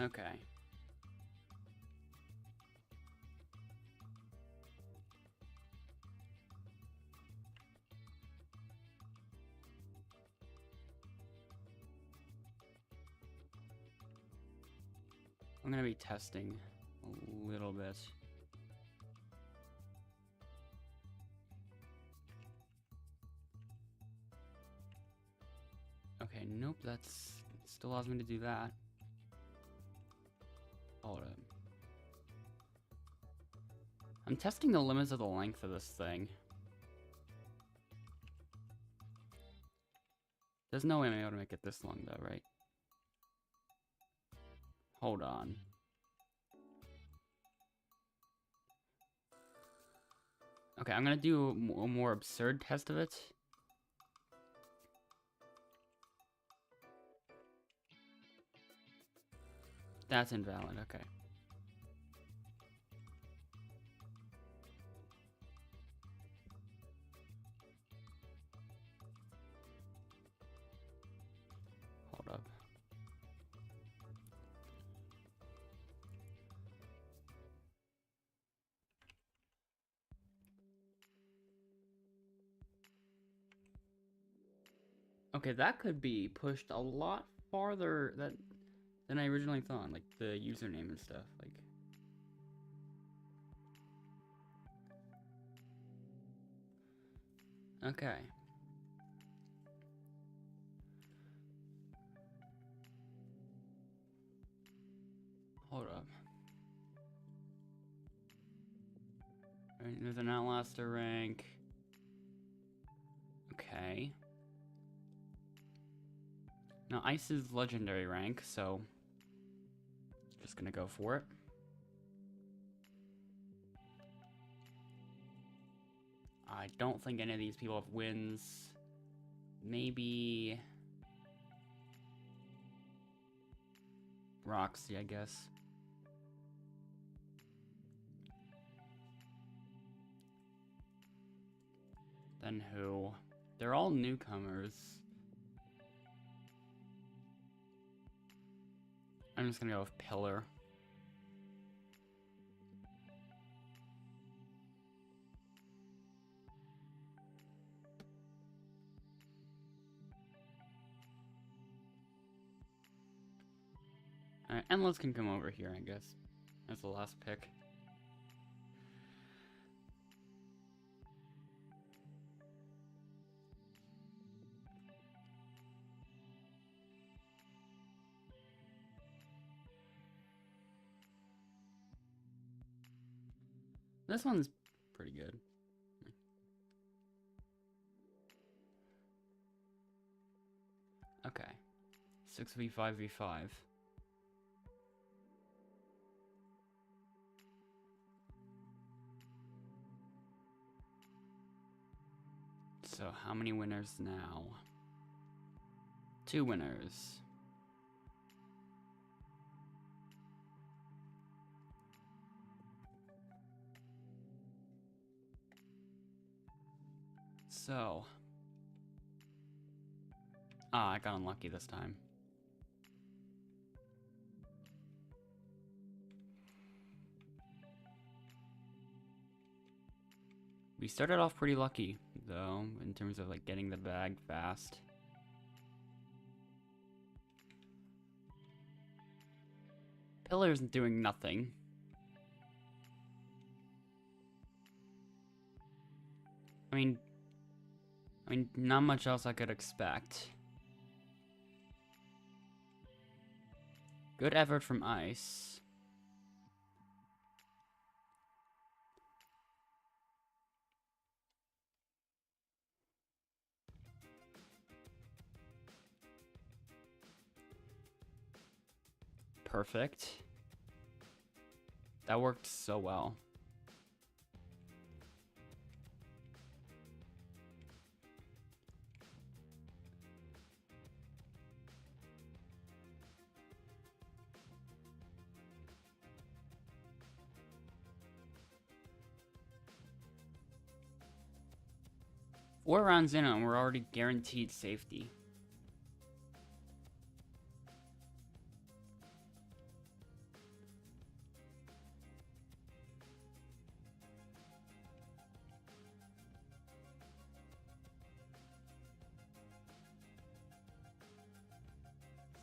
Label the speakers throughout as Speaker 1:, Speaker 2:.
Speaker 1: Okay. I'm gonna be testing a little bit. Okay, nope, that's still allows me to do that. Hold up. I'm testing the limits of the length of this thing. There's no way I'm able to make it this long though, right? Hold on. Okay, I'm gonna do a more absurd test of it. That's invalid, okay. Hold up. Okay, that could be pushed a lot farther than I originally thought, like the username and stuff. Like, okay. Hold up. Alright, there's an Outlaster rank. Okay. Now, Ice is legendary rank, so just gonna go for it. I don't think any of these people have wins. Maybe Roxy, I guess. Then who? They're all newcomers. I'm just gonna go with Pillar. Alright, Endless can come over here, I guess. That's the last pick. This one's pretty good. Okay. 6v5v5. So how many winners now? 2 winners. So. Ah, I got unlucky this time. We started off pretty lucky, though, in terms of like getting the bag fast. Pillar's doing nothing. I mean, not much else I could expect. Good effort from Ice. Perfect. That worked so well. Four rounds in and we're already guaranteed safety.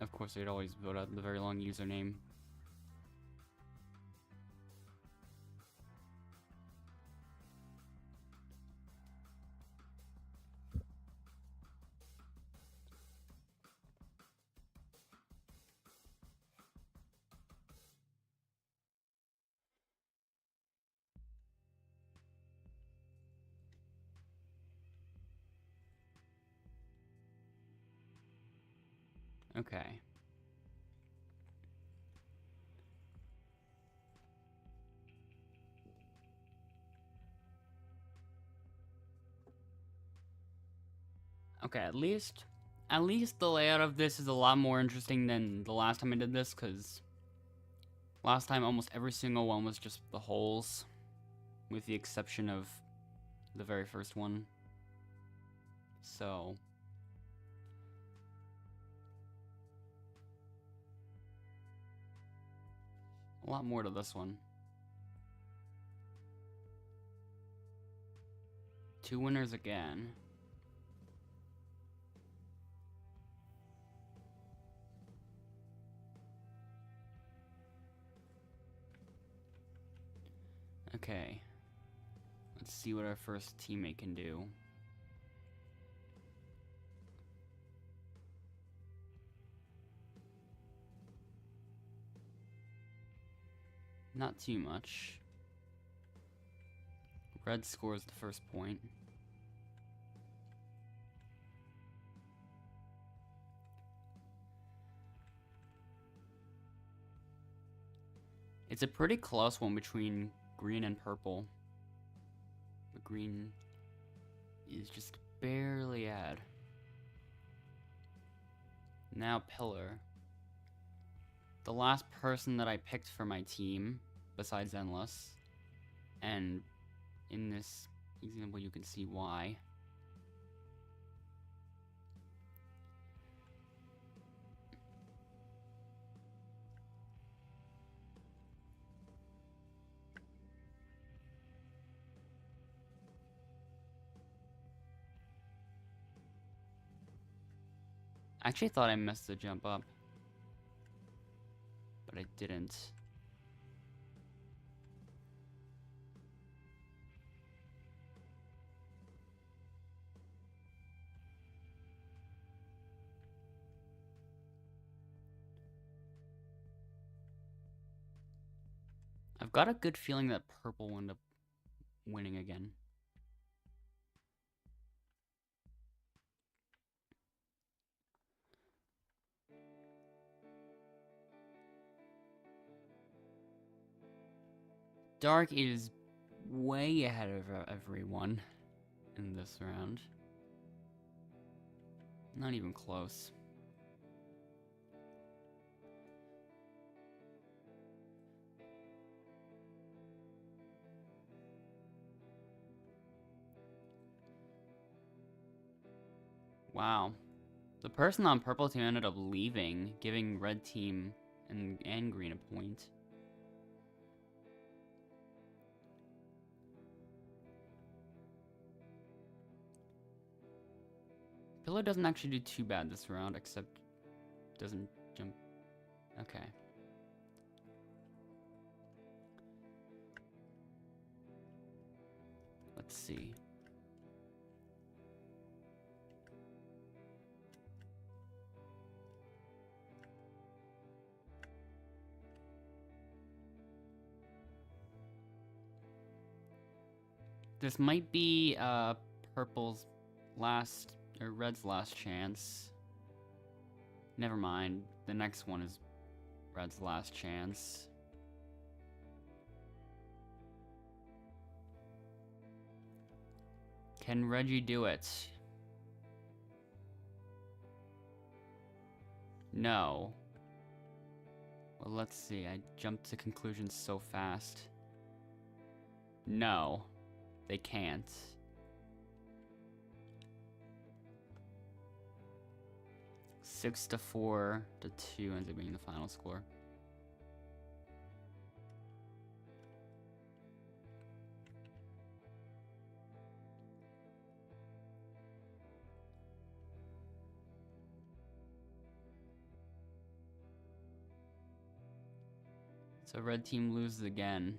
Speaker 1: Of course, they'd always vote out the very long username. Okay. Okay, at least the layout of this is a lot more interesting than the last time I did this, because last time almost every single one was just the holes, with the exception of the very first one. So a lot more to this one. 2 winners again. Okay. Let's see what our first teammate can do. Not too much. Red scores the first point. It's a pretty close one between green and purple. But green is just barely ahead. Now pillar. The last person that I picked for my team, besides Endless, and in this example you can see why. I actually thought I missed the jump up, but I didn't. I've got a good feeling that purple will end up winning again. Dark is way ahead of everyone in this round. Not even close. Wow. The person on purple team ended up leaving, giving red team and green a point. Pillar doesn't actually do too bad this round, except doesn't jump. Okay. Let's see. This might be purple's last, or red's last chance. Never mind. The next one is red's last chance. Can Reggie do it? No. Well, let's see. I jumped to conclusions so fast. No. They can't. 6-4 to 2 ends up being the final score. So red team loses again.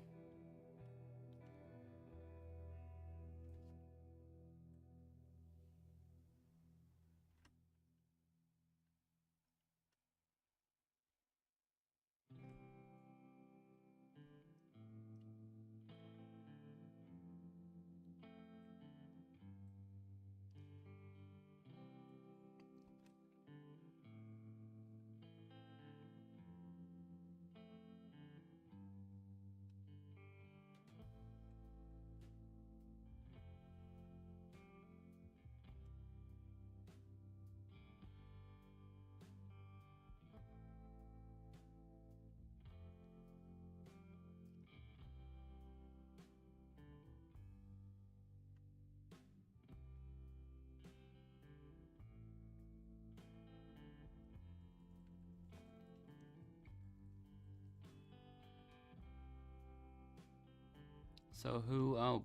Speaker 1: So who? Oh,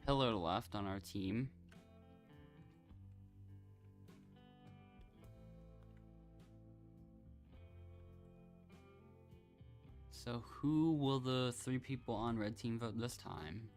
Speaker 1: Pillar left on our team. So who will the 3 people on red team vote this time?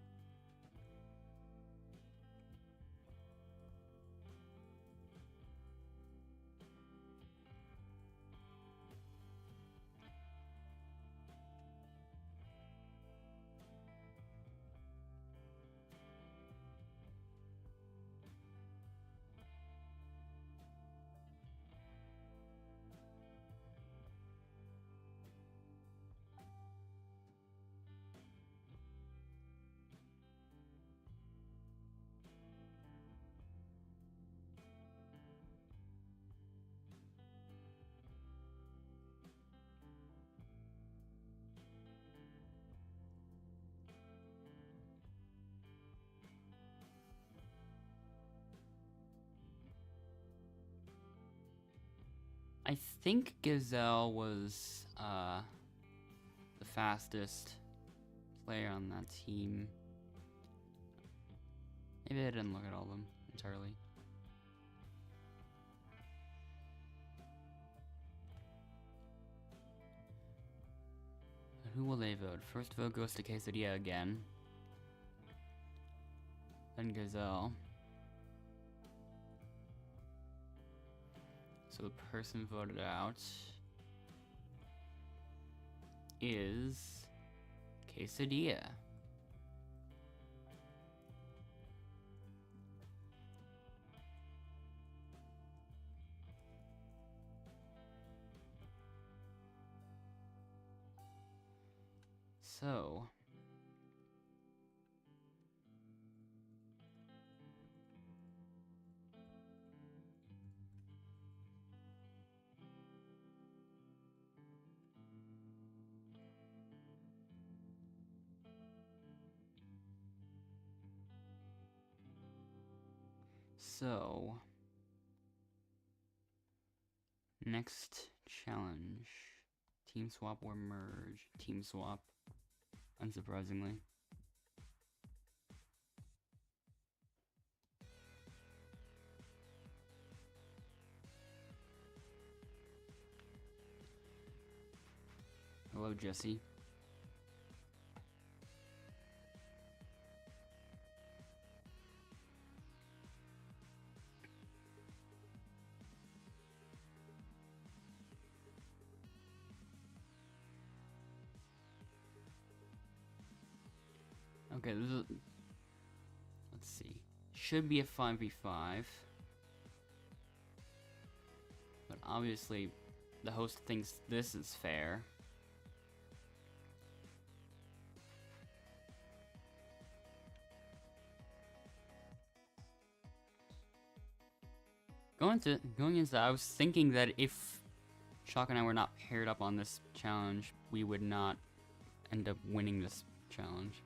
Speaker 1: I think Gazelle was the fastest player on that team. Maybe I didn't look at all of them entirely. But who will they vote? First vote goes to Quesadilla again. Then Gazelle. So the person voted out is Quesadilla. So next challenge. Team swap or merge? Team swap, unsurprisingly. Hello, Jesse. Okay, this is, let's see. Should be a 5v5. But obviously, the host thinks this is fair. Going into that, I was thinking that if Chalk and I were not paired up on this challenge, we would not end up winning this challenge.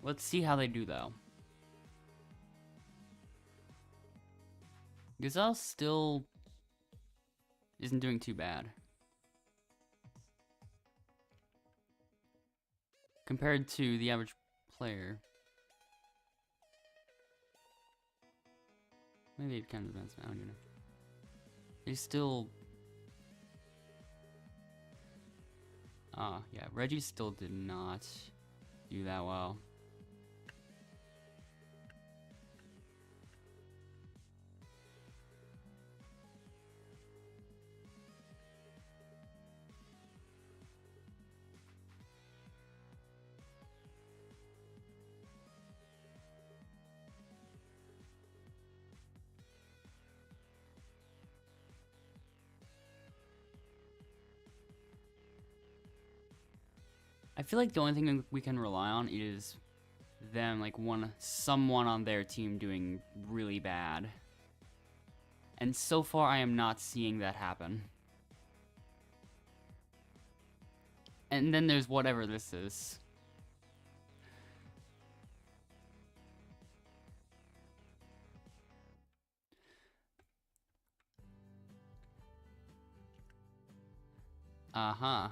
Speaker 1: Let's see how they do, though. Gazelle still isn't doing too bad. Compared to the average player. Maybe it kind of depends. I don't even know. He's still... Yeah, Reggie still did not do that well. I feel like the only thing we can rely on is them, like someone on their team doing really bad. And so far, I am not seeing that happen. And then there's whatever this is. Uh-huh.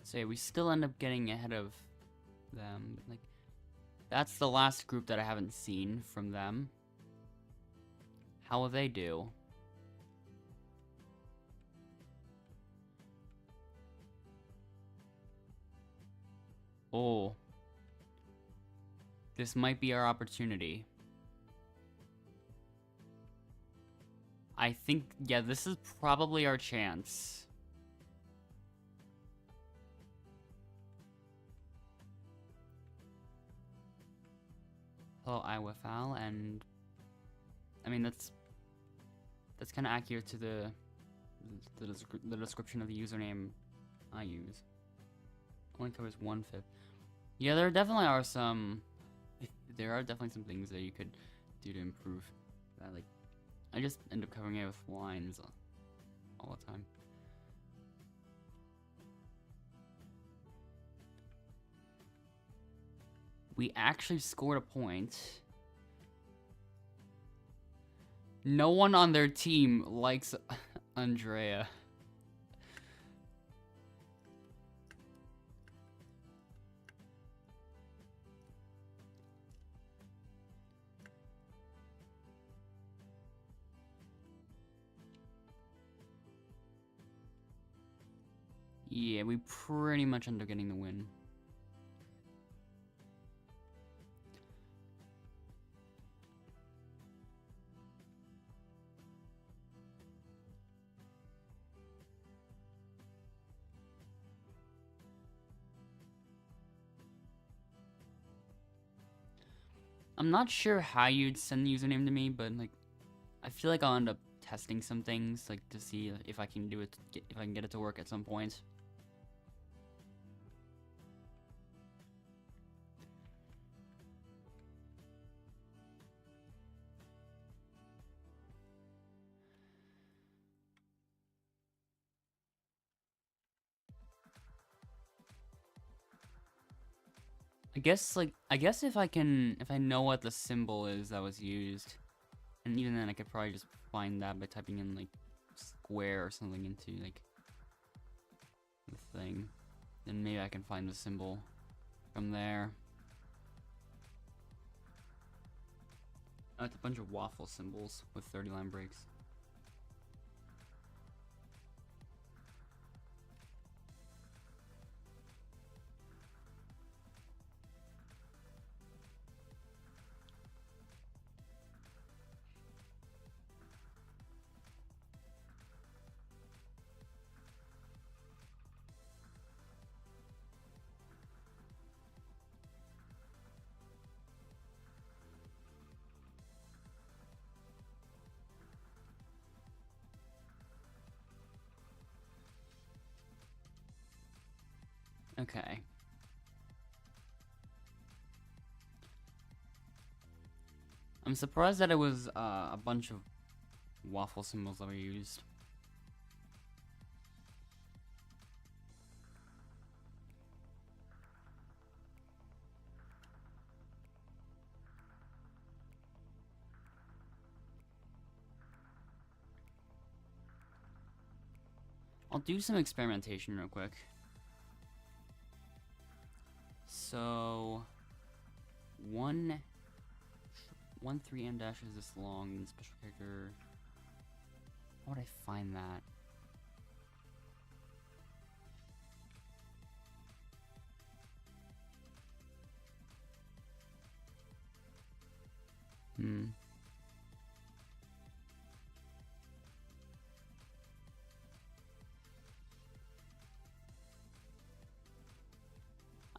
Speaker 1: So yeah, we still end up getting ahead of them. Like, that's the last group that I haven't seen from them. How will they do? Oh. This might be our opportunity. I think, yeah, this is probably our chance. Hello, Iwafal, and I mean that's kind of accurate to the description of the username I use. Only covers 1/5. Yeah, there definitely are some things that you could do to improve that. Like, I just end up covering it with lines all the time. We actually scored a point. No one on their team likes Andrea. Yeah, we pretty much end up getting the win. I'm not sure how you'd send the username to me, but like, I feel like I'll end up testing some things, like, to see if I can do it, if I can get it to work at some point. I guess if I know what the symbol is that was used, and even then I could probably just find that by typing in like square or something into like the thing. Then maybe I can find the symbol from there. Oh, it's a bunch of waffle symbols with 30 line breaks. Okay. I'm surprised that it was a bunch of waffle symbols that were used. I'll do some experimentation real quick. So, 3M dash is this long, and special character. How would I find that?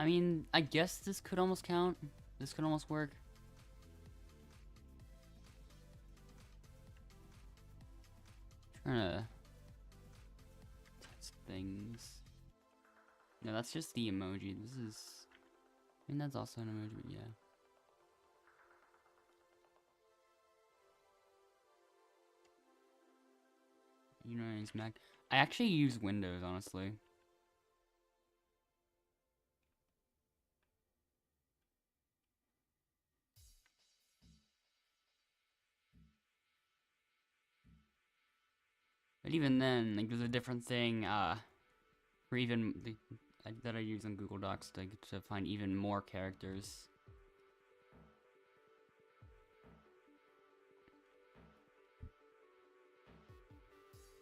Speaker 1: I mean, I guess this could almost count. This could almost work. Trying to test things. No, that's just the emoji. This is... I mean, that's also an emoji, but yeah. You know, it's Mac. I actually use Windows, honestly. But even then, like, there's a different thing, for even that I use on Google Docs to find even more characters.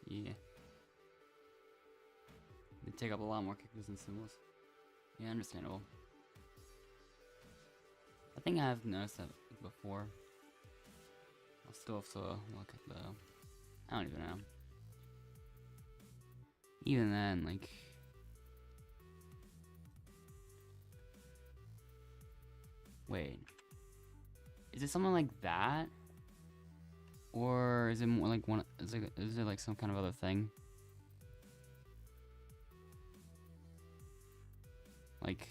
Speaker 1: Yeah. They take up a lot more characters and symbols. Yeah, understandable. I think I have noticed that before. I'll still have to look at the... I don't even know. Even then, like... Wait. Is it something like that? Or is it more like one... Is it like some kind of other thing? Like...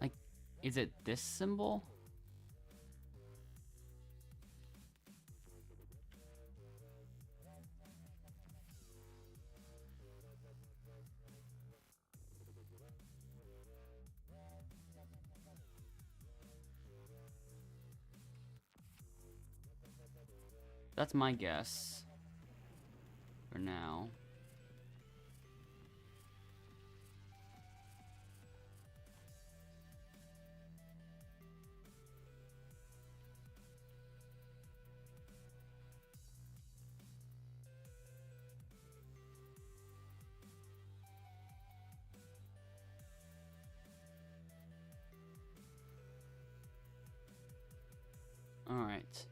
Speaker 1: Like, is it this symbol? That's my guess. For now. Alright.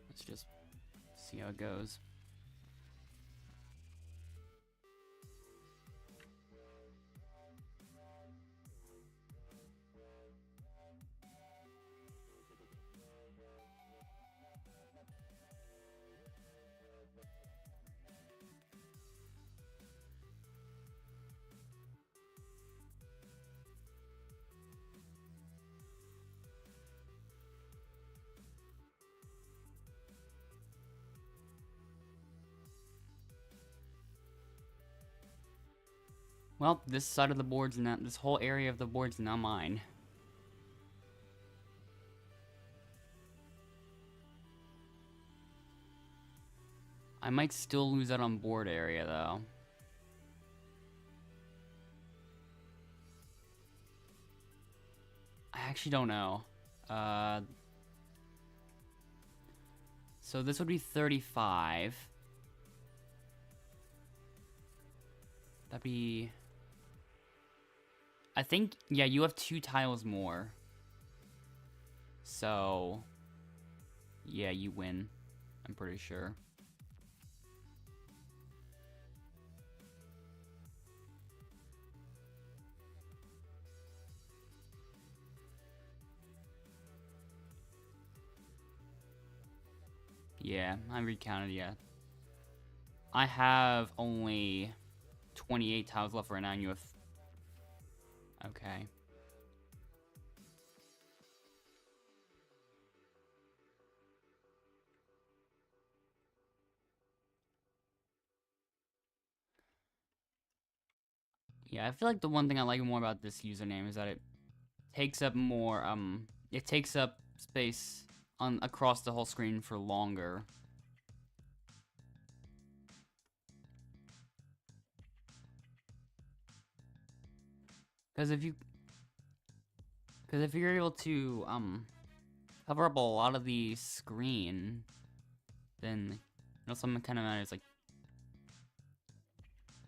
Speaker 1: Let's just see how it goes. Well, this side of the board's not... This whole area of the board's now mine. I might still lose out on board area, though. I actually don't know. So this would be 35. That'd be... I think, yeah, you have 2 tiles more. So... Yeah, you win. I'm pretty sure. Yeah, I recounted, yeah. I have only 28 tiles left right now, and you have... Okay. Yeah, I feel like the one thing I like more about this username is that it takes up more, it takes up space across the whole screen for longer. Because if you're able to, cover up a lot of the screen, then, you know, something kind of matters, like,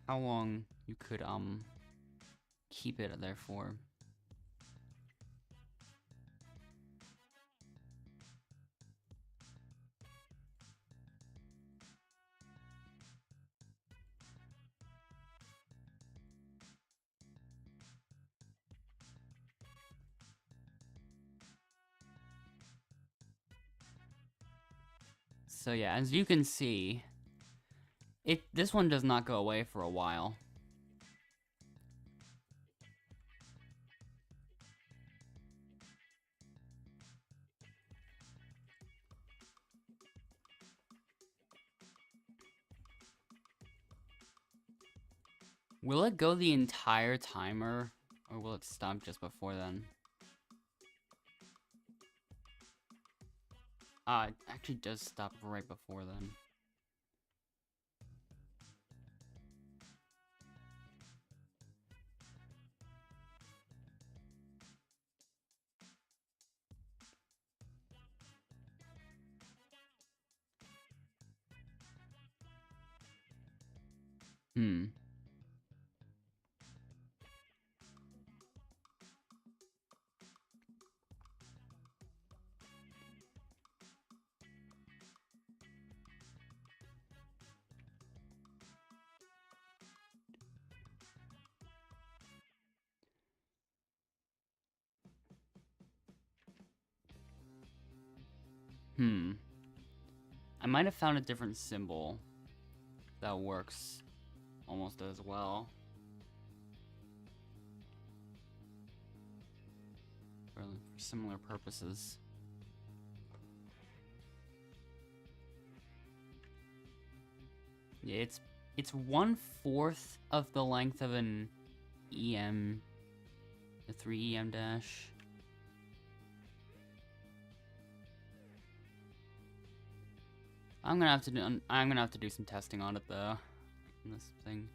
Speaker 1: how long you could, keep it there for. So yeah, as you can see, this one does not go away for a while. Will it go the entire timer, or will it stop just before then? It actually does stop right before then. Hmm. Hmm. I might have found a different symbol that works almost as well. For similar purposes. Yeah, it's 1/4 of the length of an EM, the 3 EM dash. I'm gonna have to do some testing on it though. In this thing.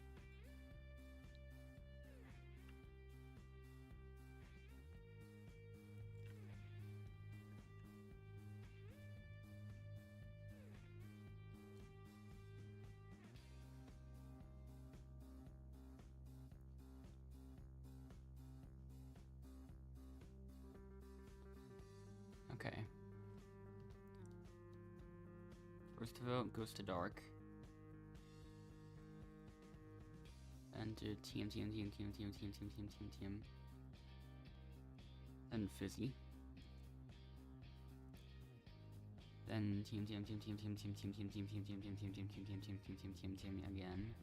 Speaker 1: Okay. First vote goes to dark. And to TM. Then fizzy. Then TM again.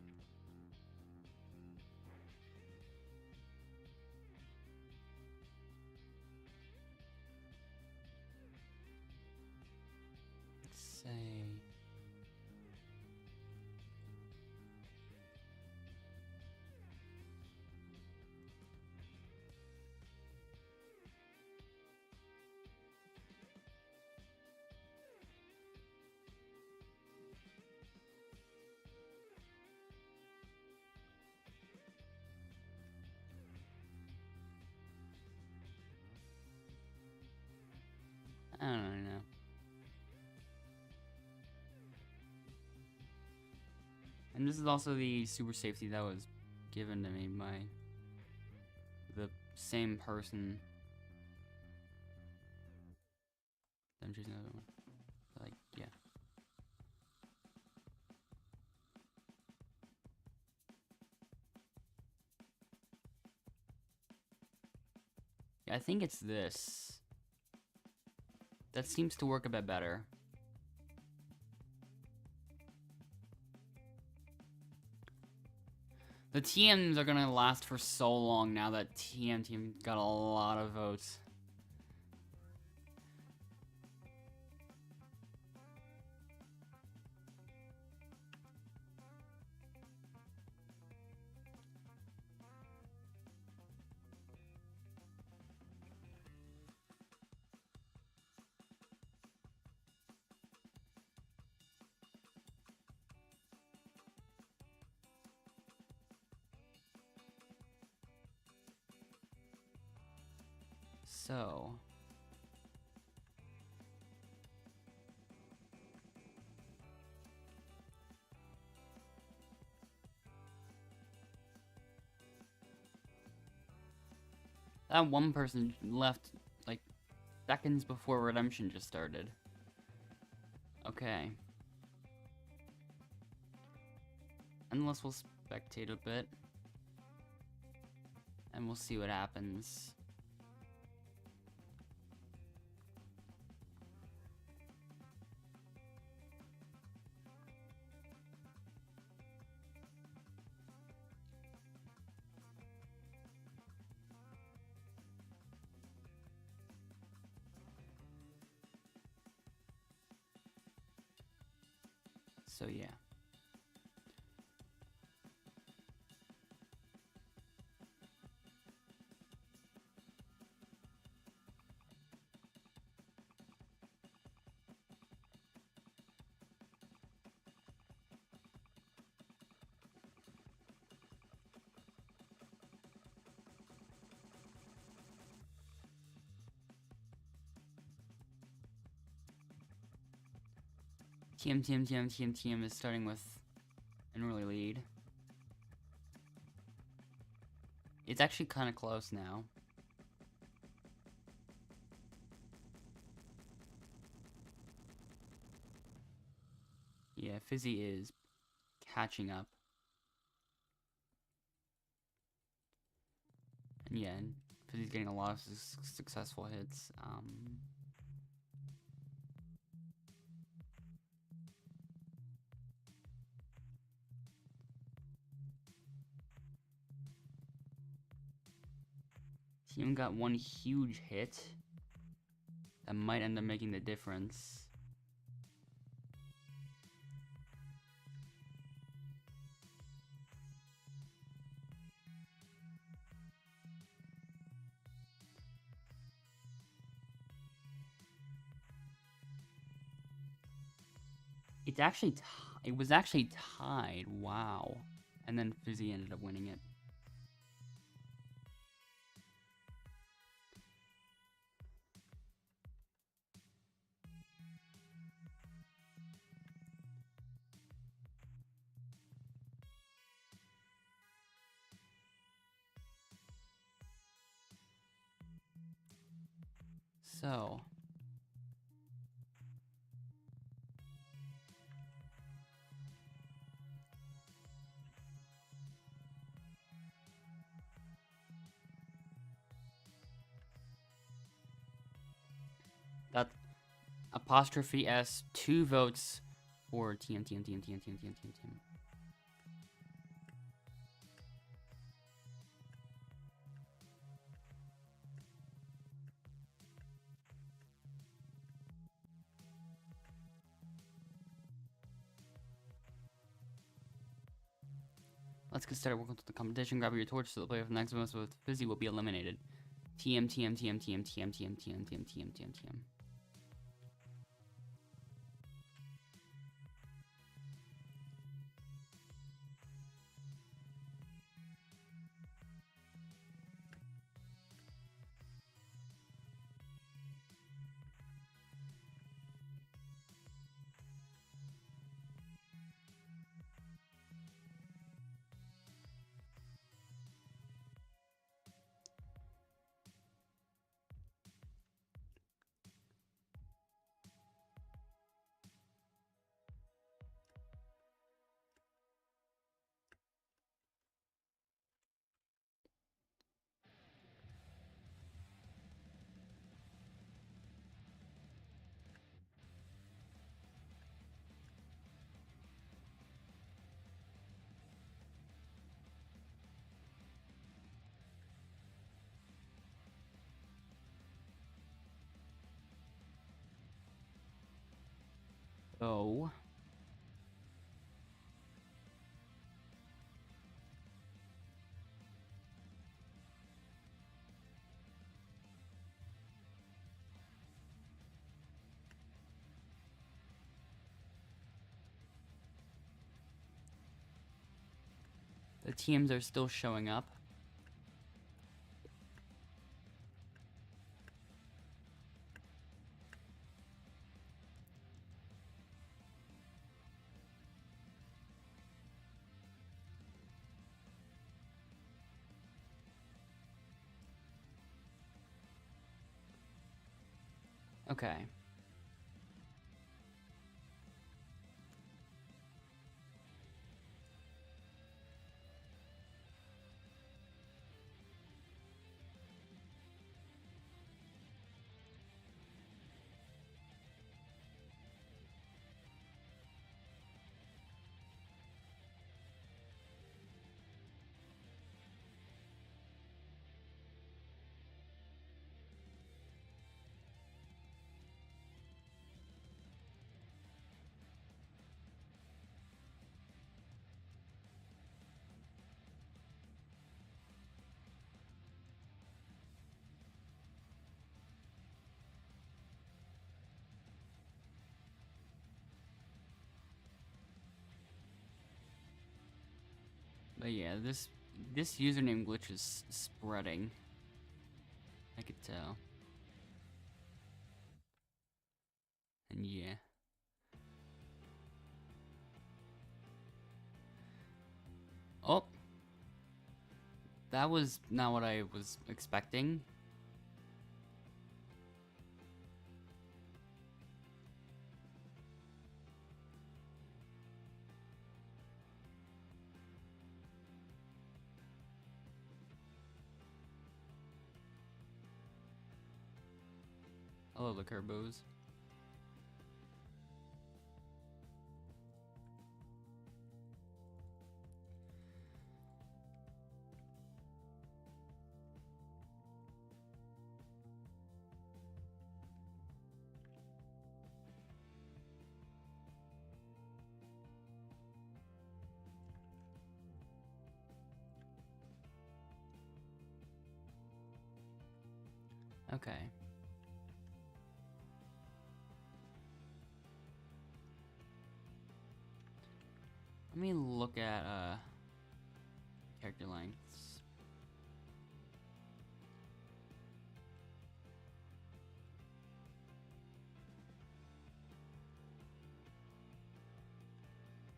Speaker 1: Let's say I don't really know. And this is also the super safety that was given to me by the same person. Then choose another one. Like, yeah. Yeah, I think it's this. That seems to work a bit better. The TMs are gonna last for so long now that TM team got a lot of votes. So... that one person left, like, seconds before Redemption just started. Okay. Unless we'll spectate a bit. And we'll see what happens. So yeah. TM is starting with an early lead. It's actually kind of close now. Yeah, Fizzy is catching up. And yeah, Fizzy's getting a lot of successful hits. Team got one huge hit that might end up making the difference. It was actually tied. Wow. And then Fizzy ended up winning it. So, that apostrophe S, 2 votes for TM. Let's get started. Welcome to the competition. Grab your torch so the player with the next most with Fizzy will be eliminated. TM. So, the teams are still showing up. Okay. But yeah, this username glitch is spreading. I could tell. And yeah. Oh! That was not what I was expecting. Hello, the Kerbos. Okay. Let me look at character lengths.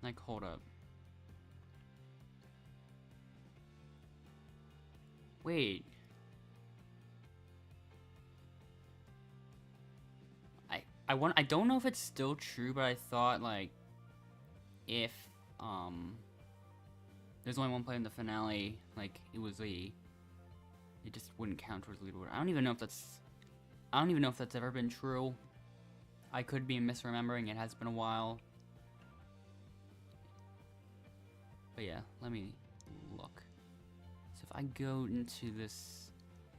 Speaker 1: Like, hold up. Wait. I don't know if it's still true, but I thought like if there's only one player in the finale, like it just wouldn't count towards leaderboard. I don't even know if that's ever been true. I could be misremembering. It has been a while. But yeah, let me look. So if I go into the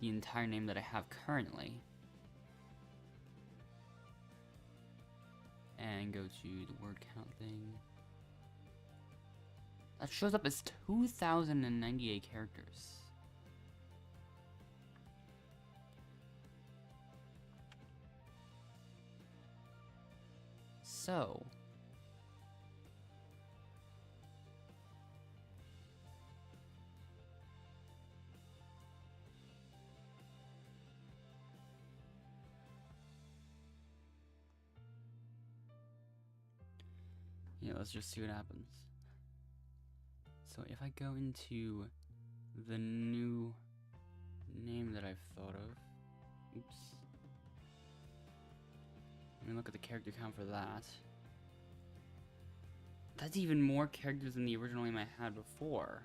Speaker 1: entire name that I have currently, and go to the word count thing, that shows up as 2,098 characters. So yeah, let's just see what happens. So if I go into the new name that I've thought of, oops. Let me look at the character count for that. That's even more characters than the original name I had before.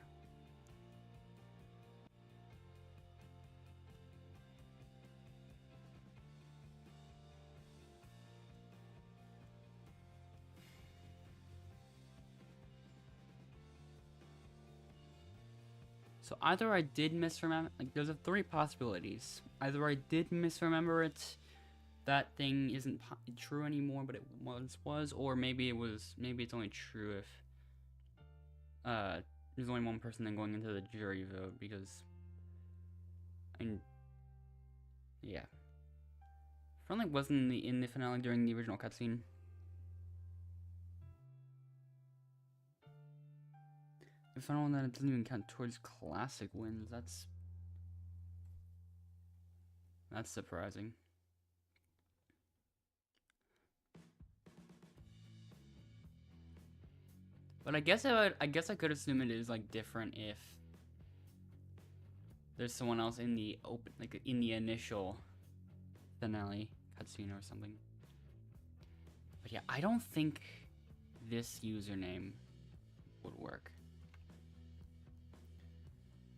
Speaker 1: So either I did misremember, like there's 3 possibilities. Either I did misremember it, that thing isn't true anymore, but it once was, or maybe it's only true if there's only one person then going into the jury vote, because yeah. Frontline wasn't in the finale during the original cutscene. I found that it doesn't even count towards classic wins. That's surprising. But I guess I could assume it is like different if there's someone else in the in the initial finale cutscene or something. But yeah, I don't think this username would work.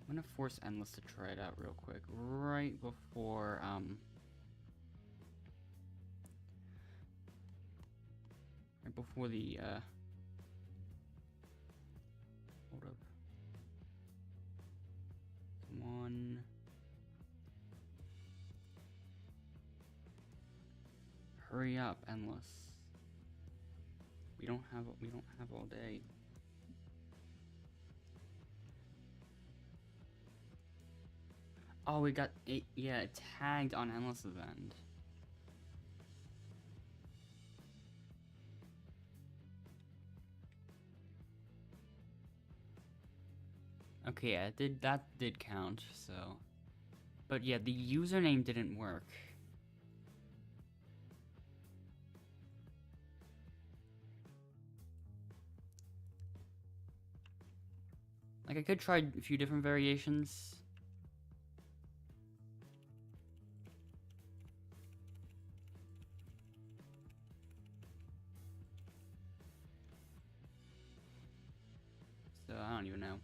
Speaker 1: I'm gonna force Endless to try it out real quick, right before the hold up. Come on. Hurry up, Endless. We don't have all day. Oh, we got it. Yeah, it tagged on Endless's end. Okay, yeah, that did count. So, but yeah, the username didn't work. Like, I could try a few different variations. So, I don't even know.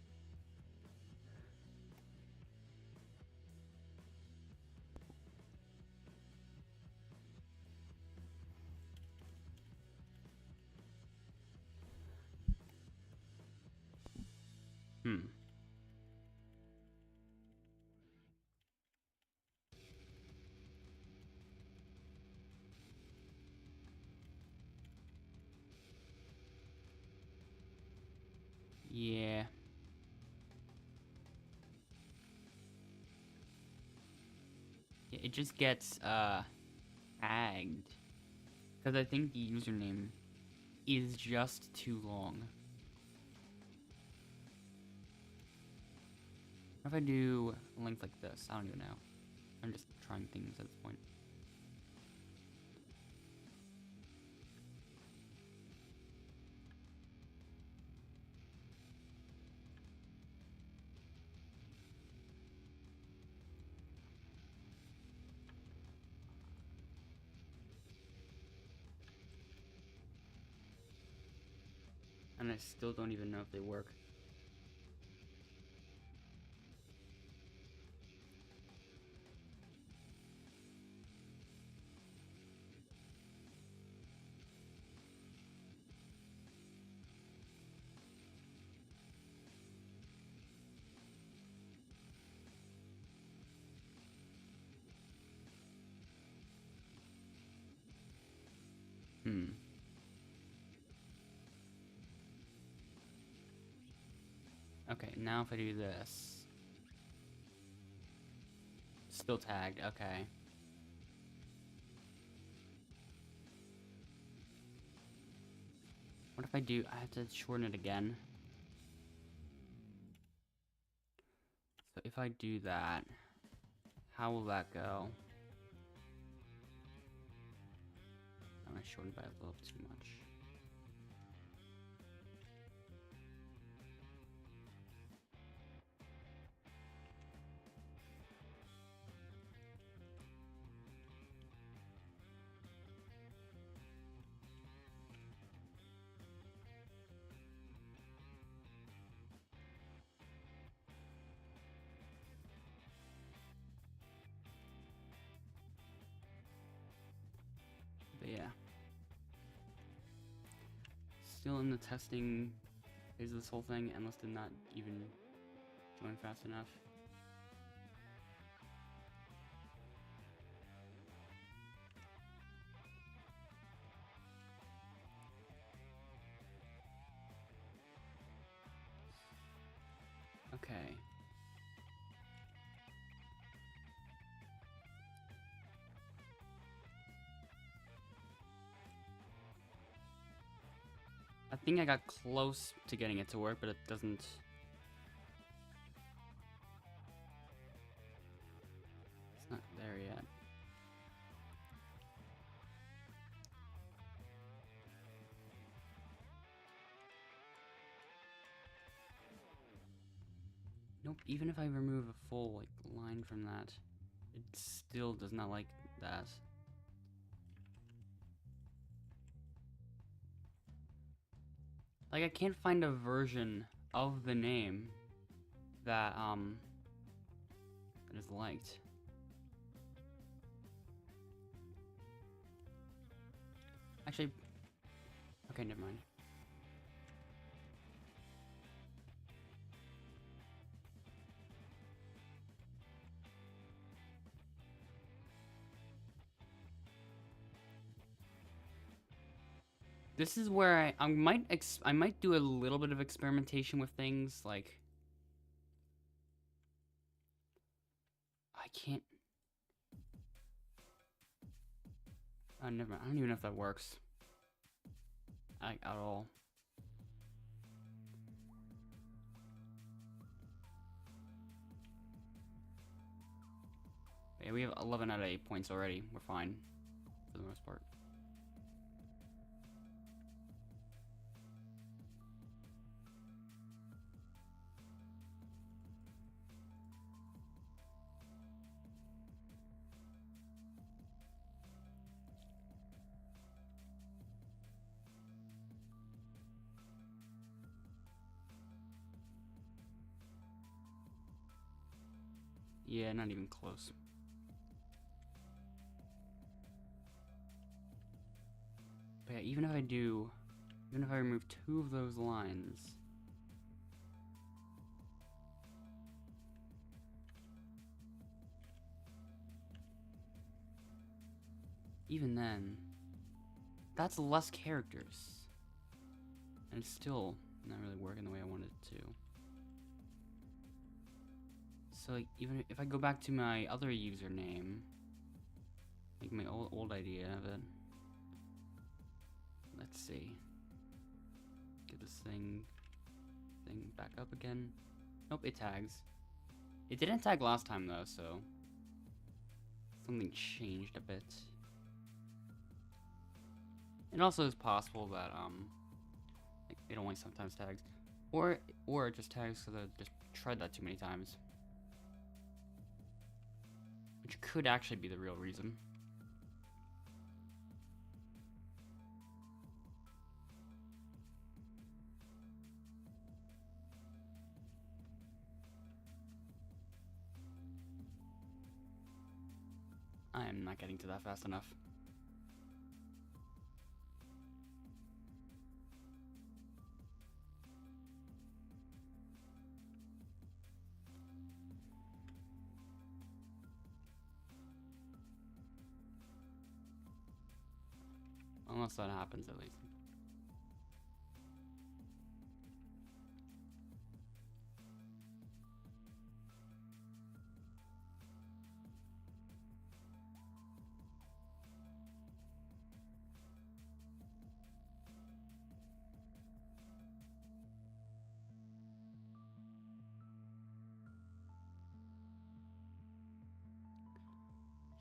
Speaker 1: Yeah. Yeah, it just gets, tagged. Because I think the username is just too long. What if I do a length like this? I don't even know. I'm just trying things at this point. And I still don't even know if they work. Okay, now if I do this. Still tagged, okay. What if I do, I have to shorten it again. So if I do that, how will that go? I'm gonna shorten by a little too much. But yeah. Still in the testing phase of this whole thing, Endless did not even join fast enough. Okay. I think I got close to getting it to work, but it doesn't. It's not there yet. Nope, even if I remove a full line from that, it still does not like that. Like, I can't find a version of the name that is liked. Actually, okay, never mind. This is where I might do a little bit of experimentation with things, like I can't. Oh, never mind. I don't even know if that works. At all. Yeah, we have 11 out of 8 points already. We're fine for the most part. Yeah, not even close. But yeah, even if I remove 2 of those lines, even then, that's less characters. And it's still not really working the way I wanted it to. So like, even if I go back to my other username, like my old idea of it. Let's see. Get this thing back up again. Nope, it tags. It didn't tag last time though, so something changed a bit. It also is possible that like it only sometimes tags, or it just tags because I just tried that too many times, which could actually be the real reason. I am not getting to that fast enough. Unless that happens, at least.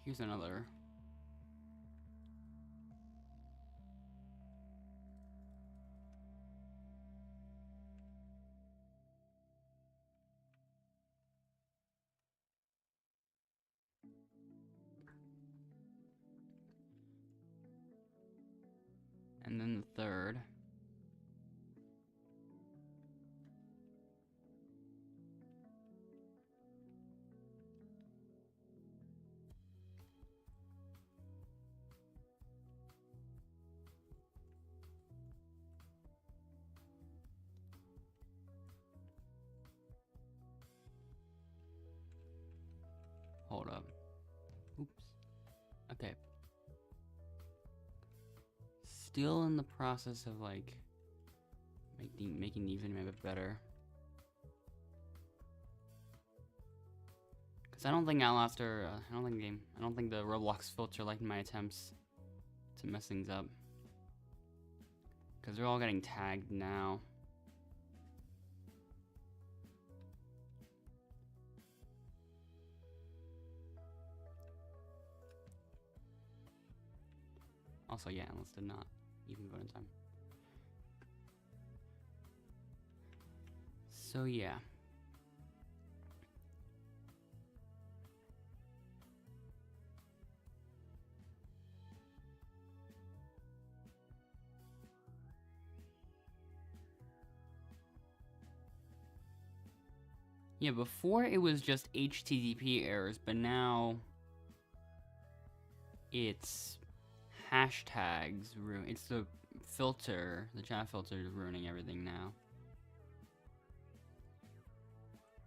Speaker 1: Here's another. And then the third. Hold up. Oops. Okay. Still in the process of like making the username a bit better. Cause I don't think Outlaster, I don't think the Roblox filter liked my attempts to mess things up. Cause they're all getting tagged now. Also, yeah, Atlas did not even vote in time. So yeah. Yeah, before it was just HTTP errors, but now it's hashtags. It's the filter, the chat filter is ruining everything now.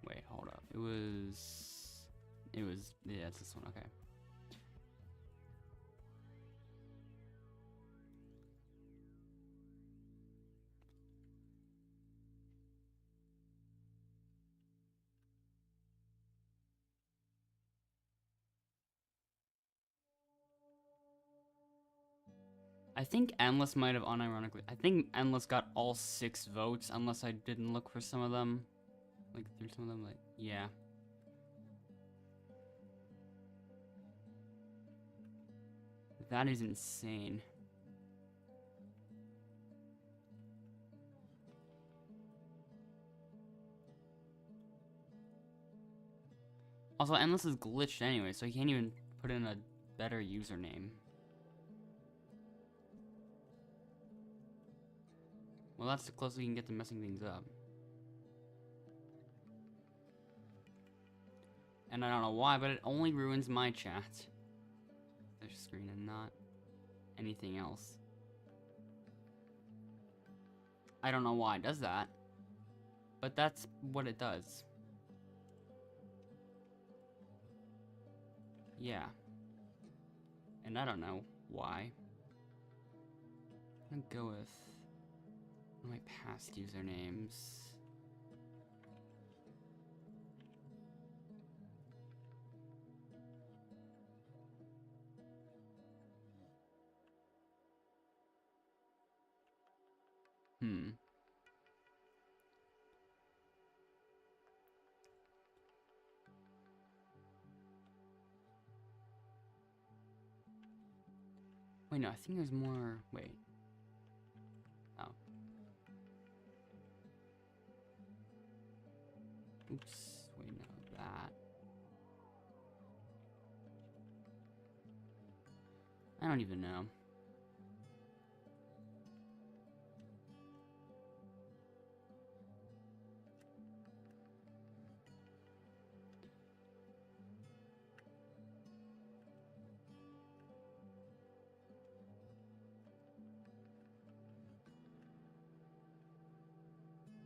Speaker 1: Wait, hold up. It was, yeah, it's this one, okay. I think Endless might have unironically. I think Endless got all 6 votes, unless I didn't look for some of them. Like, through some of them, like, yeah. That is insane. Also, Endless is glitched anyway, so he can't even put in a better username. Well, that's the closest we can get to messing things up. And I don't know why, but it only ruins my chat. Their screen and not anything else. I don't know why it does that, but that's what it does. Yeah. And I don't know why. I'm gonna go with one of my past usernames. Wait, no, I think there's more. Wait. Oh. Oops. Wait, no, that. I don't even know.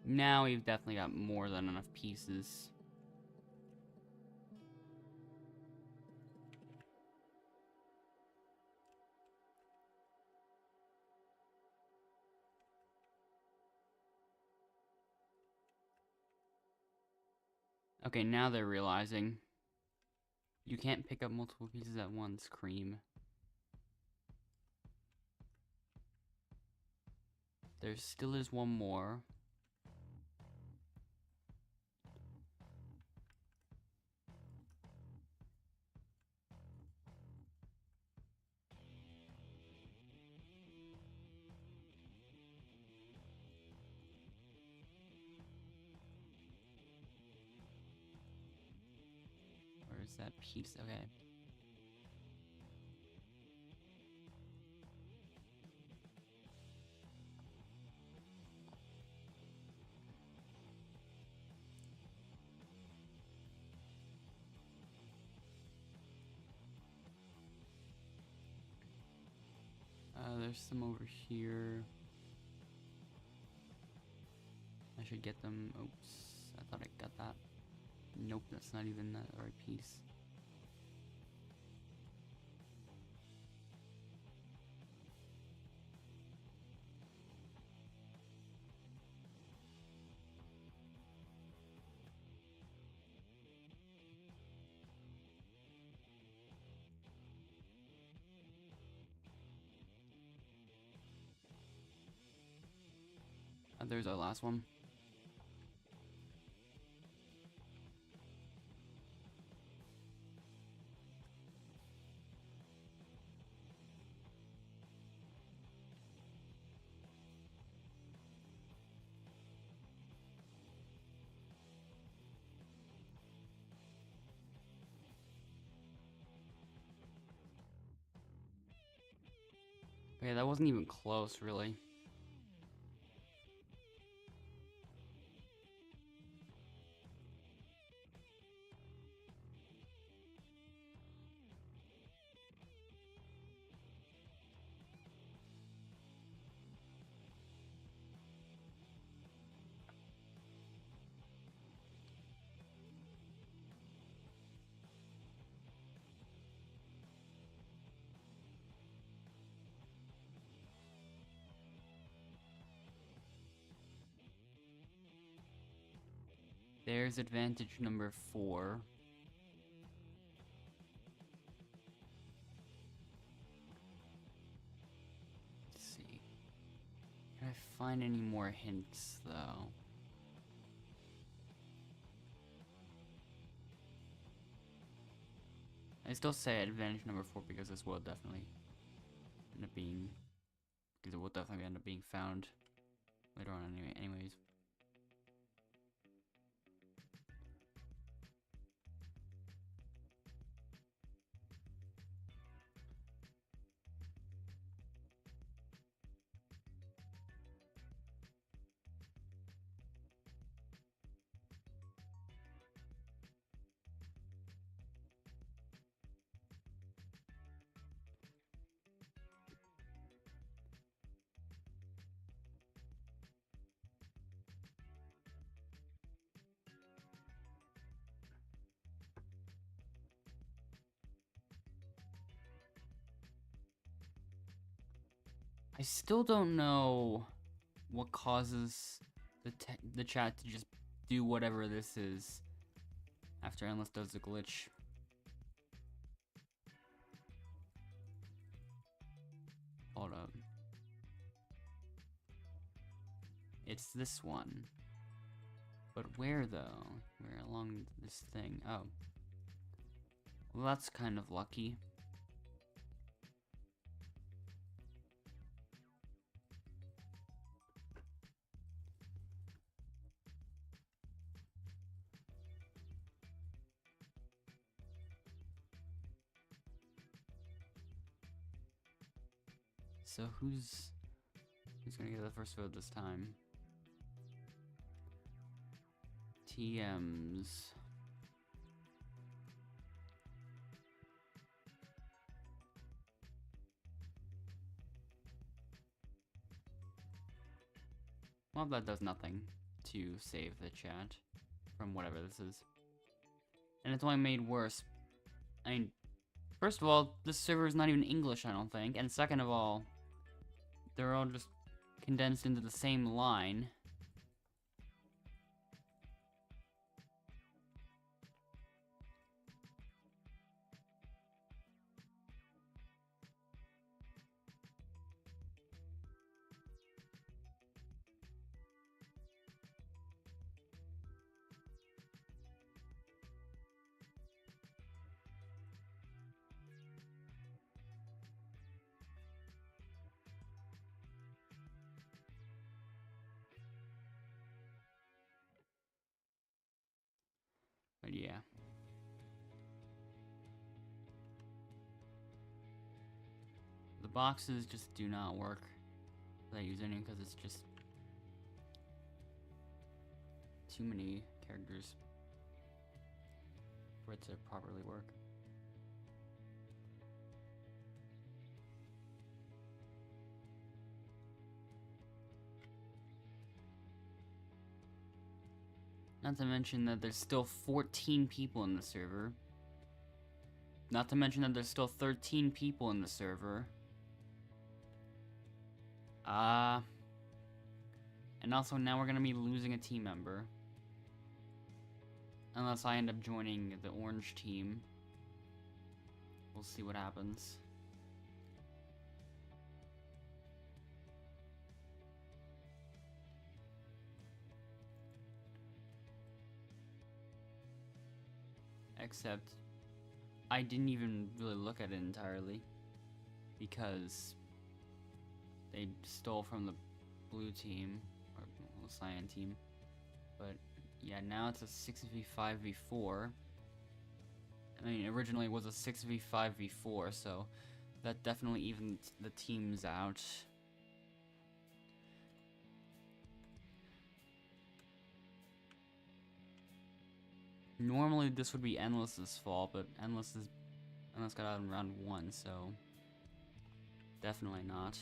Speaker 1: Now we've definitely got more than enough pieces. Okay, now they're realizing you can't pick up multiple pieces at once, Cream. There still is one more. Where's that piece? Okay. There's some over here. I should get them. Oops. I thought I got that. Nope, that's not even the right piece. There's our last one. Okay, that wasn't even close, really. There's advantage number 4. Let's see. Can I find any more hints, though? I still say advantage number 4 because this will definitely end up being... Because it will definitely end up being found later on anyways. I still don't know what causes the chat to just do whatever this is after Endless does the glitch. Hold up. It's this one. But where though? Where along this thing? Oh. Well, that's kind of lucky. So who's gonna get the first vote this time? TMs. Well, that does nothing to save the chat from whatever this is. And it's only made worse. I mean, first of all, this server is not even English, I don't think. And second of all, they're all just condensed into the same line. But yeah. The boxes just do not work for that username because it's just too many characters for it to properly work. Not to mention that there's still 14 people in the server. Not to mention that there's still 13 people in the server. And also now we're gonna be losing a team member. Unless I end up joining the orange team. We'll see what happens. Except, I didn't even really look at it entirely. Because they stole from the blue team, or well, cyan team. But yeah, now it's a 6v5v4. I mean, originally it was a 6v5v4, so that definitely evened the teams out. Normally this would be Endless's fault, but Endless got out in round 1, so definitely not.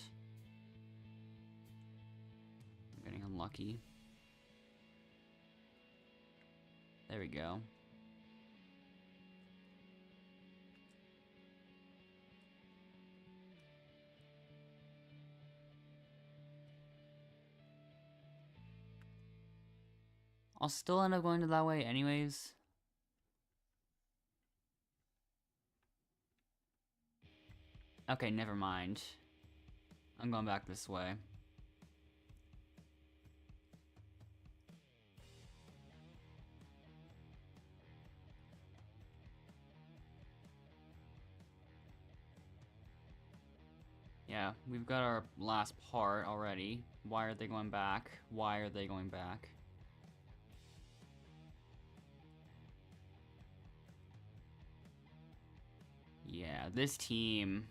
Speaker 1: I'm getting unlucky. There we go. I'll still end up going to that way anyways. Okay, never mind. I'm going back this way. Yeah, we've got our last part already. Why are they going back? Why are they going back? Yeah, this team...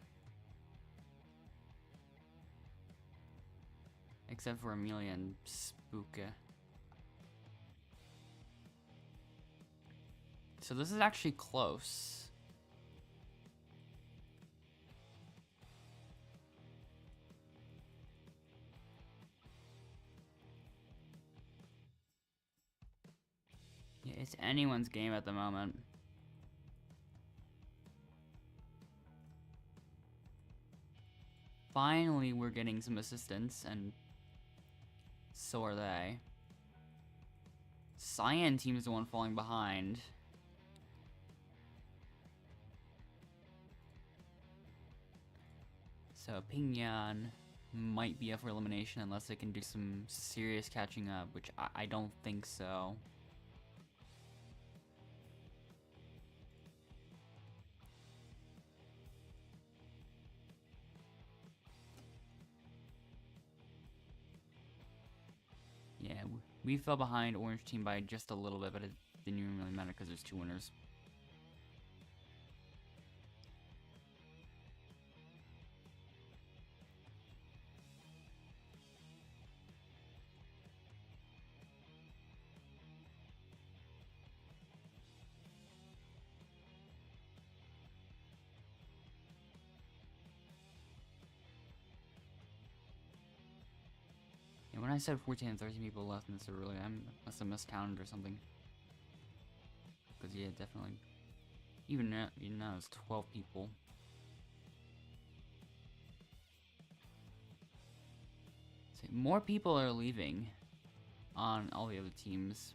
Speaker 1: Except for Amelia and Spooka. So this is actually close. Yeah, it's anyone's game at the moment. Finally, we're getting some assistance, and so are they. Cyan team is the one falling behind. So Pingyan might be up for elimination unless they can do some serious catching up, which I don't think so. Yeah, we fell behind Orange team by just a little bit, but it didn't even really matter because there's two winners. When I said 14 and 13 people left in this early, I must have miscounted or something. Because yeah, definitely. Even now it's 12 people. So more people are leaving on all the other teams.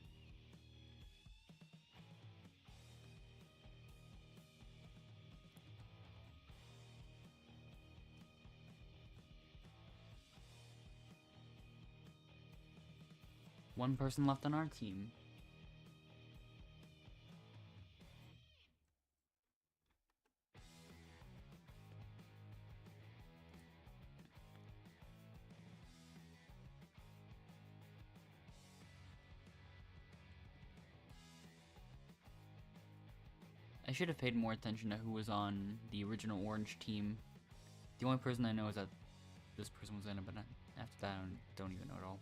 Speaker 1: One person left on our team. I should have paid more attention to who was on the original Orange team. The only person I know is that this person was in it, but after that I don't even know at all.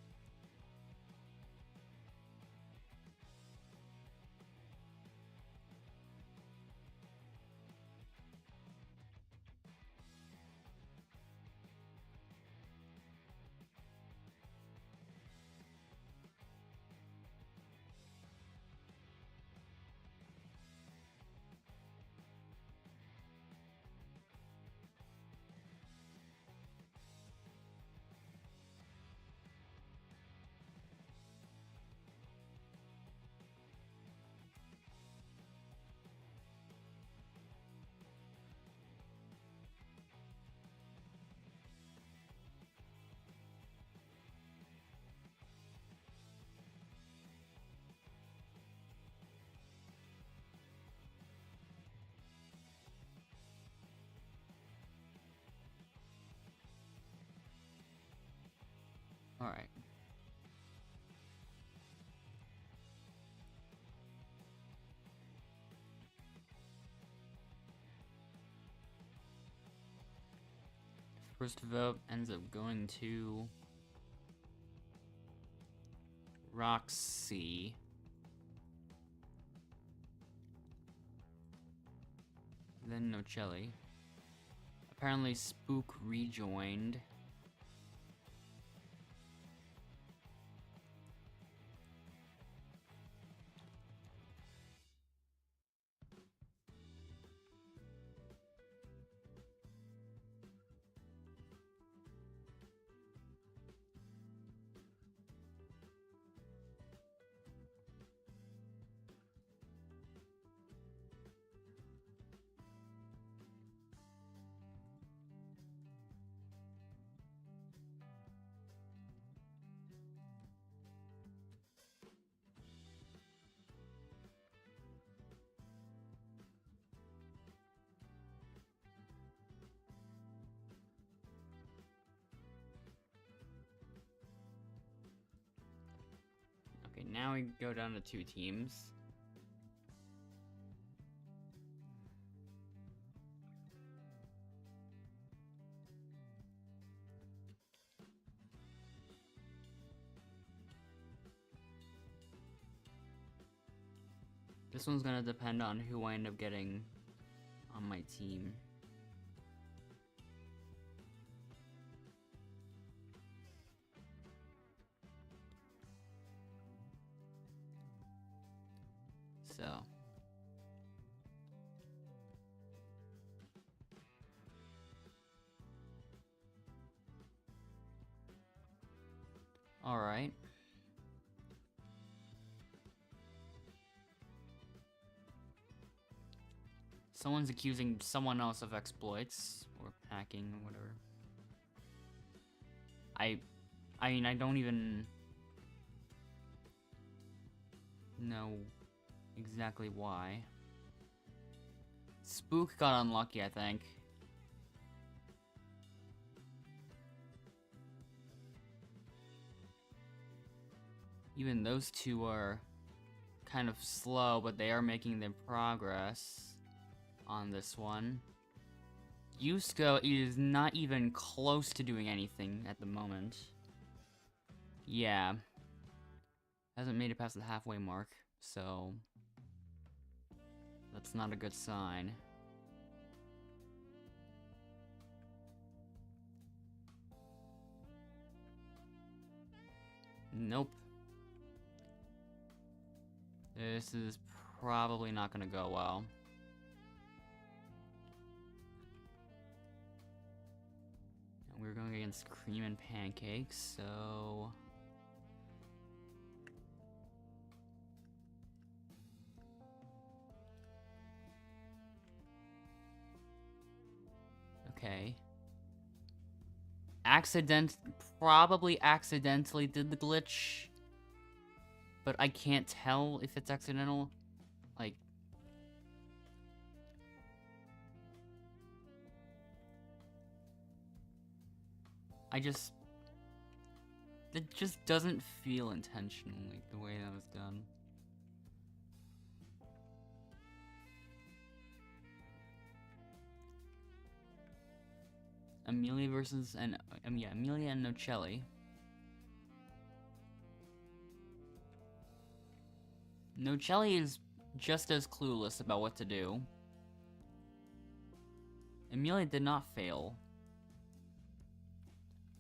Speaker 1: Alright. First vote ends up going to Roxy. Then Nocelli. Apparently Spook rejoined. now we go down to 2 teams. This one's gonna depend on who I end up getting on my team. So. Alright. Someone's accusing someone else of exploits or hacking or whatever. I mean, I don't even know exactly why. Spook got unlucky, I think. Even those two are kind of slow, but they are making their progress on this one. Yusko is not even close to doing anything at the moment. Yeah. Hasn't made it past the halfway mark, so that's not a good sign. Nope. This is probably not gonna go well. And we're going against Cream and Pancakes, so... Okay. Probably accidentally did the glitch. But I can't tell if it's accidental. Like... It just doesn't feel intentional, like, the way that was done. Amelia versus... yeah, Amelia and Nocelli. Nocelli is just as clueless about what to do. Amelia did not fail.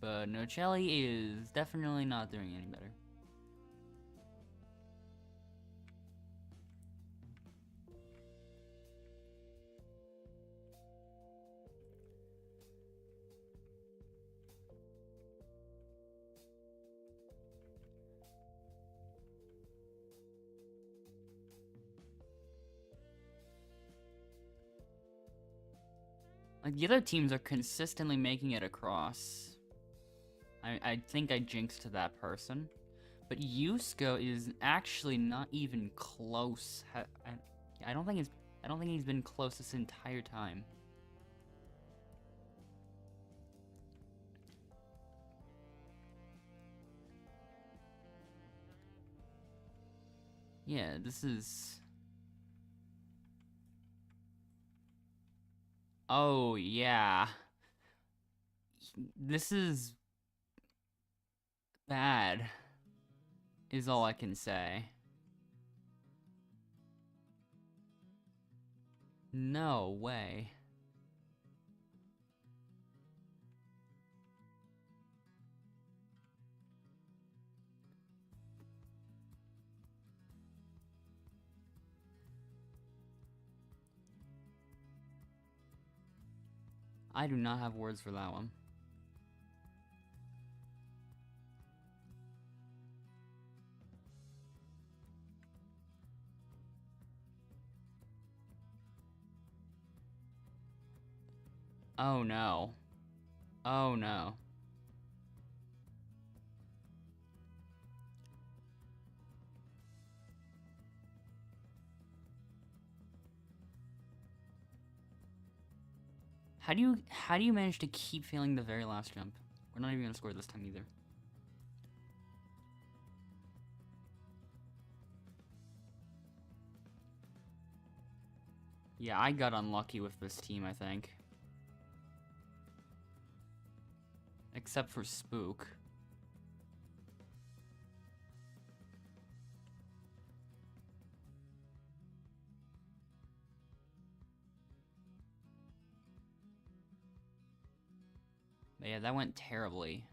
Speaker 1: But Nocelli is definitely not doing any better. Like, the other teams are consistently making it across. I think I jinxed that person. But Yusko is actually not even close. I don't think he's been close this entire time. Yeah, this is... Oh, yeah. This is... bad, is all I can say. No way. I do not have words for that one. Oh no. Oh no. How do you manage to keep failing the very last jump? We're not even gonna score this time either. Yeah, I got unlucky with this team, I think. Except for Spook. But yeah, that went terribly.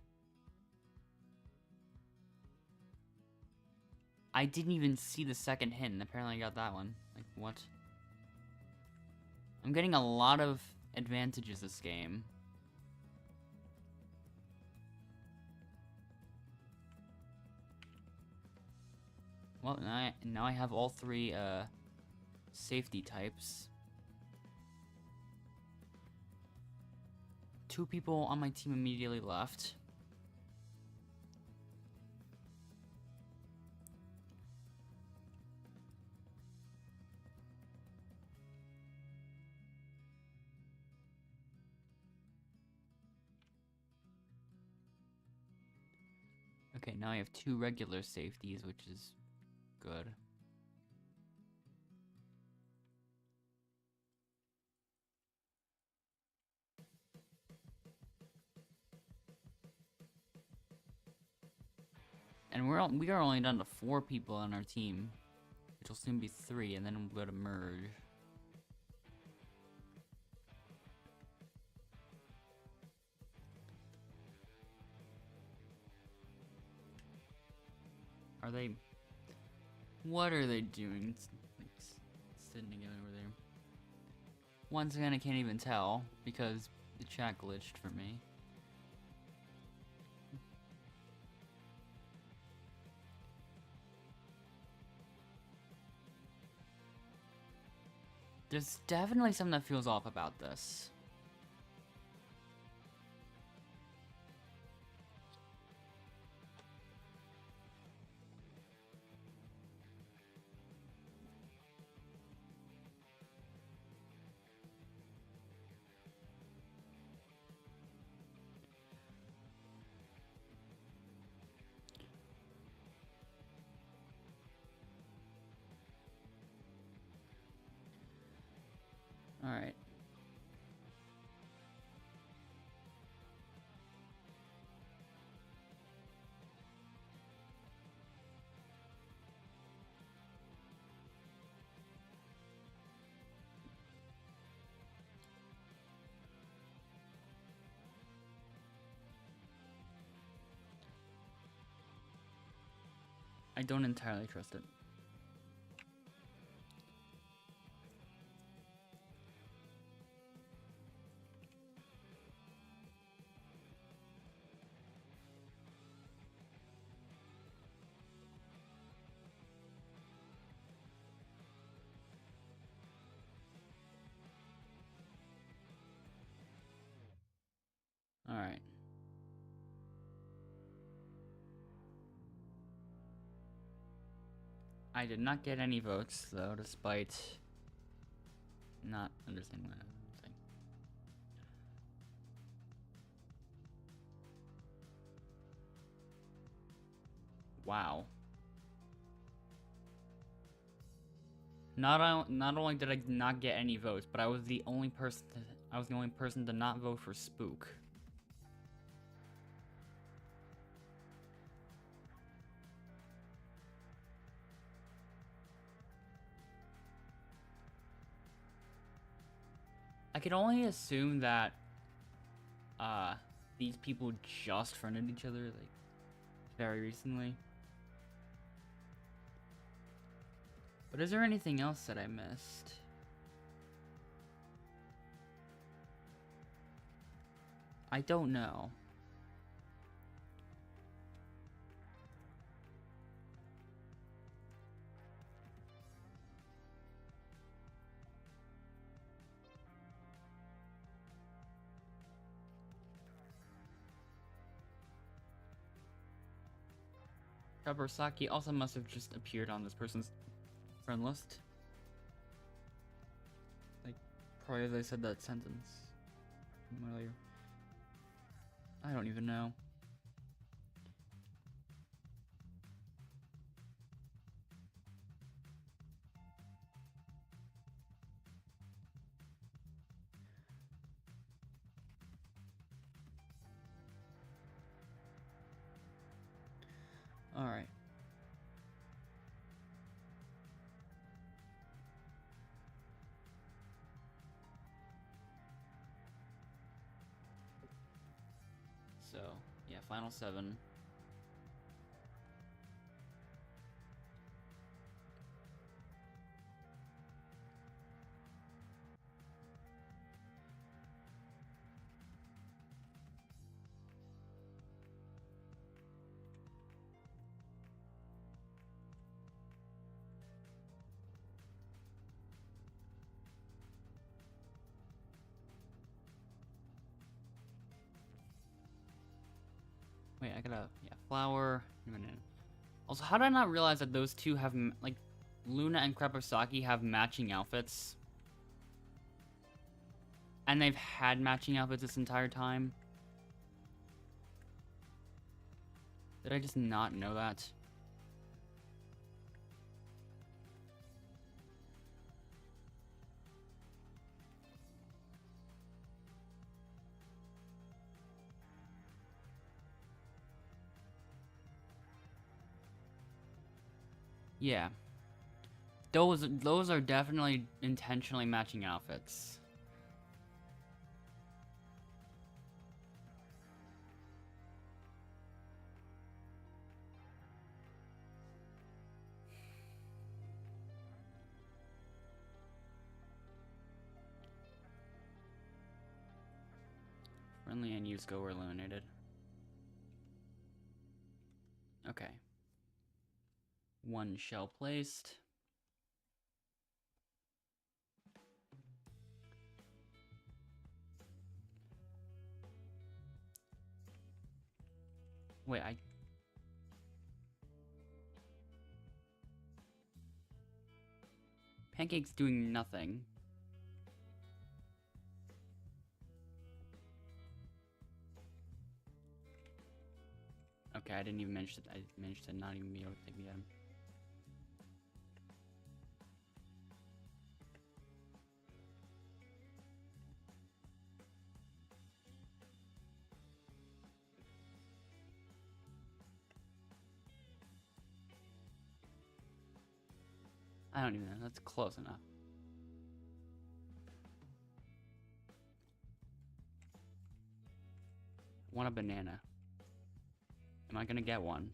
Speaker 1: I didn't even see the second hit, and apparently I got that one. Like, what? I'm getting a lot of advantages this game. Well, now I have all three safety types. 2 people on my team immediately left. Okay, now I have 2 regular safeties, which is good. And we are only down to 4 people on our team, which will soon be 3, and then we'll go to merge. Are they? What are they doing? Like, sitting together over there. Once again, I can't even tell because the chat glitched for me. There's definitely something that feels off about this. Alright. I don't entirely trust it. Alright. I did not get any votes, though, despite not understanding what I was saying. Wow. Not only did I not get any votes, but I was the only person to not vote for Spook. I can only assume that these people just friended each other like very recently. But is there anything else that I missed? I don't know. Kaburasaki also must have just appeared on this person's friend list. Like, probably as I said that sentence earlier. I don't even know. So, yeah, final 7. Wait, I gotta, yeah, flower. Also, how did I not realize that those two have, like, Luna and Kreposaki have matching outfits? And they've had matching outfits this entire time? Did I just not know that? Yeah. Those are definitely intentionally matching outfits. Friendly and Yusuko were eliminated. Okay. 1 shell placed. Wait, Pancake's doing nothing. Okay, I didn't even manage to. I managed to not even be able to take the item. I don't even know. That's close enough. I want a banana. Am I gonna get one?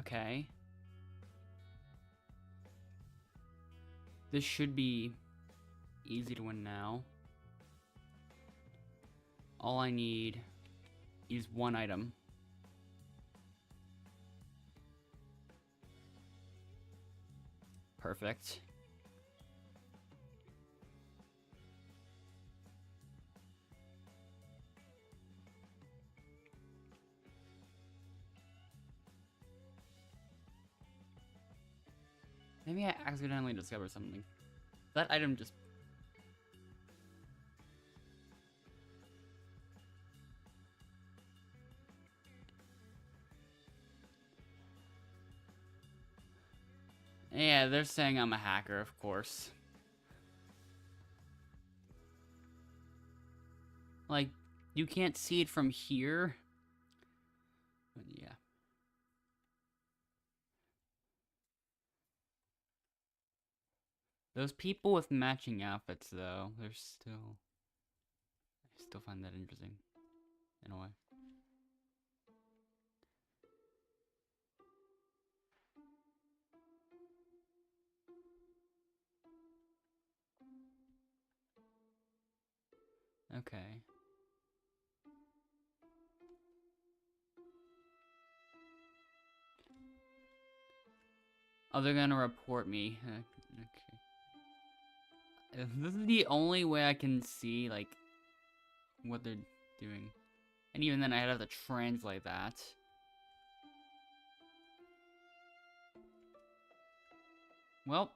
Speaker 1: Okay. This should be easy to win now. All I need is 1 item. Perfect. Maybe I accidentally discovered something. That item just... Yeah, they're saying I'm a hacker, of course. Like, you can't see it from here. But yeah. Those people with matching outfits, though, they're still... I still find that interesting. In a way. Okay. Oh, they're gonna report me. Okay. This is the only way I can see, like, what they're doing. And even then, I'd have to translate that. Well,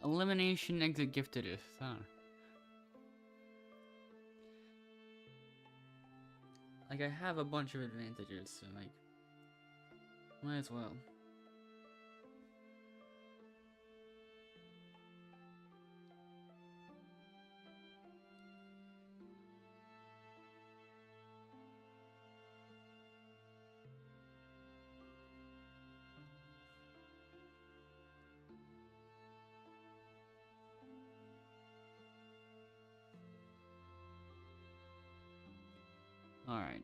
Speaker 1: Elimination exit gifted is. Huh. Like, I have a bunch of advantages, so, like, might as well. Alright.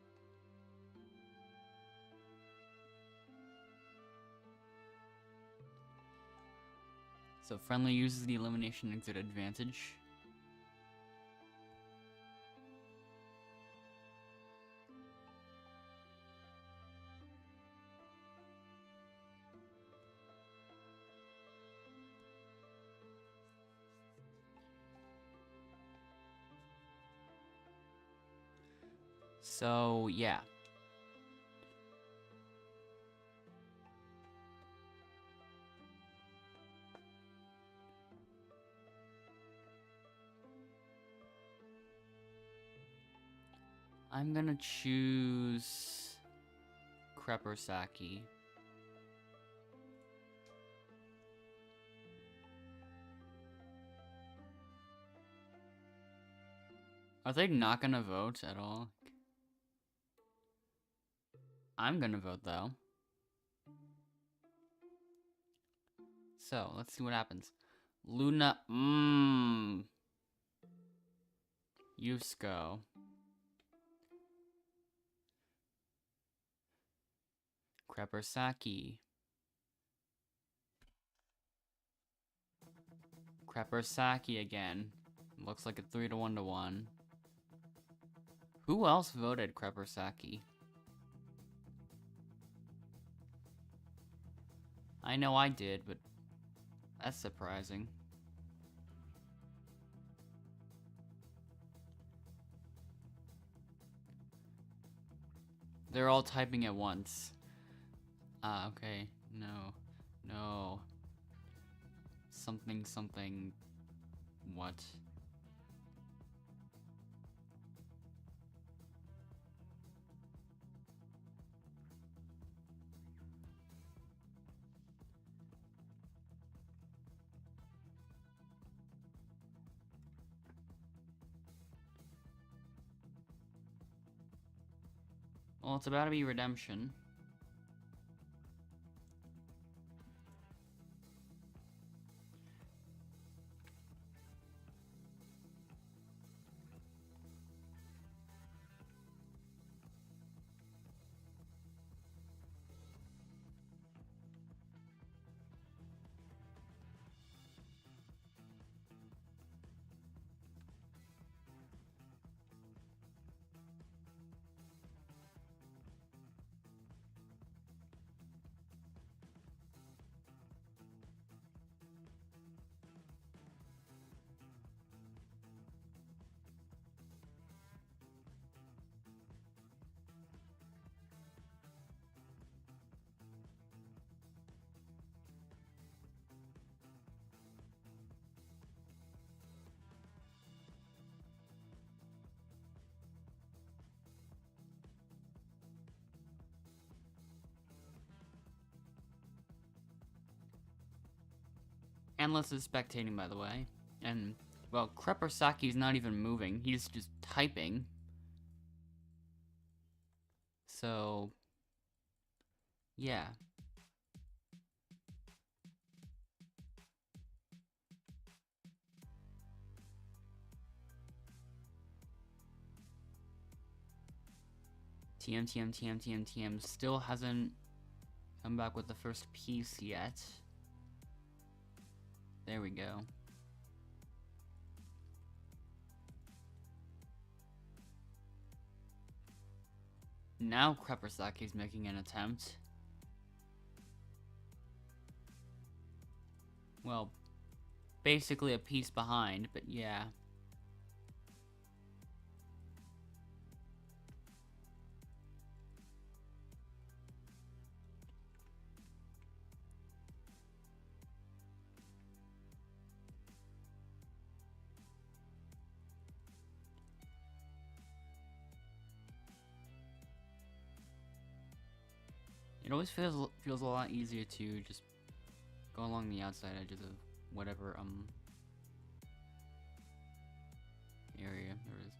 Speaker 1: So friendly uses the elimination exit advantage. So, yeah. I'm gonna choose Crepper Saki. Are they not gonna vote at all? I'm gonna vote though. So, let's see what happens. Luna, Yusko. Crepper Saki. Crepper Saki again. Looks like a 3-to-1 to 1. Who else voted Crepper Saki? I know I did, but that's surprising. They're all typing at once. Ah, okay. No. No. Something, something. What? Well, it's about to be redemption. Endless is spectating, by the way. And, well, Crepper Saki's not even moving. He's just typing. So, yeah. TM still hasn't come back with the first piece yet. There we go. Now Crepper Saki's making an attempt. Well, basically a piece behind, but yeah. It always feels a lot easier to just go along the outside edges of whatever area there is.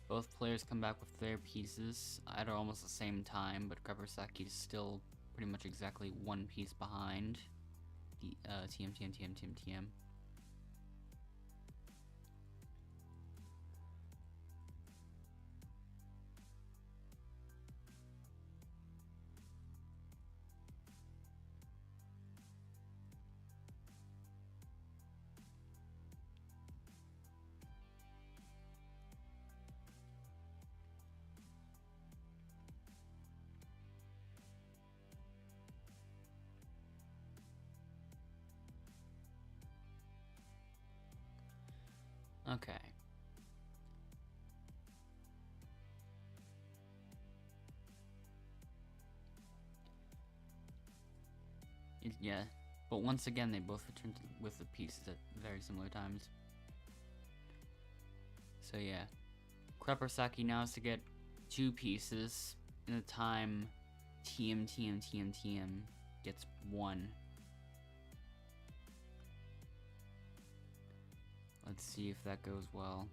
Speaker 1: Both players come back with their pieces at almost the same time, but Krapersaki is still pretty much exactly one piece behind. The TM. Okay. Yeah, but once again, they both return with the pieces at very similar times. So yeah, Krapersaki now has to get 2 pieces in the time TM gets 1. Let's see if that goes well.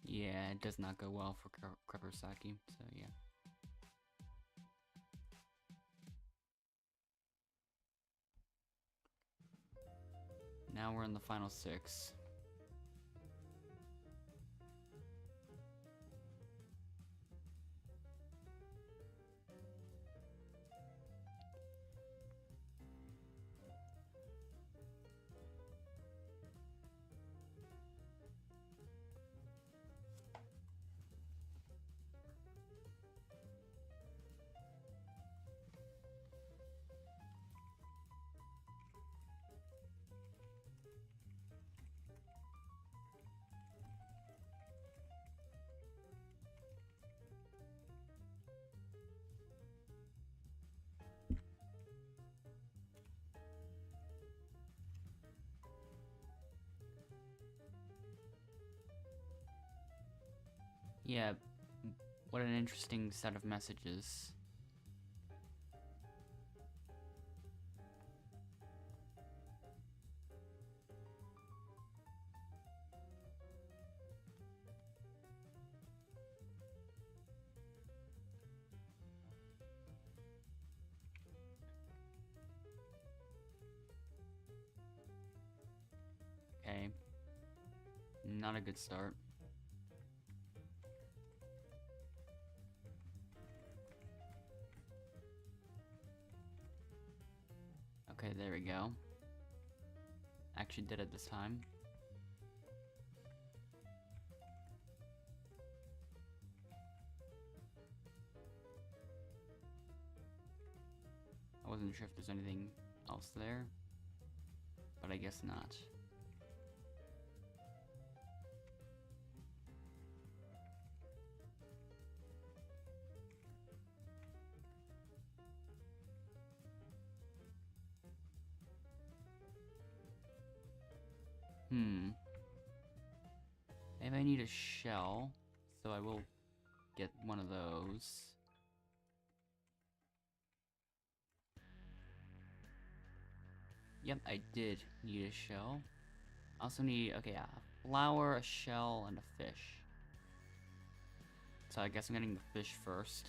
Speaker 1: Yeah, it does not go well for Krapersaki, so yeah. Now we're in the final 6. Yeah, what an interesting set of messages. Okay, not a good start. Okay, there we go. Actually did it this time. I wasn't sure if there's anything else there, but I guess not. Maybe I need a shell, so I will get one of those. Yep, I did need a shell. Also need, okay, yeah, a flower, a shell, and a fish. So I guess I'm getting the fish first.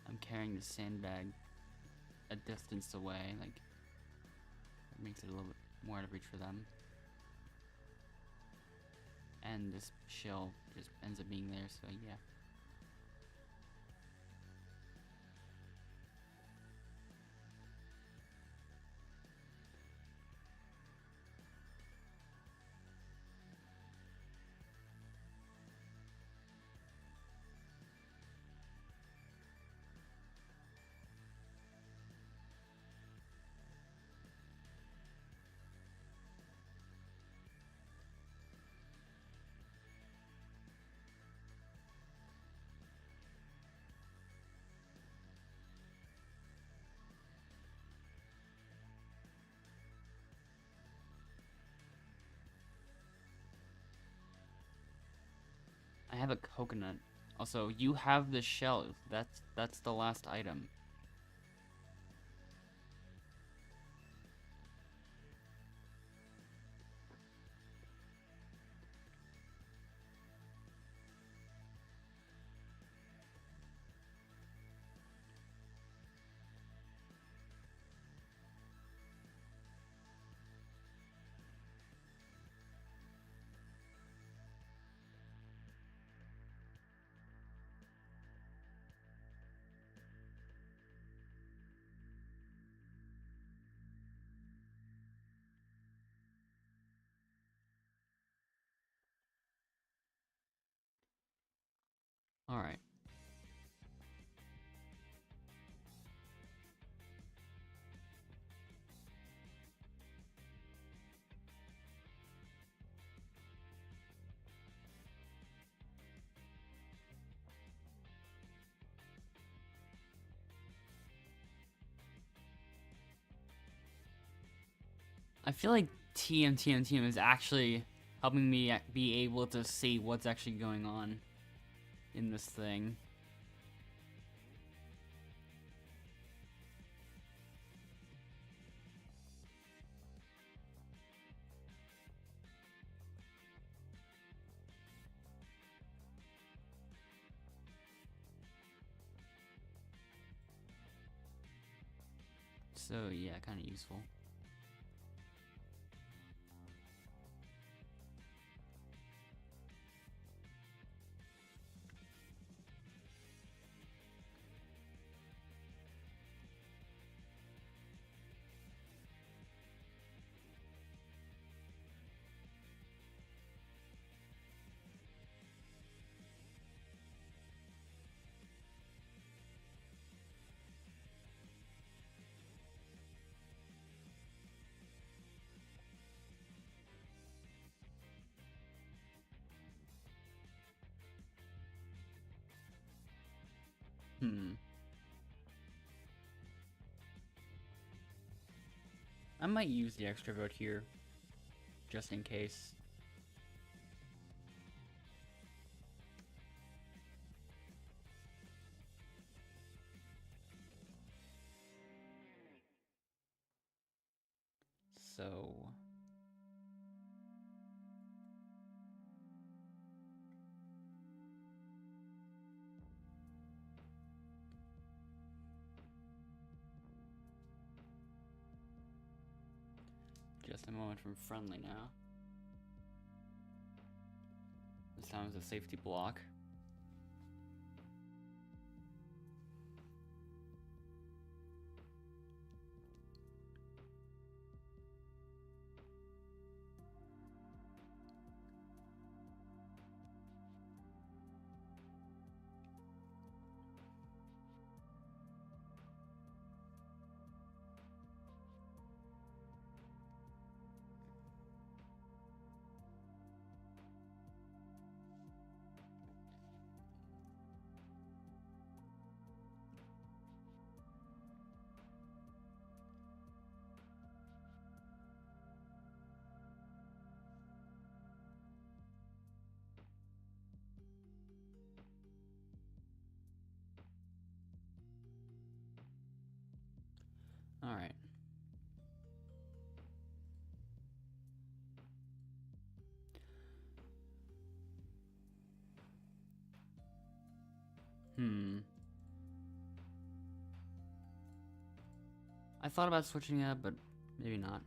Speaker 1: I'm carrying the sandbag a distance away, like, it makes it a little bit more out of reach for them. And this shell just ends up being there, so yeah. have a coconut. Also, you have the shell. That's the last item. Alright. I feel like TM is actually helping me be able to see what's actually going on in this thing. So yeah, kind of useful. I might use the extra vote here, just in case. So... just a moment from friendly now. This time it's a safety block. Alright. I thought about switching it up, but maybe not.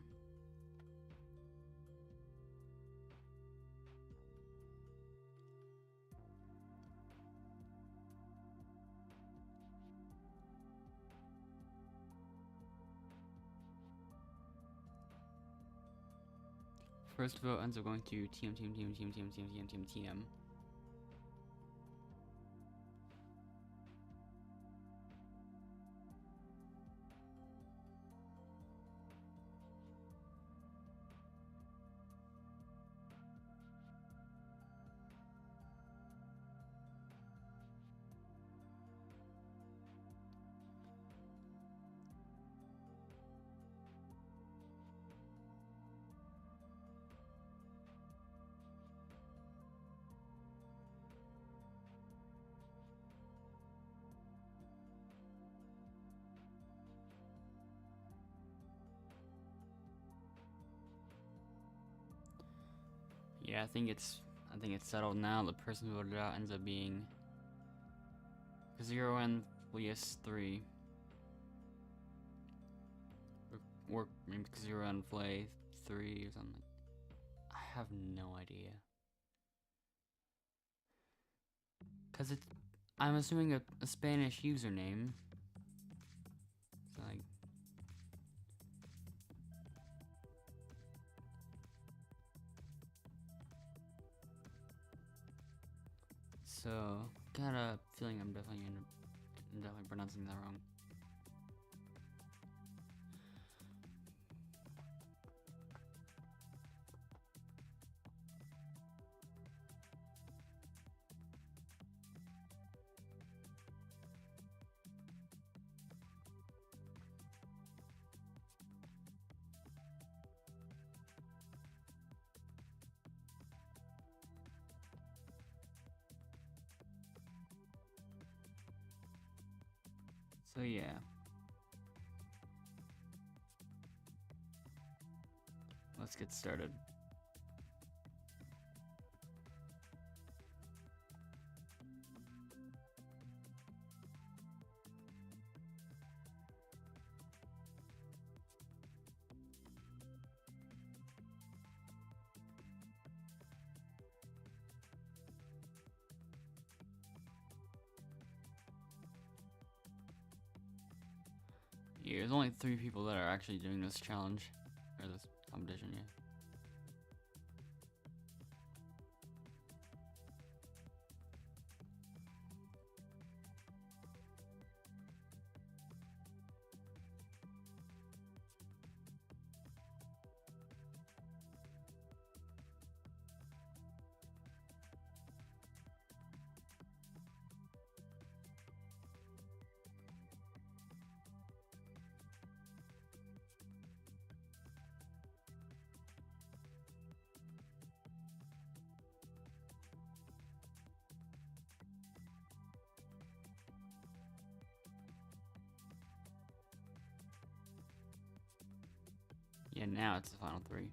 Speaker 1: First vote ends up going to TM. Yeah, I think it's settled now. The person who voted out ends up being 0 and Fleas 3. Or maybe 0 and Flay 3 or something. I have no idea. Cause I'm assuming a Spanish username. So like, so got a feeling I'm definitely pronouncing that wrong. So yeah. Let's get started. Yeah, there's only 3 people that are actually doing this challenge, or this competition, yeah. Yeah, now it's the final 3.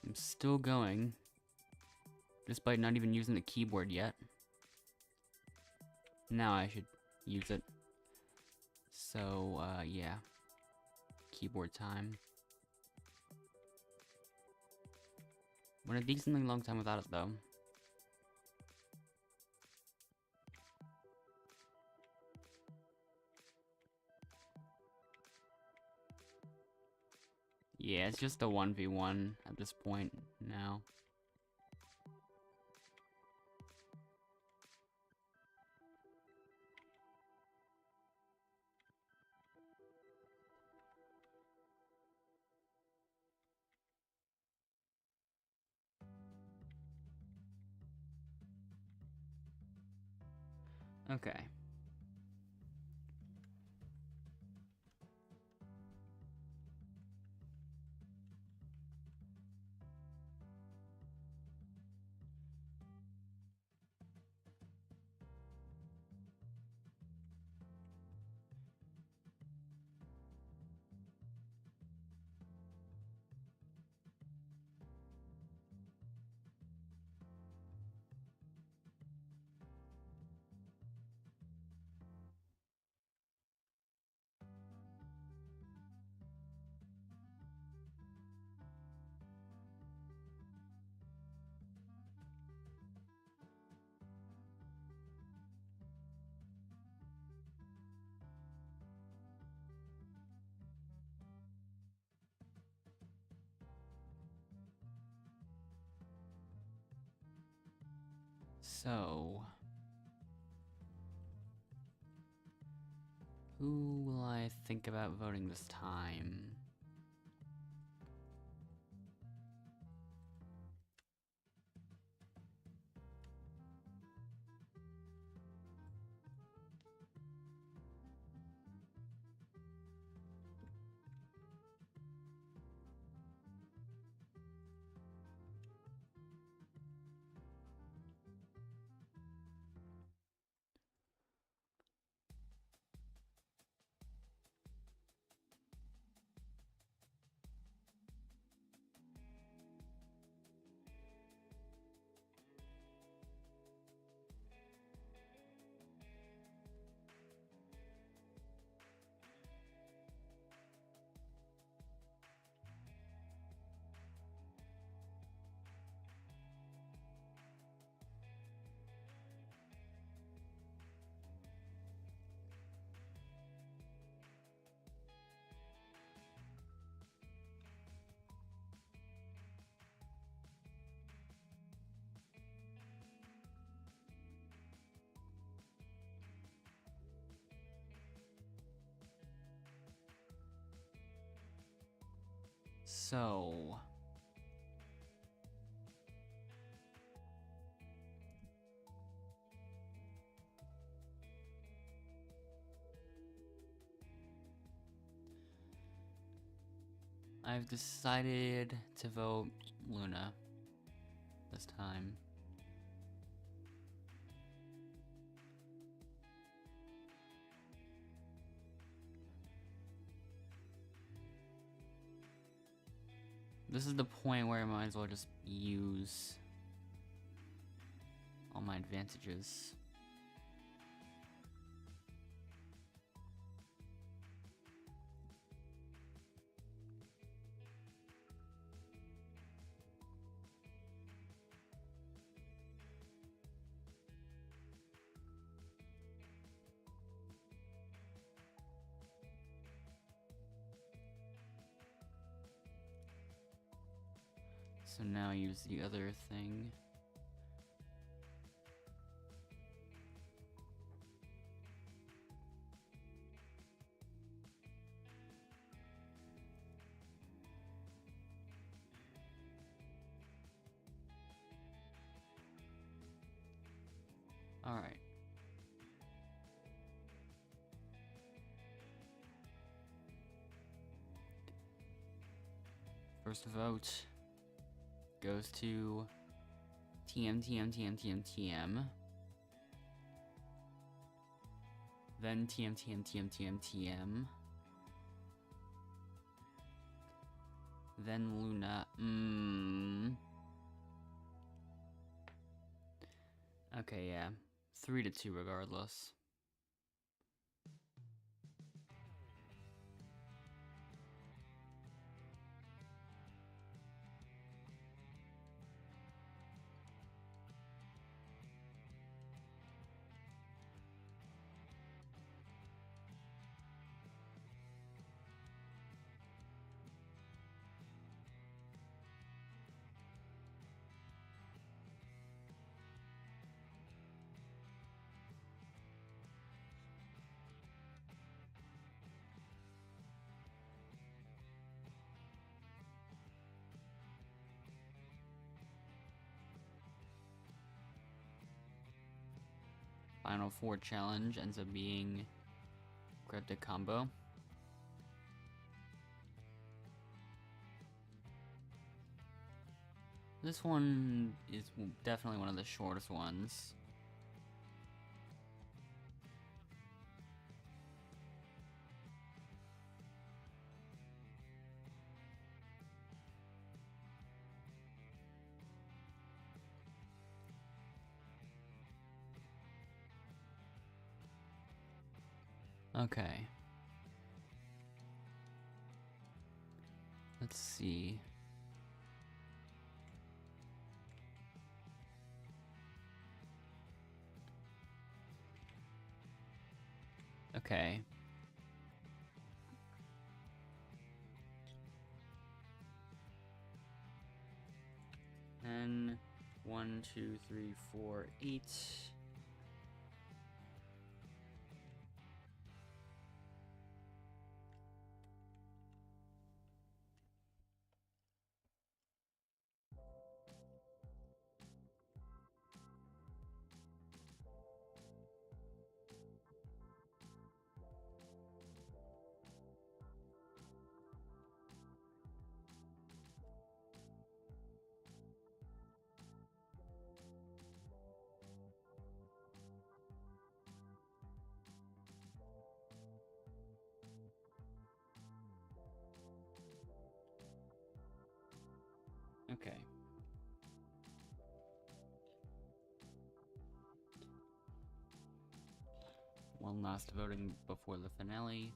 Speaker 1: I'm still going, despite not even using the keyboard yet. Now I should use it. So, yeah. Keyboard time. Went a decently long time without it, though. Yeah, it's just a 1v1 at this point now. Okay. So, who will I think about voting this time? So... I've decided to vote Luna this time. This is the point where I might as well just use all my advantages. So now use the other thing. All right. First vote goes to TM. Then TM. Then Luna. Okay, yeah. 3-2 regardless. Final 4 challenge ends up being cryptic combo. This one is definitely one of the shortest ones. Okay. Let's see. Okay. And 1, 2, 3, 4, 8. Okay. One last voting before the finale.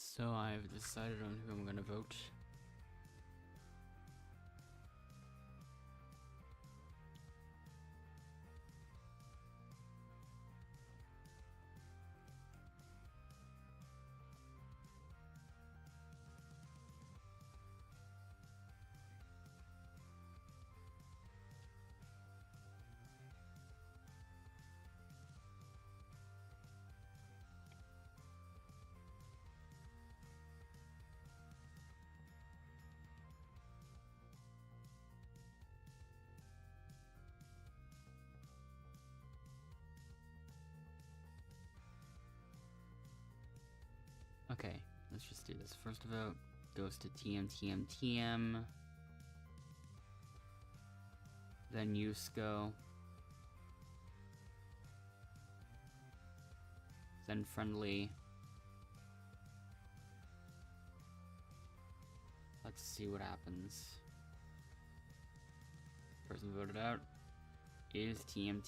Speaker 1: So I've decided on who I'm gonna vote. Okay, let's just do this. First vote goes to TM. Then Yusko. Then Friendly. Let's see what happens. Person voted out is TM.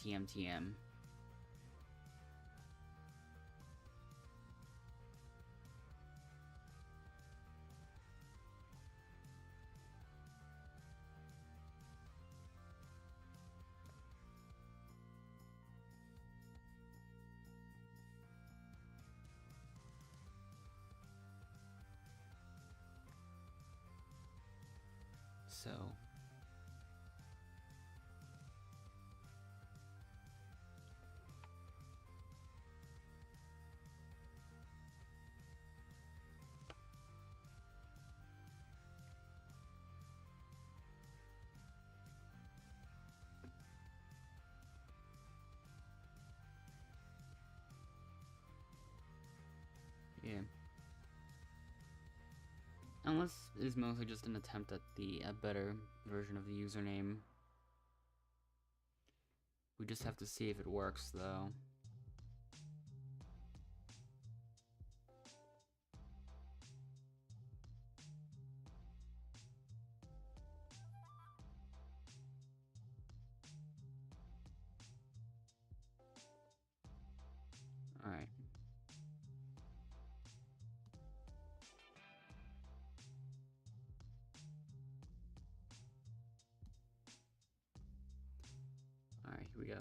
Speaker 1: So yeah. Unless it's mostly just an attempt at a better version of the username. We just have to see if it works, though. Alright. Alright, here we go.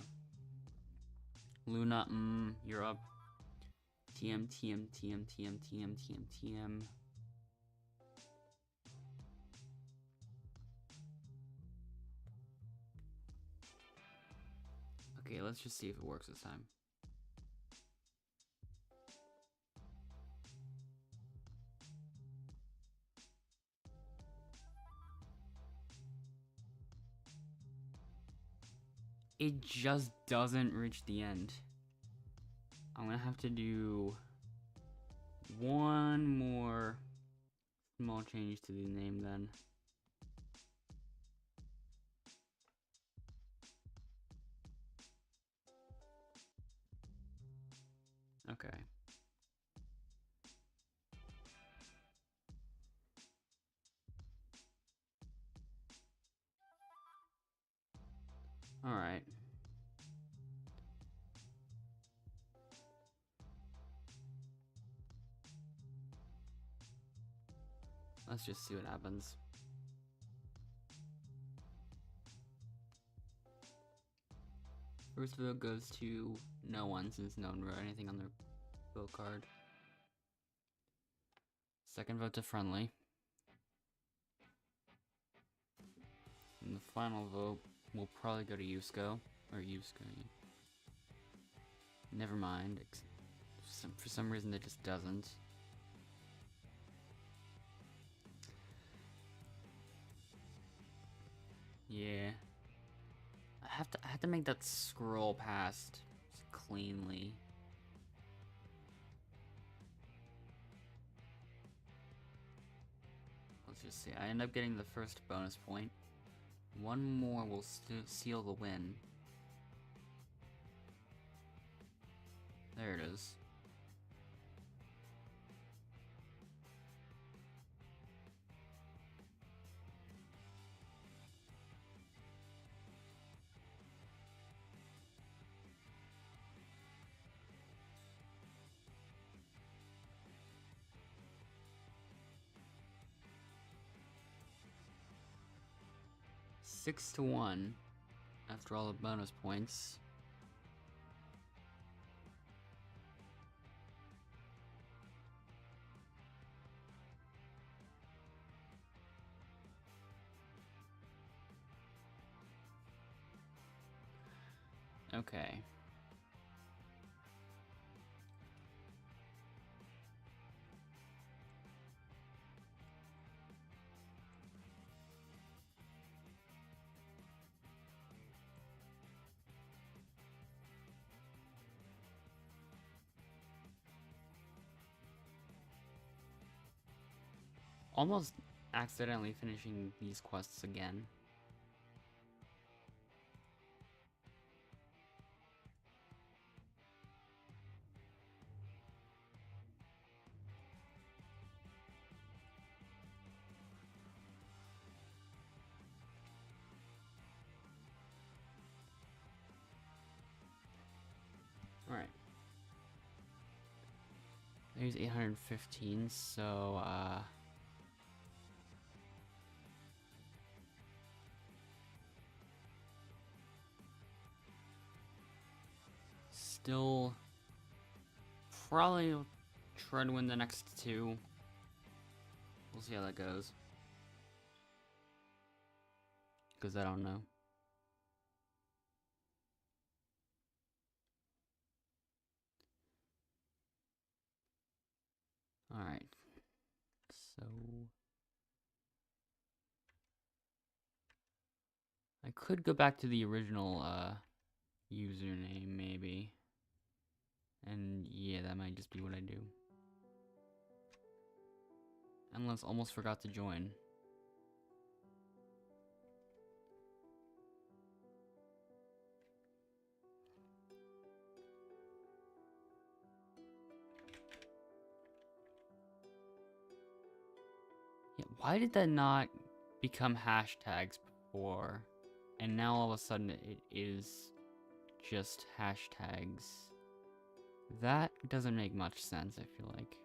Speaker 1: Luna, you're up. TM. Okay, let's just see if it works this time. It just doesn't reach the end. I'm gonna have to do one more small change to the name then. Okay. Alright. Let's just see what happens. First vote goes to no one, since no one wrote anything on their vote card. Second vote to Friendly. And the final vote will probably go to Yusko. Or Yusko. Never mind. For some reason it just doesn't. Yeah. I have to make that scroll past cleanly. Let's just see. I end up getting the first bonus point. One more will seal the win. There it is. 6-1 after all the bonus points. Okay. Almost accidentally finishing these quests again. Alright. There's 815, so, still probably try to win the next two. We'll see how that goes. Because I don't know. Alright. So I could go back to the original username maybe. And yeah, that might just be what I do. Unless almost forgot to join. Yeah, why did that not become hashtags before? And now all of a sudden it is just hashtags. That doesn't make much sense, I feel like.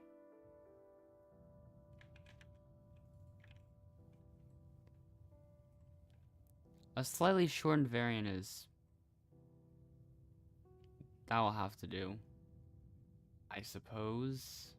Speaker 1: A slightly shortened variant is... that will have to do, I suppose.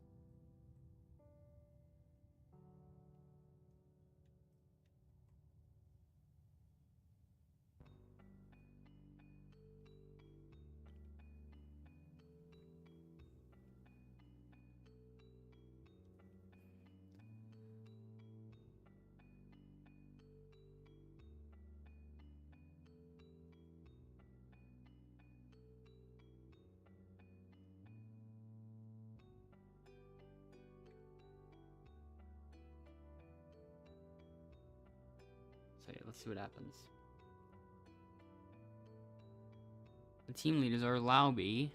Speaker 1: So yeah, let's see what happens. The team leaders are Lauby,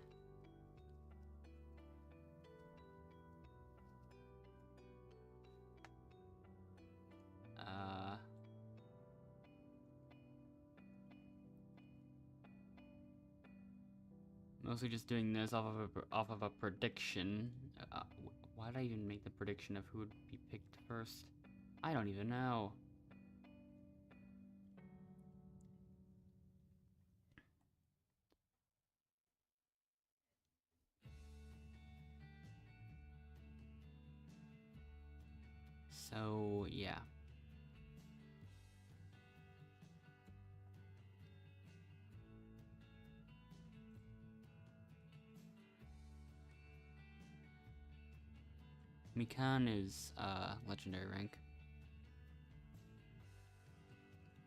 Speaker 1: mostly just doing this off of a prediction. Why did I even make the prediction of who would be picked first? I don't even know. So yeah. Mikan is legendary rank.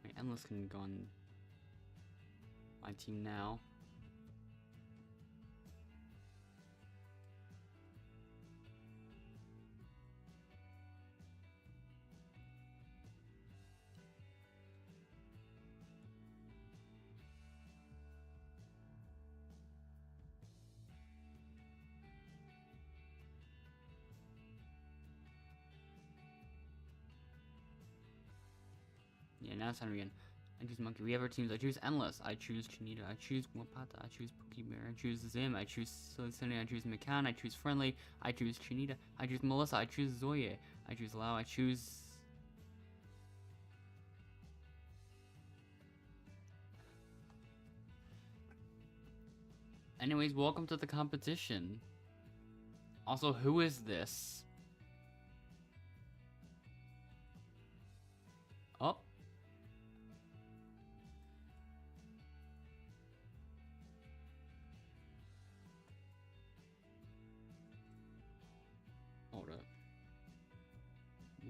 Speaker 1: Wait, Endless can go on my team now. Yeah, now it's time again. I choose Monkey. We have our teams. I choose Endless. I choose Chinita. I choose Wapata. I choose Pokebear. I choose Zim. I choose Silly. I choose Mikan. I choose Friendly. I choose Chinita. I choose Melissa. I choose Zoye. I choose Lau. I choose... Anyways, welcome to the competition. Also, who is this? Oh. Hold up.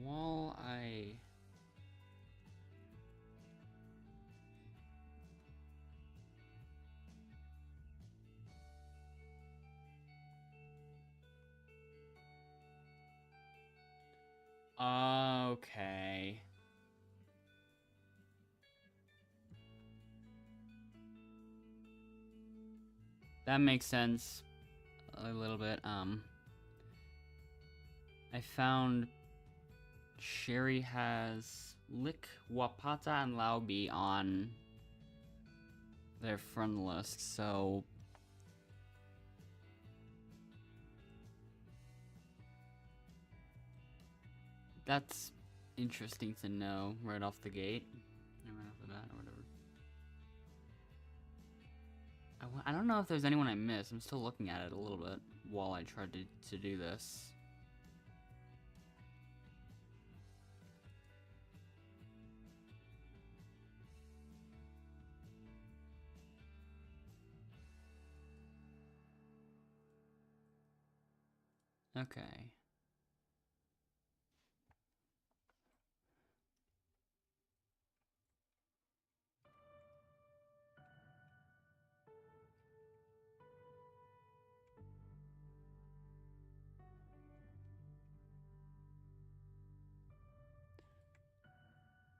Speaker 1: While I... Okay. That makes sense a little bit. I found Sherry has Lick, Wapata, and Laubi on their friend list, so that's interesting to know right off the gate. Right off the bat or whatever. I don't know if there's anyone I missed. I'm still looking at it a little bit while I tried to do this. Okay.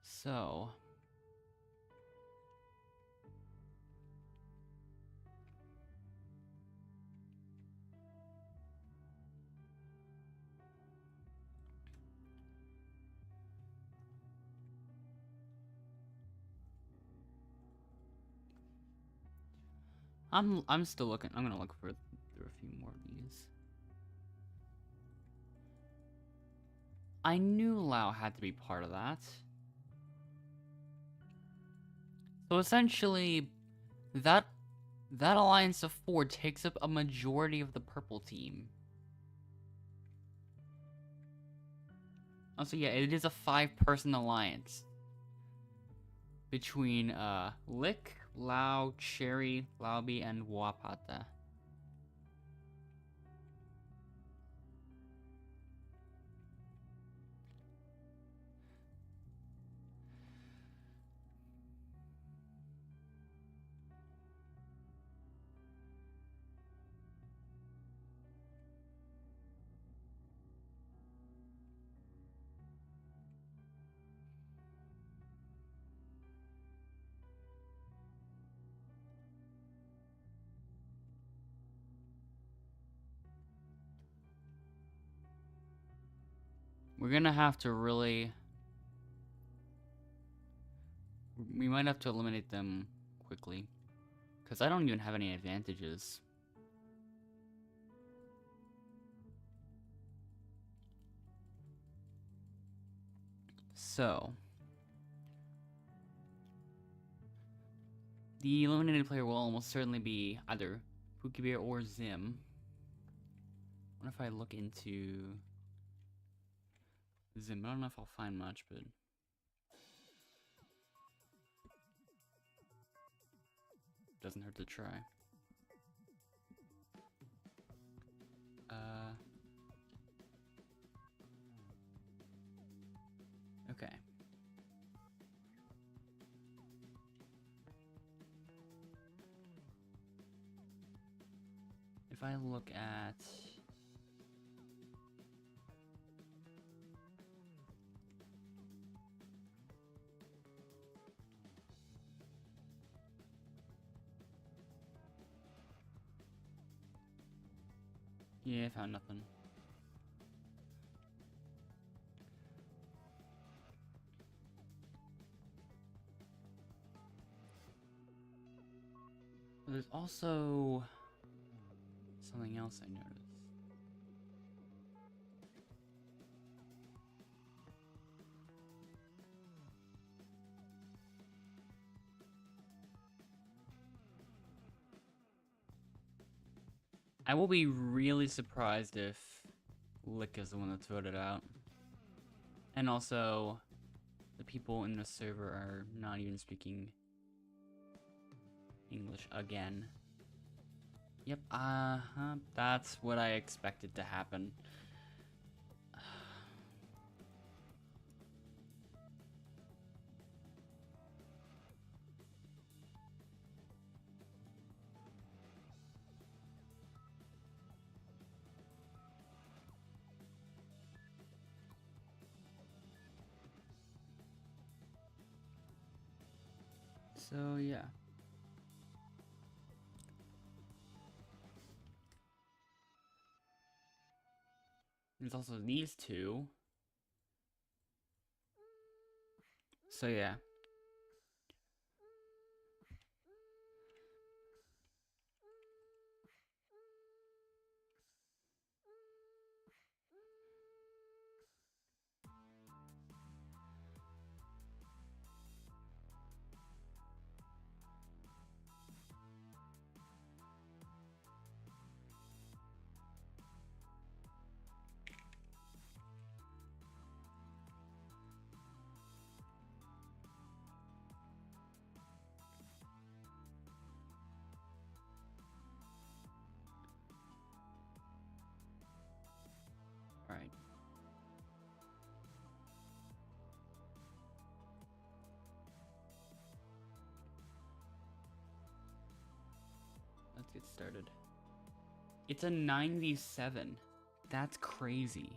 Speaker 1: So... I'm still looking. I'm gonna look for through a few more of these. I knew Lao had to be part of that. So essentially, that alliance of 4 takes up a majority of the purple team. Also, yeah, it is a 5-person alliance between Lick, Lao, Cherry, Laubi, and Wapata. We're gonna have to really... We might have to eliminate them quickly. Because I don't even have any advantages. So... The eliminated player will almost certainly be either Pokebear or Zim. What if I look into... Zim? I don't know if I'll find much, but... Doesn't hurt to try. Okay. If I look at... Yeah, I found nothing. There's also something else I noticed. I will be really surprised if Lick is the one that's voted out. And also, the people in the server are not even speaking English again. Yep, that's what I expected to happen. So, yeah. There's also these two. So, yeah. Alright. Let's get started. It's a 9v7. That's crazy.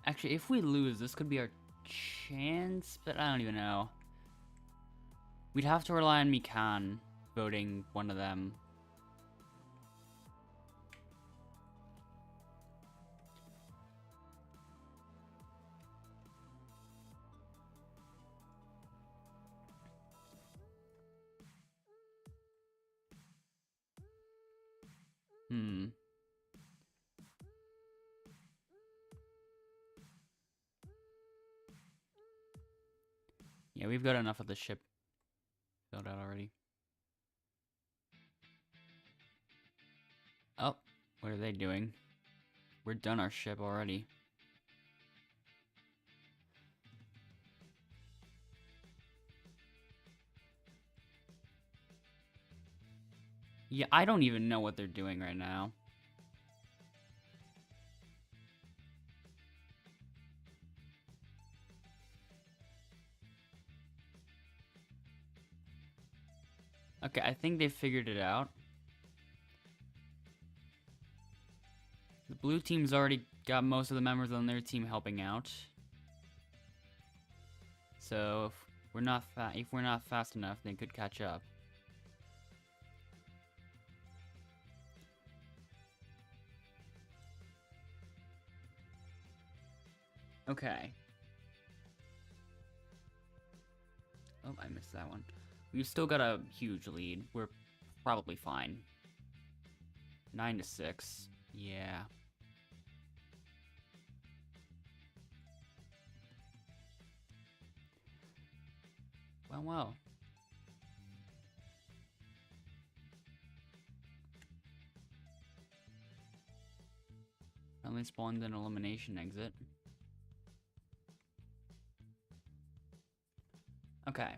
Speaker 1: Actually, if we lose, this could be our chance, but I don't even know. We'd have to rely on Mikan voting one of them. Yeah, we've got enough of the ship filled out already. Oh, what are they doing? We're done our ship already. Yeah, I don't even know what they're doing right now. Okay, I think they figured it out. The blue team's already got most of the members on their team helping out. So if we're not fast enough, they could catch up. Okay. Oh, I missed that one. We've still got a huge lead. We're probably fine. 9-6. Yeah. Well. Finally spawned an elimination exit. Okay.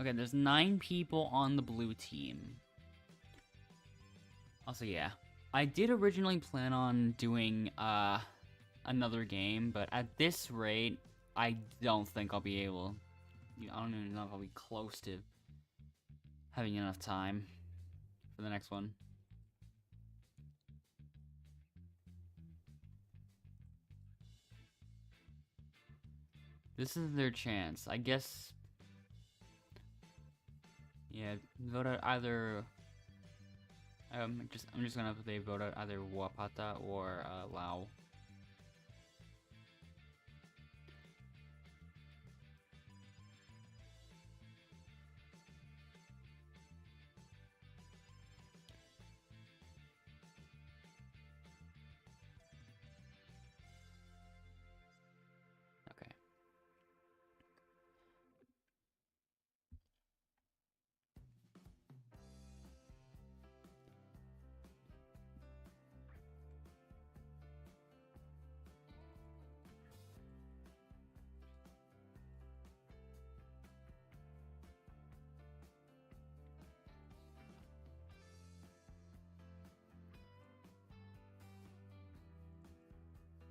Speaker 1: Okay, there's 9 people on the blue team. Also, yeah. I did originally plan on doing another game, but at this rate, I don't think I'll be able. I don't even know if I'll be close to having enough time. for the next one. This is their chance, I guess. Yeah, vote out either. I'm just gonna say vote out either Wapata or Lao. Okay.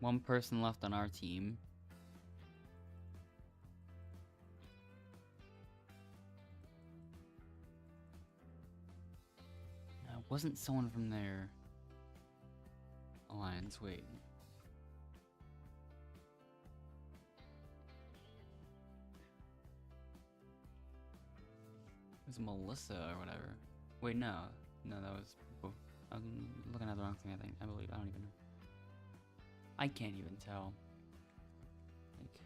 Speaker 1: One person left on our team. No, it wasn't someone from their alliance. Wait. It was Melissa or whatever. Wait, no. No, that was... I'm looking at the wrong thing, I think. I believe. I don't even know. I can't even tell. Like,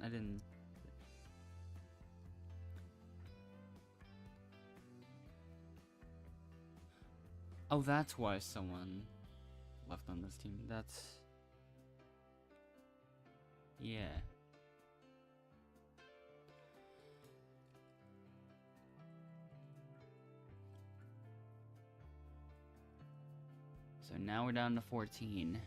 Speaker 1: I didn't... Oh, that's why someone left on this team. That's... Yeah. So now we're down to 14.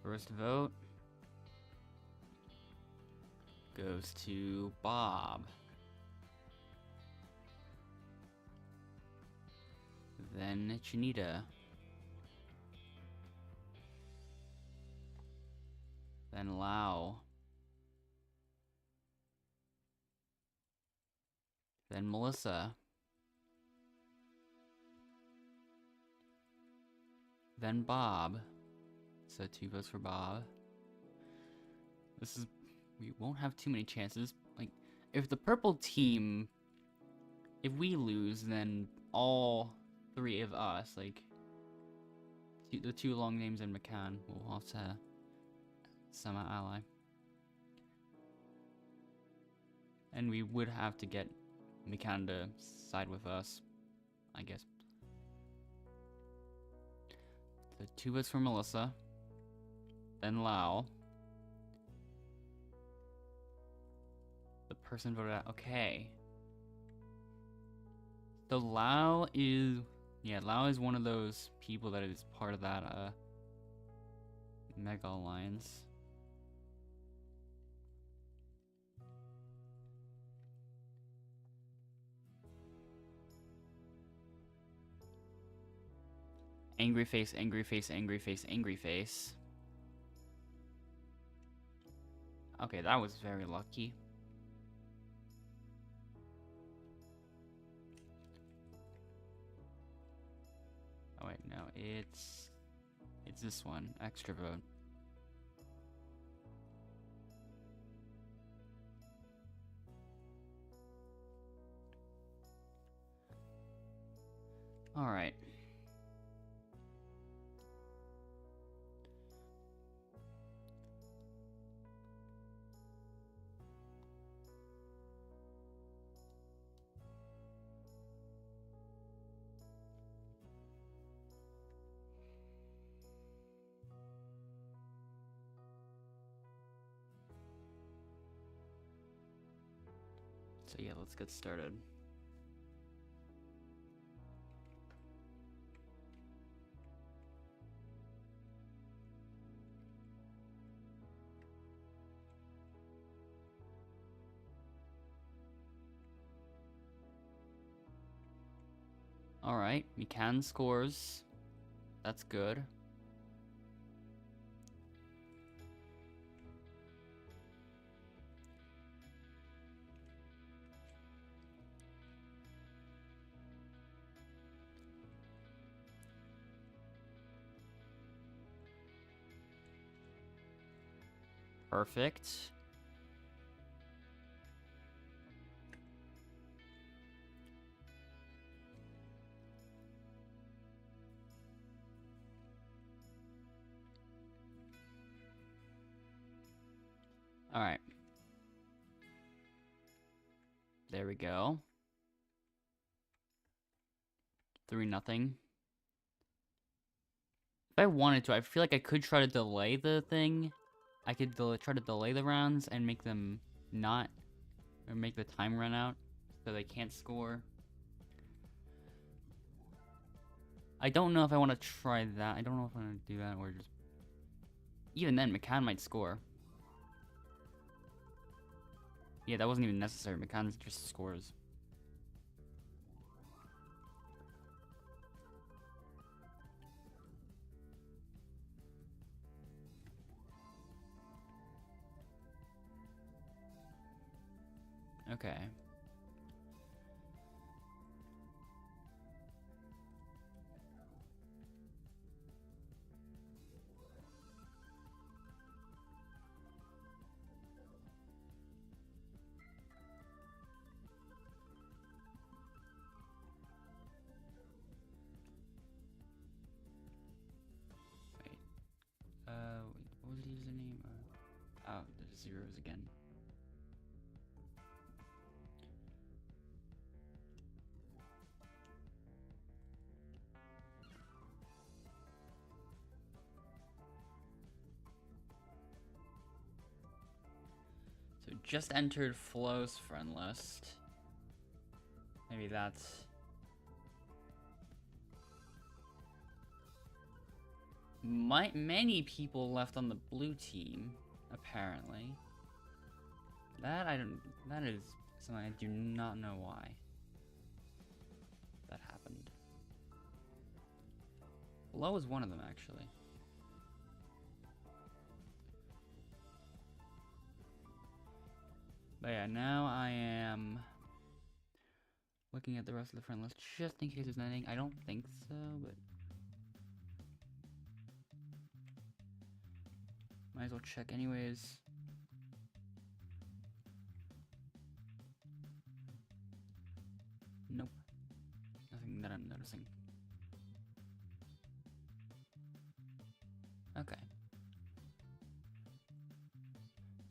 Speaker 1: First vote goes to Bob. Then Chinita. Then Lao. Then Melissa. Then Bob. So 2 votes for Bob. We won't have too many chances. Like, if the purple team, if we lose, then all 3 of us, like, the 2 long names in McCann, will have to semi-ally. And we would have to get McCann to side with us, I guess. So 2 votes for Melissa. Then Lao. The person voted out. Okay. So Lao is... Yeah, Lao is one of those people that is part of that, Mega Alliance. Angry face, angry face, angry face, angry face. Okay, that was very lucky. Oh wait, no, it's this one, extra vote. All right. So yeah, let's get started. Alright, Mikan scores. That's good. Perfect. Alright. There we go. 3-0. If I wanted to, I feel like I could try to delay the thing. I could try to delay the rounds and make them not, or make the time run out so they can't score. I don't know if I want to try that. I don't know if I want to do that or just... Even then, McCann might score. Yeah, that wasn't even necessary. McCann just scores. Okay. Wait. What was the username? Oh, there's zeros again. So just entered Flo's friend list. Maybe that's... Many people left on the blue team, apparently. That is something I do not know why that happened. Flo is one of them, actually. But yeah, now I am looking at the rest of the friend list just in case there's anything. I don't think so, but might as well check anyways. Nope. Nothing that I'm noticing. Okay.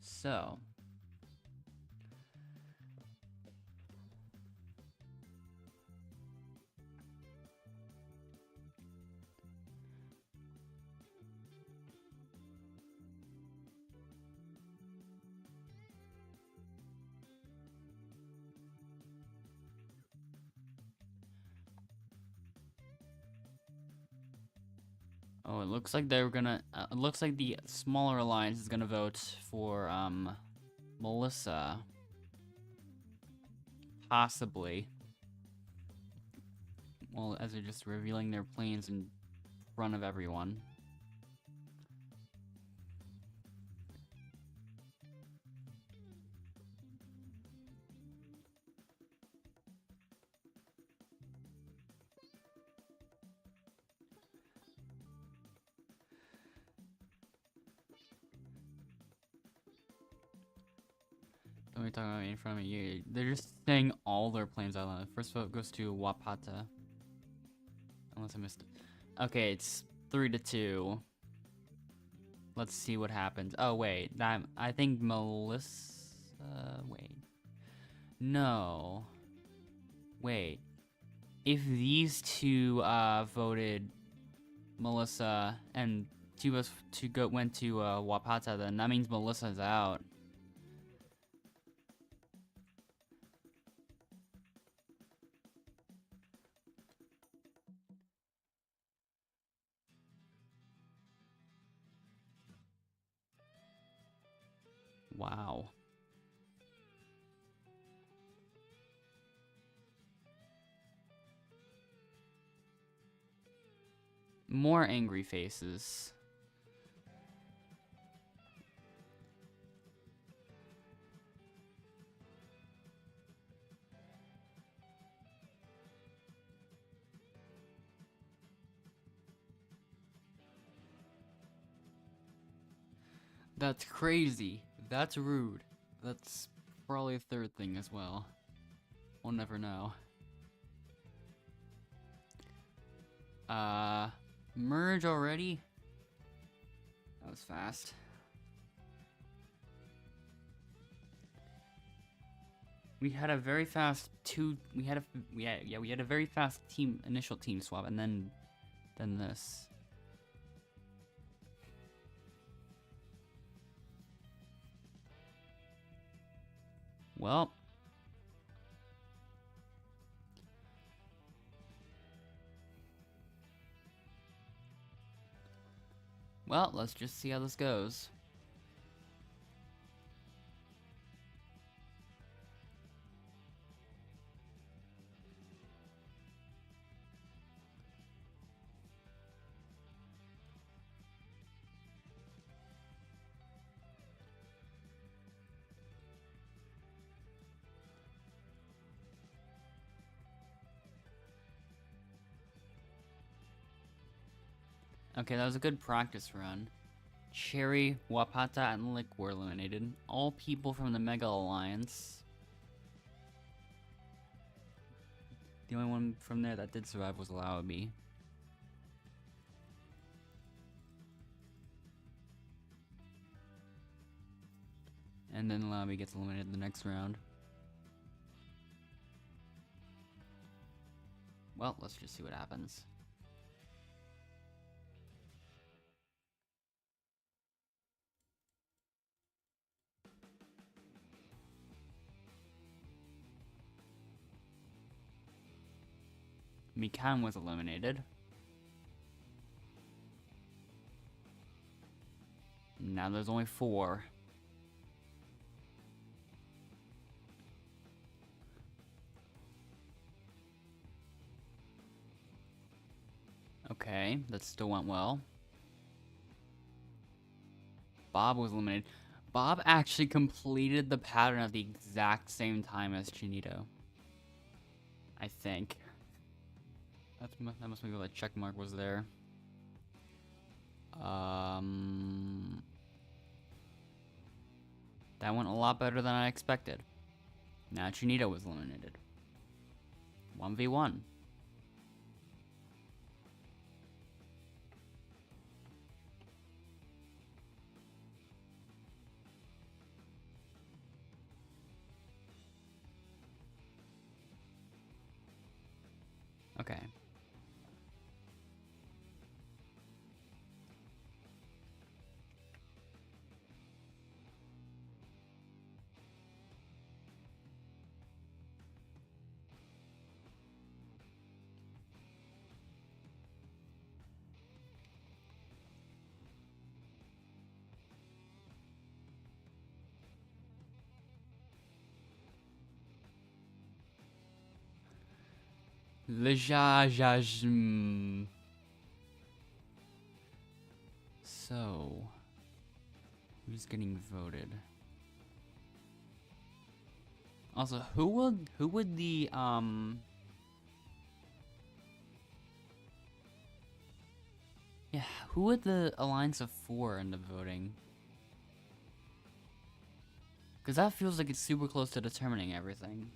Speaker 1: So. Oh, it looks like they're gonna, it looks like the smaller alliance is gonna vote for, Melissa. Possibly. Well, as they're just revealing their plans in front of everyone. Don't be talking about me in front of me. Yeah, they're just saying all their plans out loud. First vote goes to Wapata. Unless I missed it. Okay, it's 3-2. Let's see what happens. Oh, wait. I think Melissa... Wait. No. Wait. If these two voted Melissa and two of us went to Wapata, then that means Melissa's out. Wow. More angry faces. That's crazy. That's rude. That's probably a third thing as well. We'll never know. Merge already? That was fast. We had a very fast we had a very fast initial team swap, and then this. Well, let's just see how this goes. Okay, that was a good practice run. Cherry, Wapata, and Lick were eliminated. All people from the Mega Alliance. The only one from there that did survive was Laobi. And then Laobi gets eliminated in the next round. Well, let's just see what happens. Mikan was eliminated. Now there's only 4. Okay, that still went well. Bob was eliminated. Bob actually completed the pattern at the exact same time as Chinito. I think. That must be why the check mark was there. That went a lot better than I expected. Now Chinito was eliminated. 1v1. Okay. So, who's getting voted? Also, who would the yeah, who would the Alliance of 4 end up voting? Because that feels like it's super close to determining everything.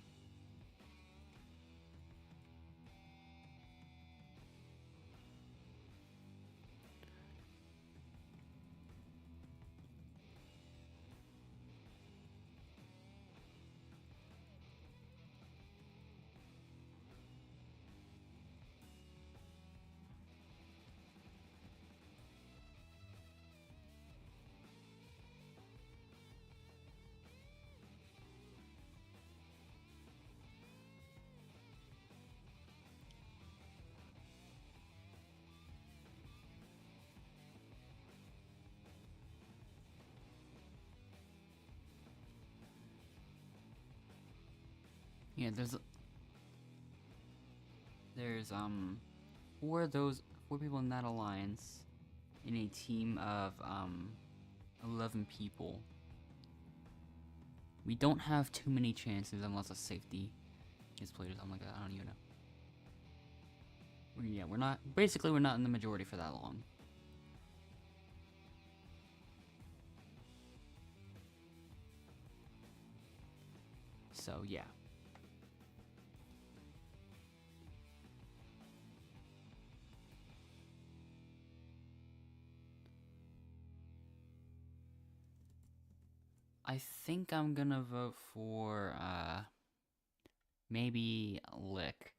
Speaker 1: Yeah, there's 4 people in that alliance in a team of 11 people. We don't have too many chances unless a safety is played or something like that. I don't even know. Yeah, we're not in the majority for that long. So yeah. I think I'm gonna vote for maybe Lick.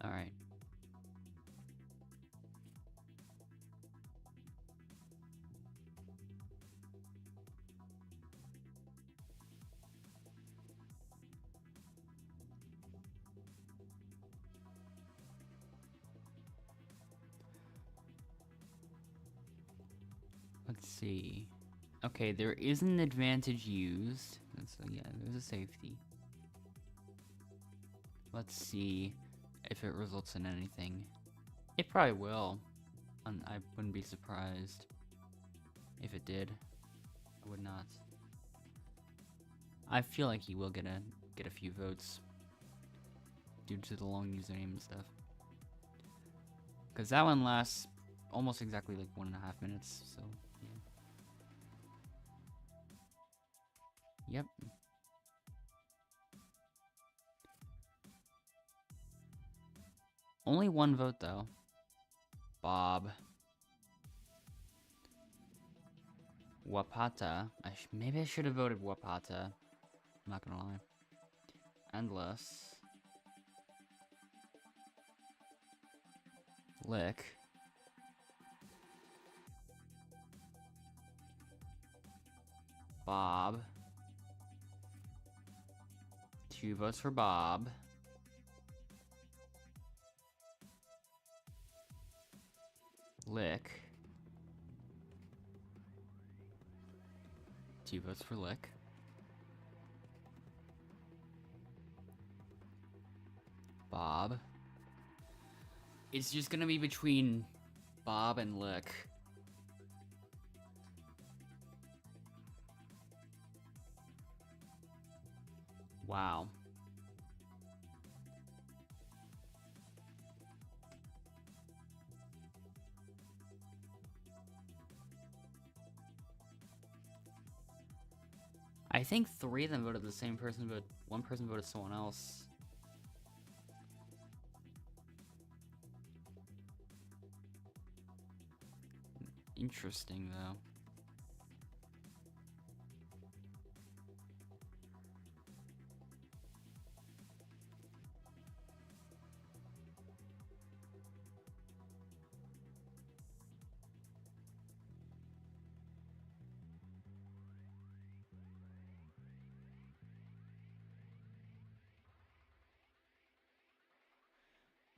Speaker 1: All right. Let's see. Okay, there is an advantage used. So yeah, there's a safety. Let's see if it results in anything. It probably will. I wouldn't be surprised if it did. I would not. I feel like he will get a few votes due to the long username and stuff. Cause that one lasts almost exactly like 1.5 minutes. So yeah. Yep. Only one vote though. Bob. Wapata. Maybe I should have voted Wapata. I'm not gonna lie. Endless. Lick. Bob. 2 votes for Bob. Lick. 2 votes for Lick. Bob. It's just gonna be between Bob and Lick. Wow. I think 3 of them voted the same person, but 1 person voted someone else. Interesting, though.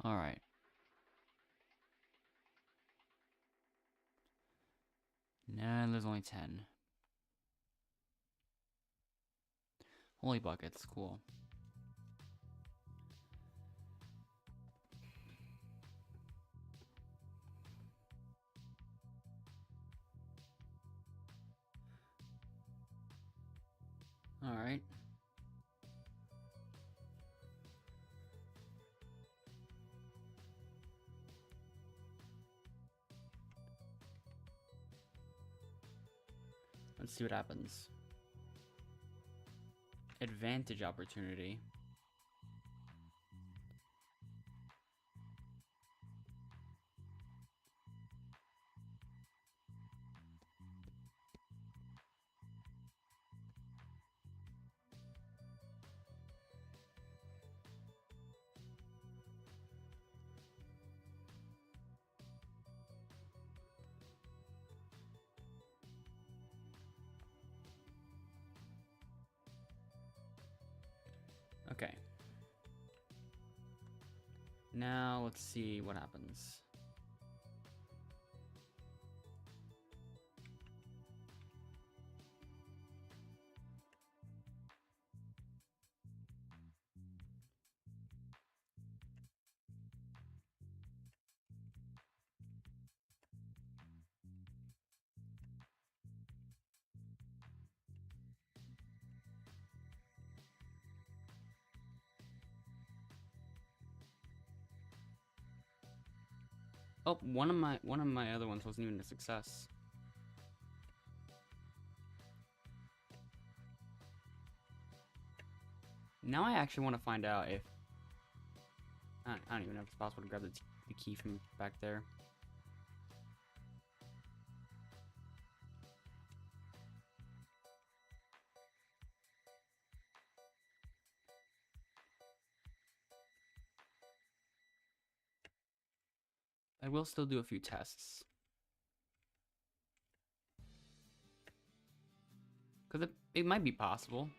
Speaker 1: Alright. Nah, there's only 10. Holy buckets, cool. Alright. Let's see what happens. Advantage opportunity. Okay. Now let's see what happens. Oh, one of my other ones wasn't even a success. Now I actually want to find out if I don't even know if it's possible to grab the key from back there. I will still do a few tests. Because it might be possible.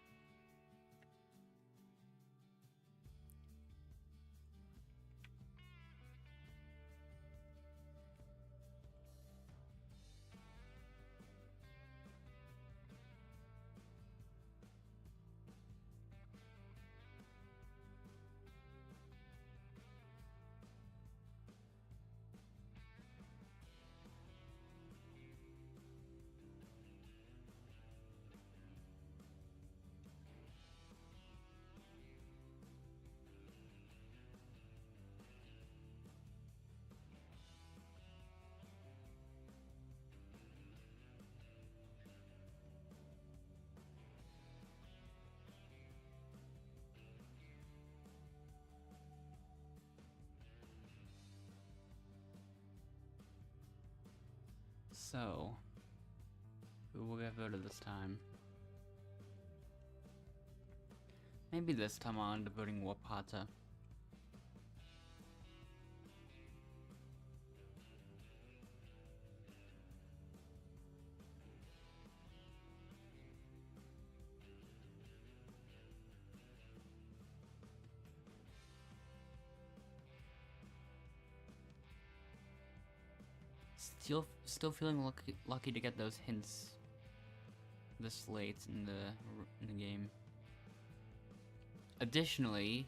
Speaker 1: So, who will get voted this time? Maybe this time I'll end up voting Wapata. Still feeling lucky to get those hints this late in the game. Additionally,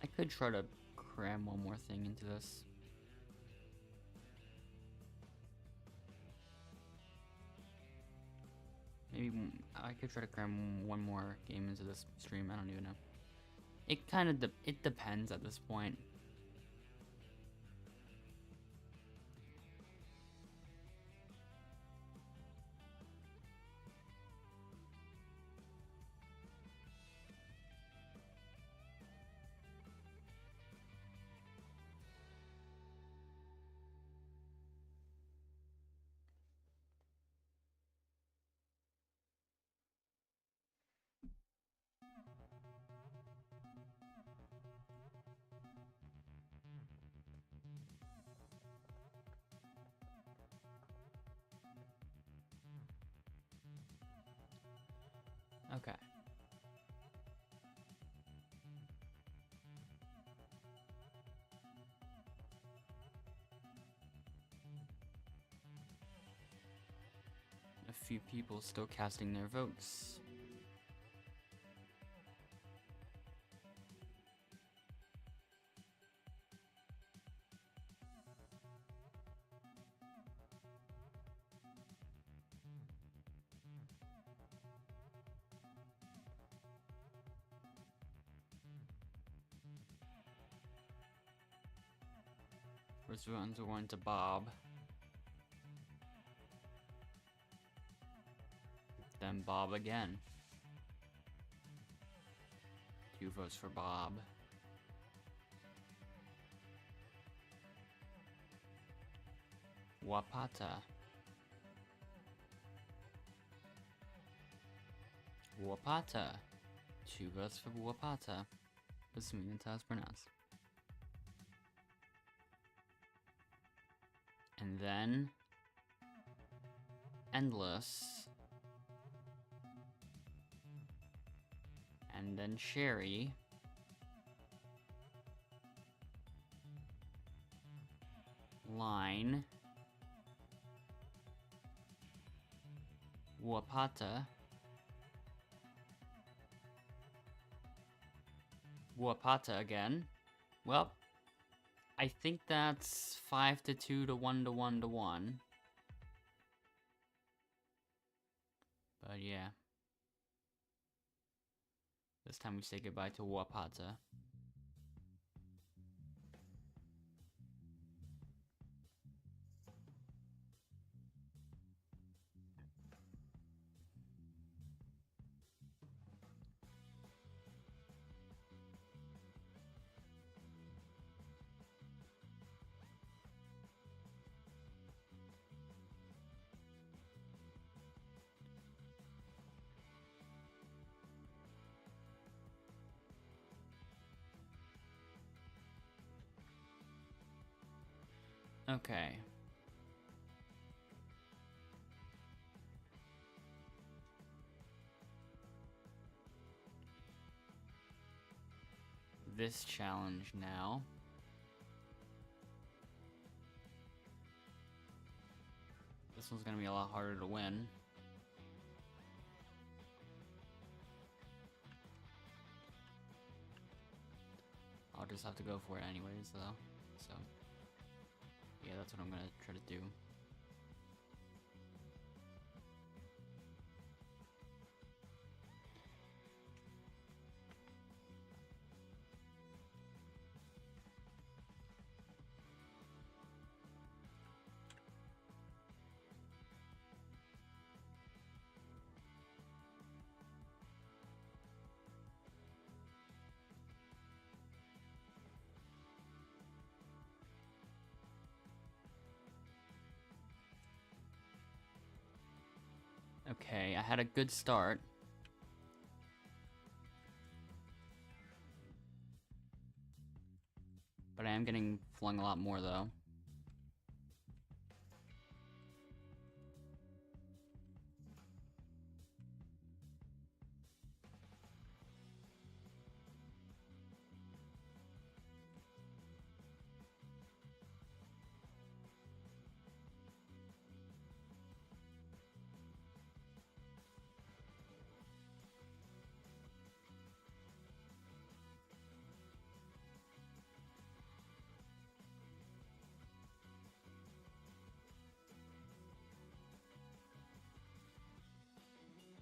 Speaker 1: I could try to cram one more thing into this. Maybe I could try to cram one more game into this stream. I don't even know. It kind of it depends at this point. Okay. A few people still casting their votes. First ones are going to Bob. Then Bob again. 2 votes for Bob. Wapata. Wapata. 2 votes for Wapata. Assuming that's how it's pronounced. And then Endless. And then Sherry. Line. Wapata. Wapata again. Well, I think that's 5-2 to 1-1 to 1. But yeah. This time we say goodbye to Wapata. Okay. This challenge now. This one's gonna be a lot harder to win. I'll just have to go for it anyways, though. So, yeah, that's what I'm gonna try to do. Okay, I had a good start. But I am getting flung a lot more, though.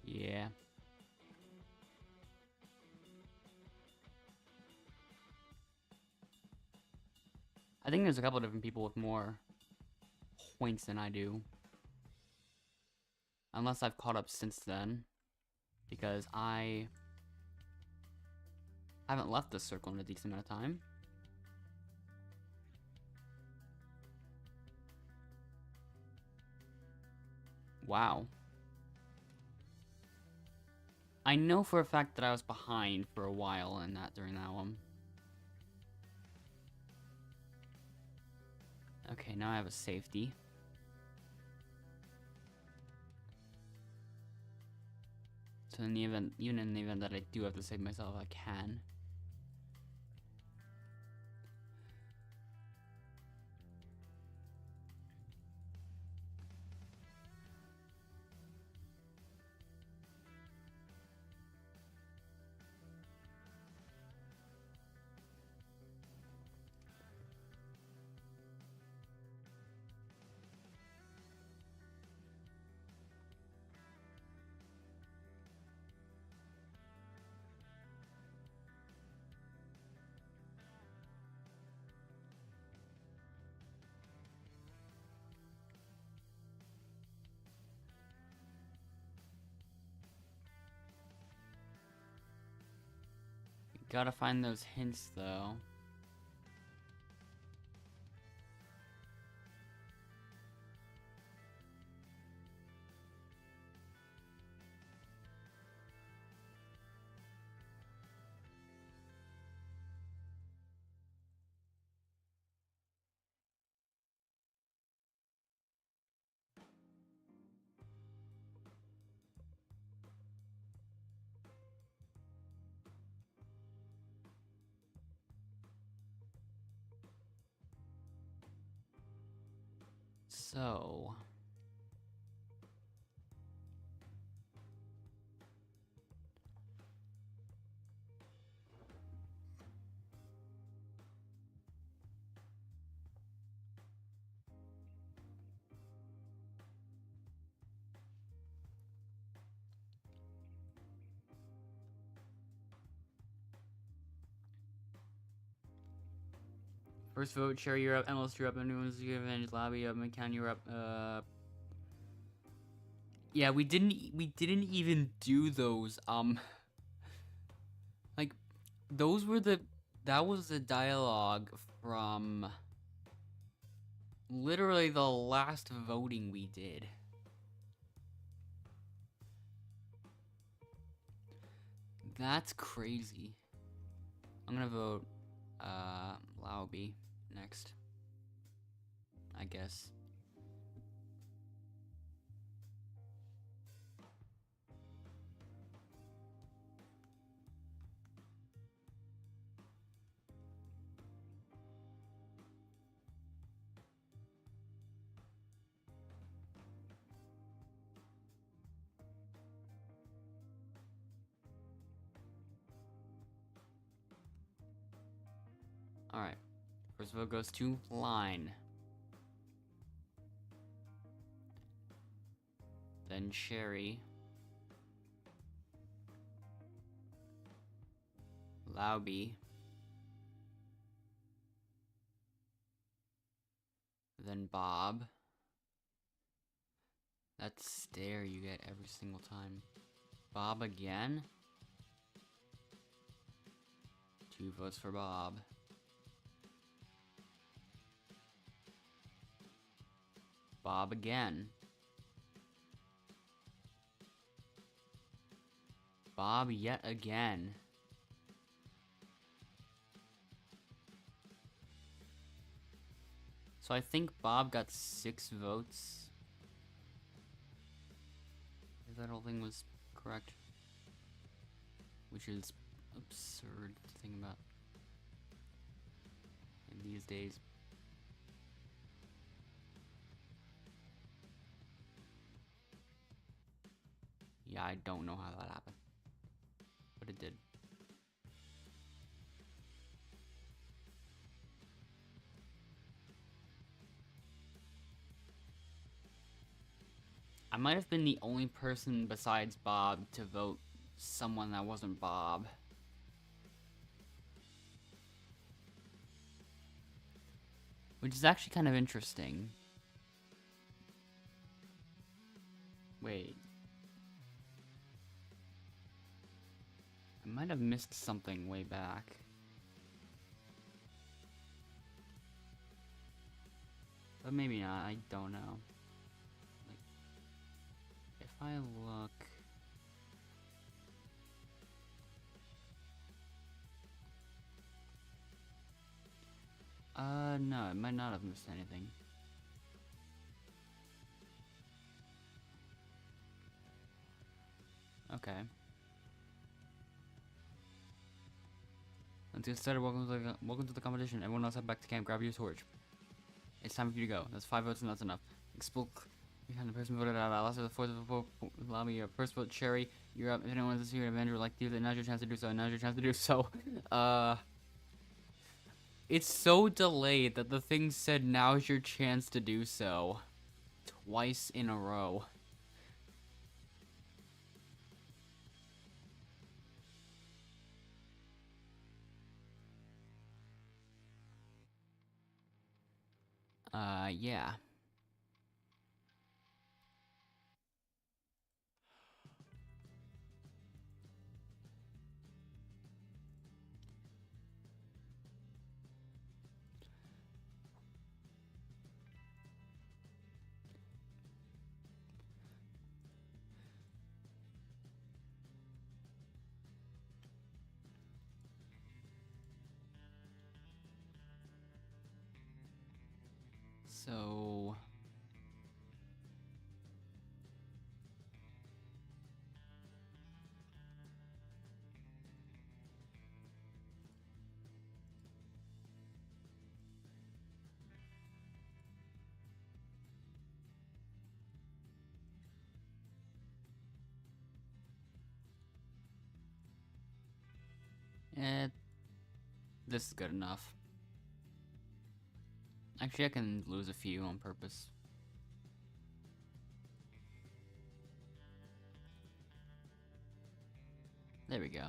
Speaker 1: Yeah. I think there's a couple of different people with more points than I do. Unless I've caught up since then. Because I haven't left this circle in a decent amount of time. Wow. I know for a fact that I was behind for a while in that during that one. Okay, now I have a safety. So in the event, even in the event that I do have to save myself, I can. Gotta find those hints, though. So... First vote, Cherry, you're up. Outlaster, you're up. Anyone's Avenged Lobby, you're up. McCann, you're up. Yeah, we didn't even do those. Like, those were that was the dialogue from literally the last voting we did. That's crazy. I'm gonna vote, Lauby next, I guess. Alright. First vote goes to Line. Then Cherry. Lauby. Then Bob. That stare you get every single time. Bob again? 2 votes for Bob. Bob again. Bob yet again. So I think Bob got 6 votes. If that whole thing was correct. Which is absurd to think about in these days. Yeah, I don't know how that happened. But it did. I might have been the only person besides Bob to vote someone that wasn't Bob. Which is actually kind of interesting. Wait. I might have missed something way back. But maybe not, I don't know. Like, if I look... no, I might not have missed anything. Okay. Let's get started. Welcome to the competition. Everyone else head back to camp. Grab your torch. It's time for you to go. That's 5 votes and that's enough. Explode behind the person voted out. Outlaster, the 4th vote. Allow me your first vote. Cherry, you're up. If anyone wants to see your Avenger would like to do that, now's your chance to do so. Now's your chance to do so. It's so delayed that the thing said now's your chance to do so. Twice in a row. Yeah. So... Eh, this is good enough. Actually, I can lose a few on purpose. There we go.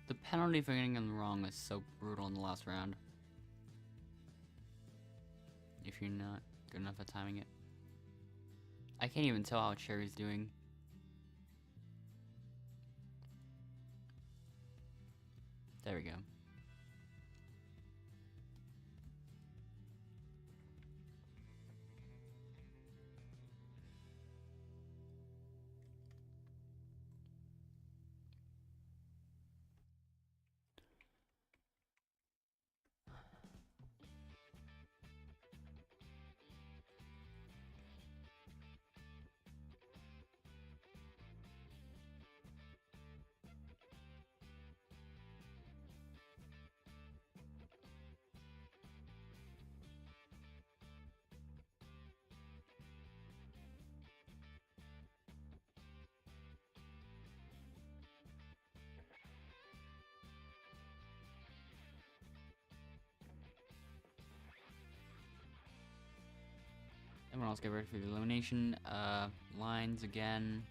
Speaker 1: The penalty for getting them wrong is so brutal in the last round. If you're not good enough at timing it. I can't even tell how Cherry's doing. There we go. Everyone else get ready for the elimination. Lines again.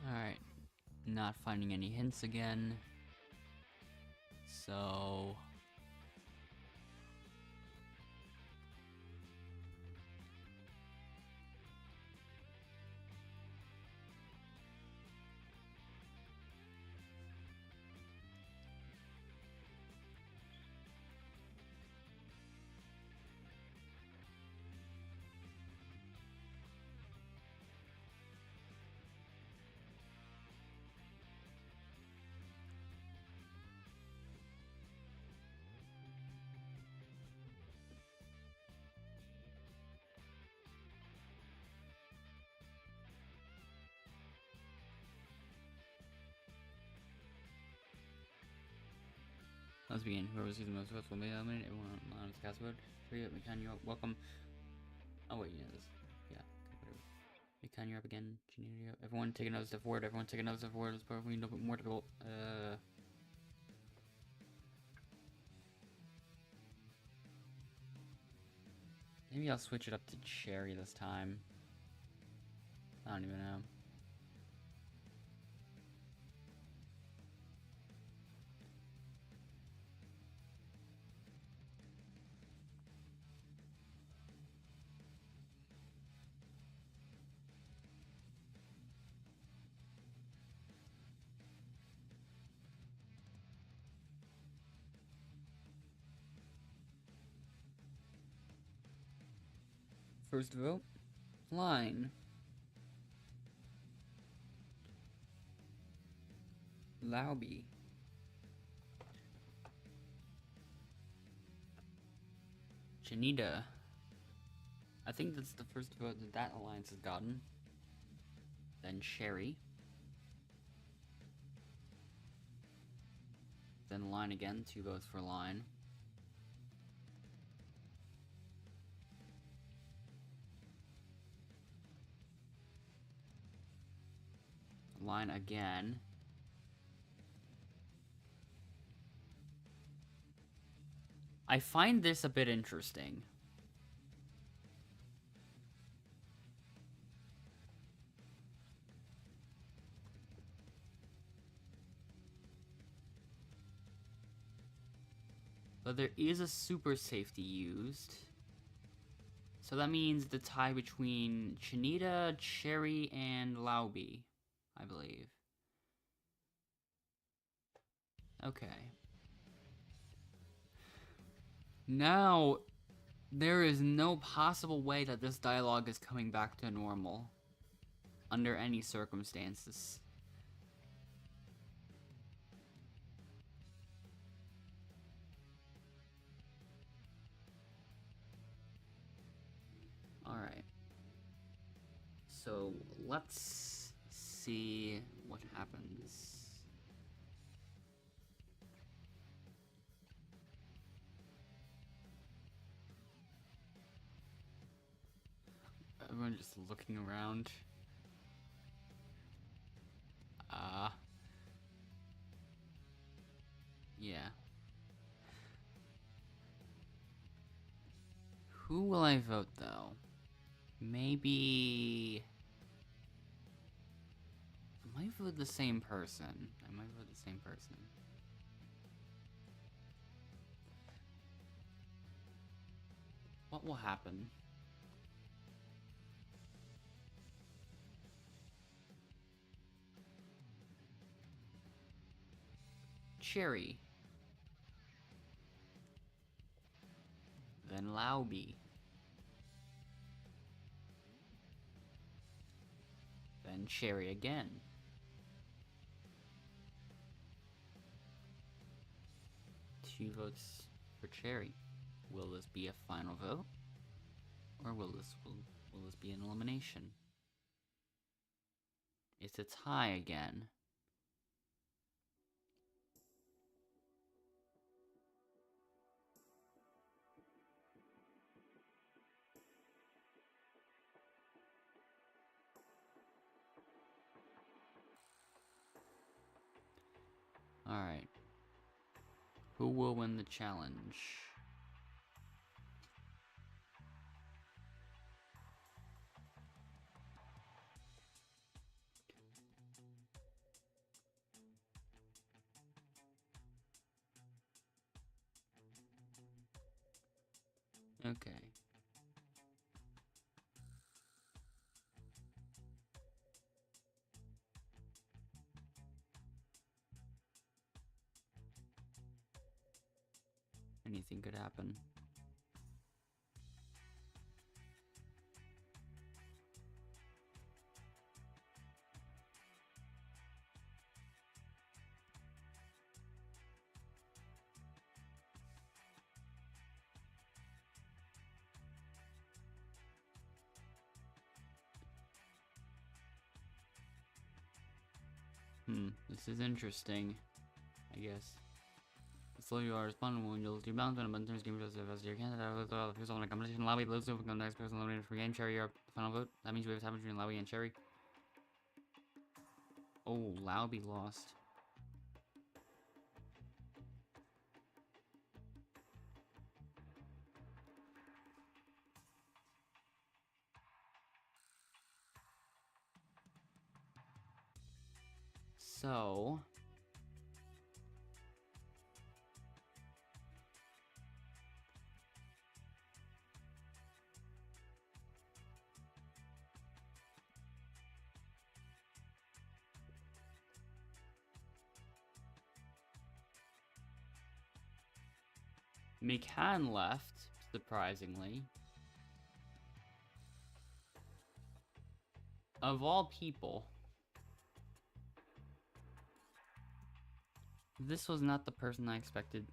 Speaker 1: Alright. Not finding any hints again. So... Let's begin. Whoever sees the most votes will be eliminated. Everyone on the cast vote. Hurry up, Mikan, you're welcome. Oh wait, yeah, this. Yeah, whatever. Mikan, you're up again. Janina, you're up. Everyone take another step forward. Everyone take another step forward. It's probably a little bit more difficult. Maybe I'll switch it up to Cherry this time. I don't even know. First vote, line. Lauby. Janita. I think that's the first vote that that alliance has gotten. Then Sherry. Then Line again, 2 votes for Line. Line again. I find this a bit interesting. But there is a super safety used. So that means the tie between Chinita, Cherry, and Lauby, I believe. Okay. Now, there is no possible way that this dialogue is coming back to normal. Under any circumstances. Alright. So, let's see what happens. Everyone just looking around. Yeah. Who will I vote, though? Maybe... I might vote the same person. What will happen? Cherry. Then Lauby. Then Cherry again. Two votes for Cherry. Will this be a final vote? Or will this be an elimination? It's a tie again. Alright. Who will win the challenge? Okay. Anything could happen. This is interesting, I guess. So you are responding when you'll do bounce when a button turns game as your candidate. Who's on a competition lobby, lose to become the next person eliminated for game. Cherry, your final vote. That means we have a tie between Lauby and Cherry. Oh, Lauby lost. So... McCann left, surprisingly. Of all people. This was not the person I expected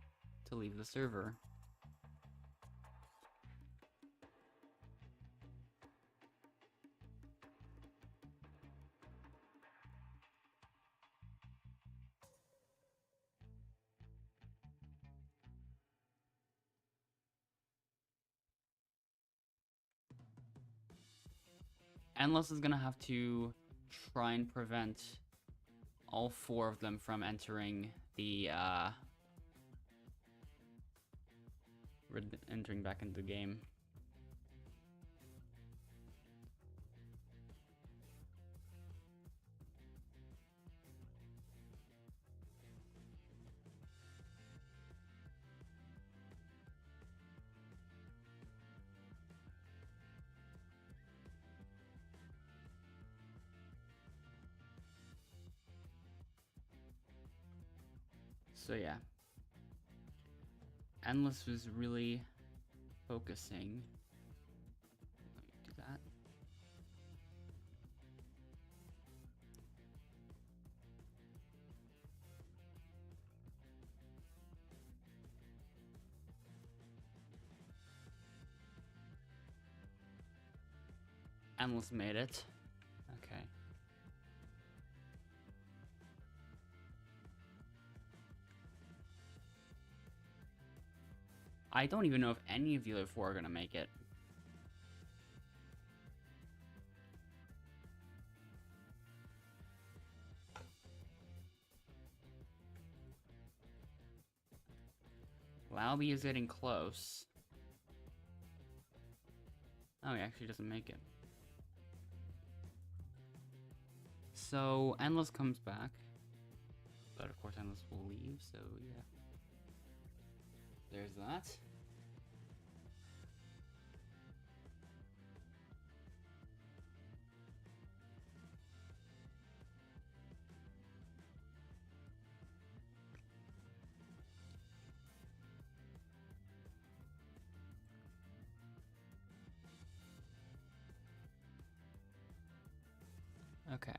Speaker 1: to leave the server. Endless is gonna have to try and prevent all four of them from entering the, entering back into the game. So yeah. Endless was really focusing. Let me do that. Endless made it. Okay. I don't even know if any of the other four are gonna make it. Lauby is getting close. Oh, he actually doesn't make it. So, Endless comes back. But of course, Endless will leave, so yeah. There's that. Okay.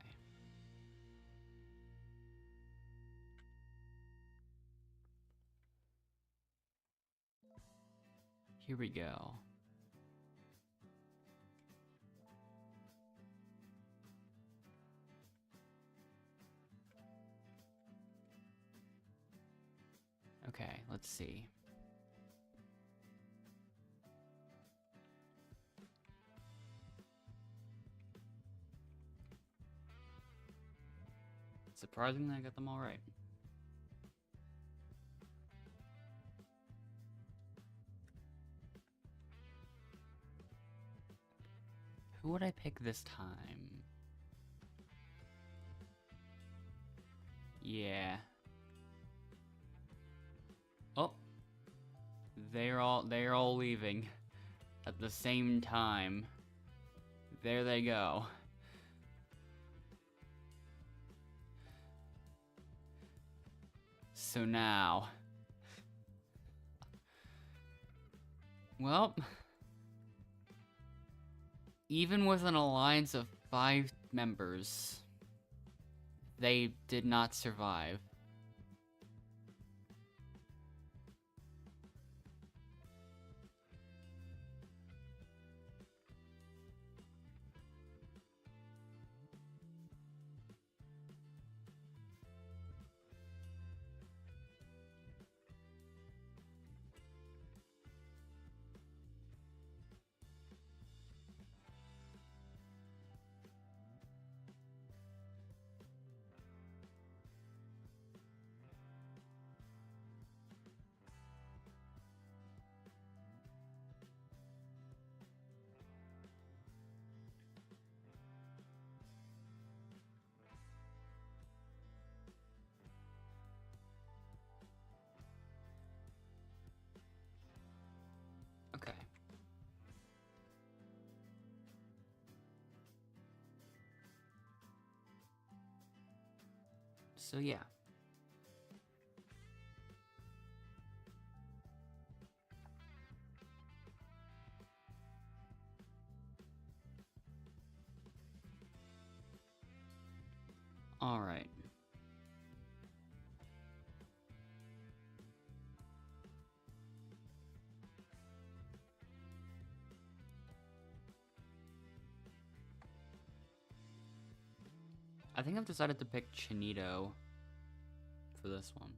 Speaker 1: Here we go. Okay, let's see. Surprisingly, I got them all right. Who would I pick this time? Yeah. Oh. They're all leaving at the same time. There they go. So now, well, even with an alliance of 5 members, they did not survive. Okay. So yeah. All right. I think I've decided to pick Chinito for this one.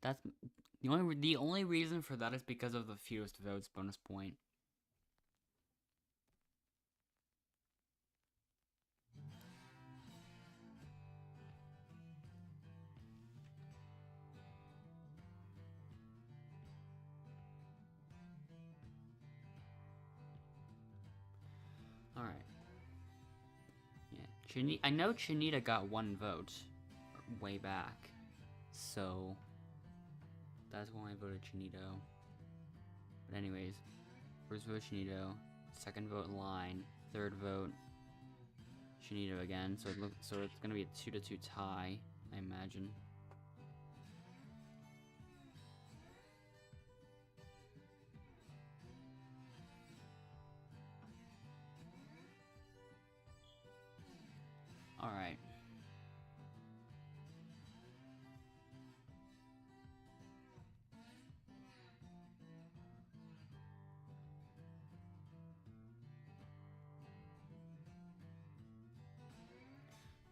Speaker 1: That's the only reason for that is because of the fewest votes bonus point. All right. Yeah, I know Chinita got 1 vote way back, so that's why I voted Chinito. But anyways, first vote Chinito, second vote Line, third vote Shinito again, so it's gonna be a 2-2 tie, I imagine. All right.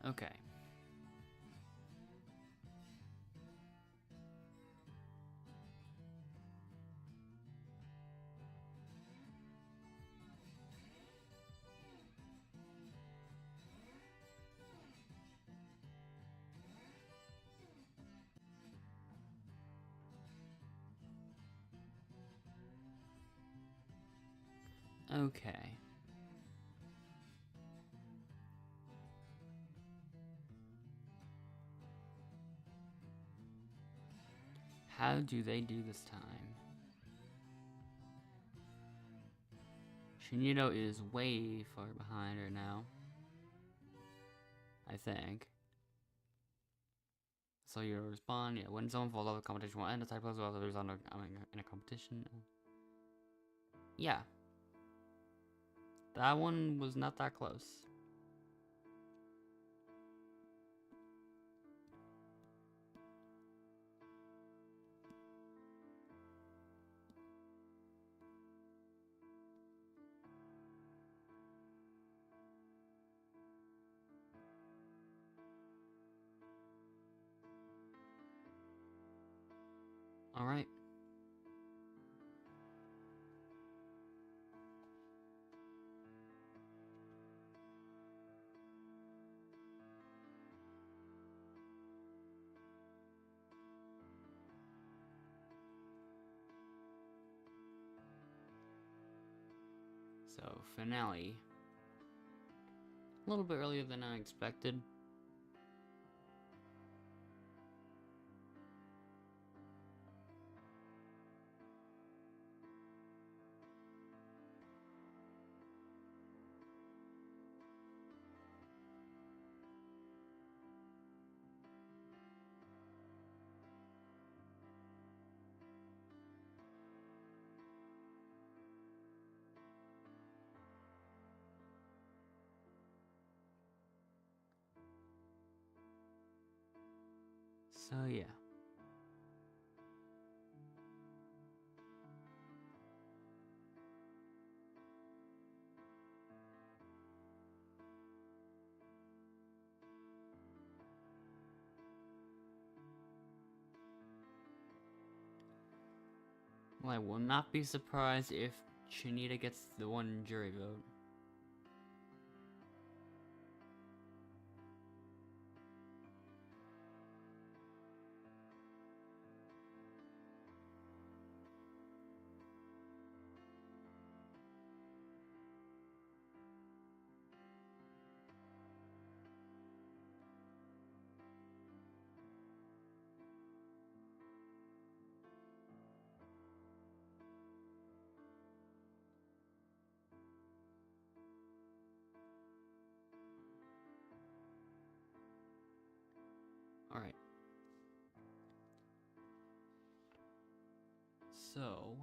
Speaker 1: Okay. Okay. How do they do this time? Shinito is way far behind right now, I think. So you respond, yeah, when someone falls off the competition will end the type as well as others in a competition. Yeah. That one was not that close. All right. So, finale. A little bit earlier than I expected. So, yeah. Well, I will not be surprised if Chinita gets the one jury vote. Alright. So...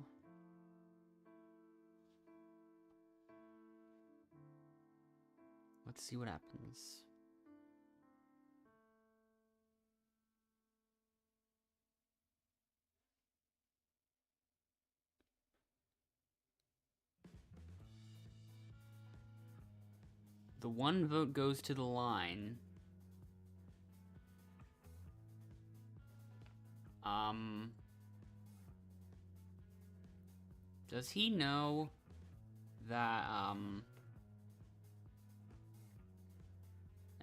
Speaker 1: let's see what happens. The one vote goes to the line. Does he know that,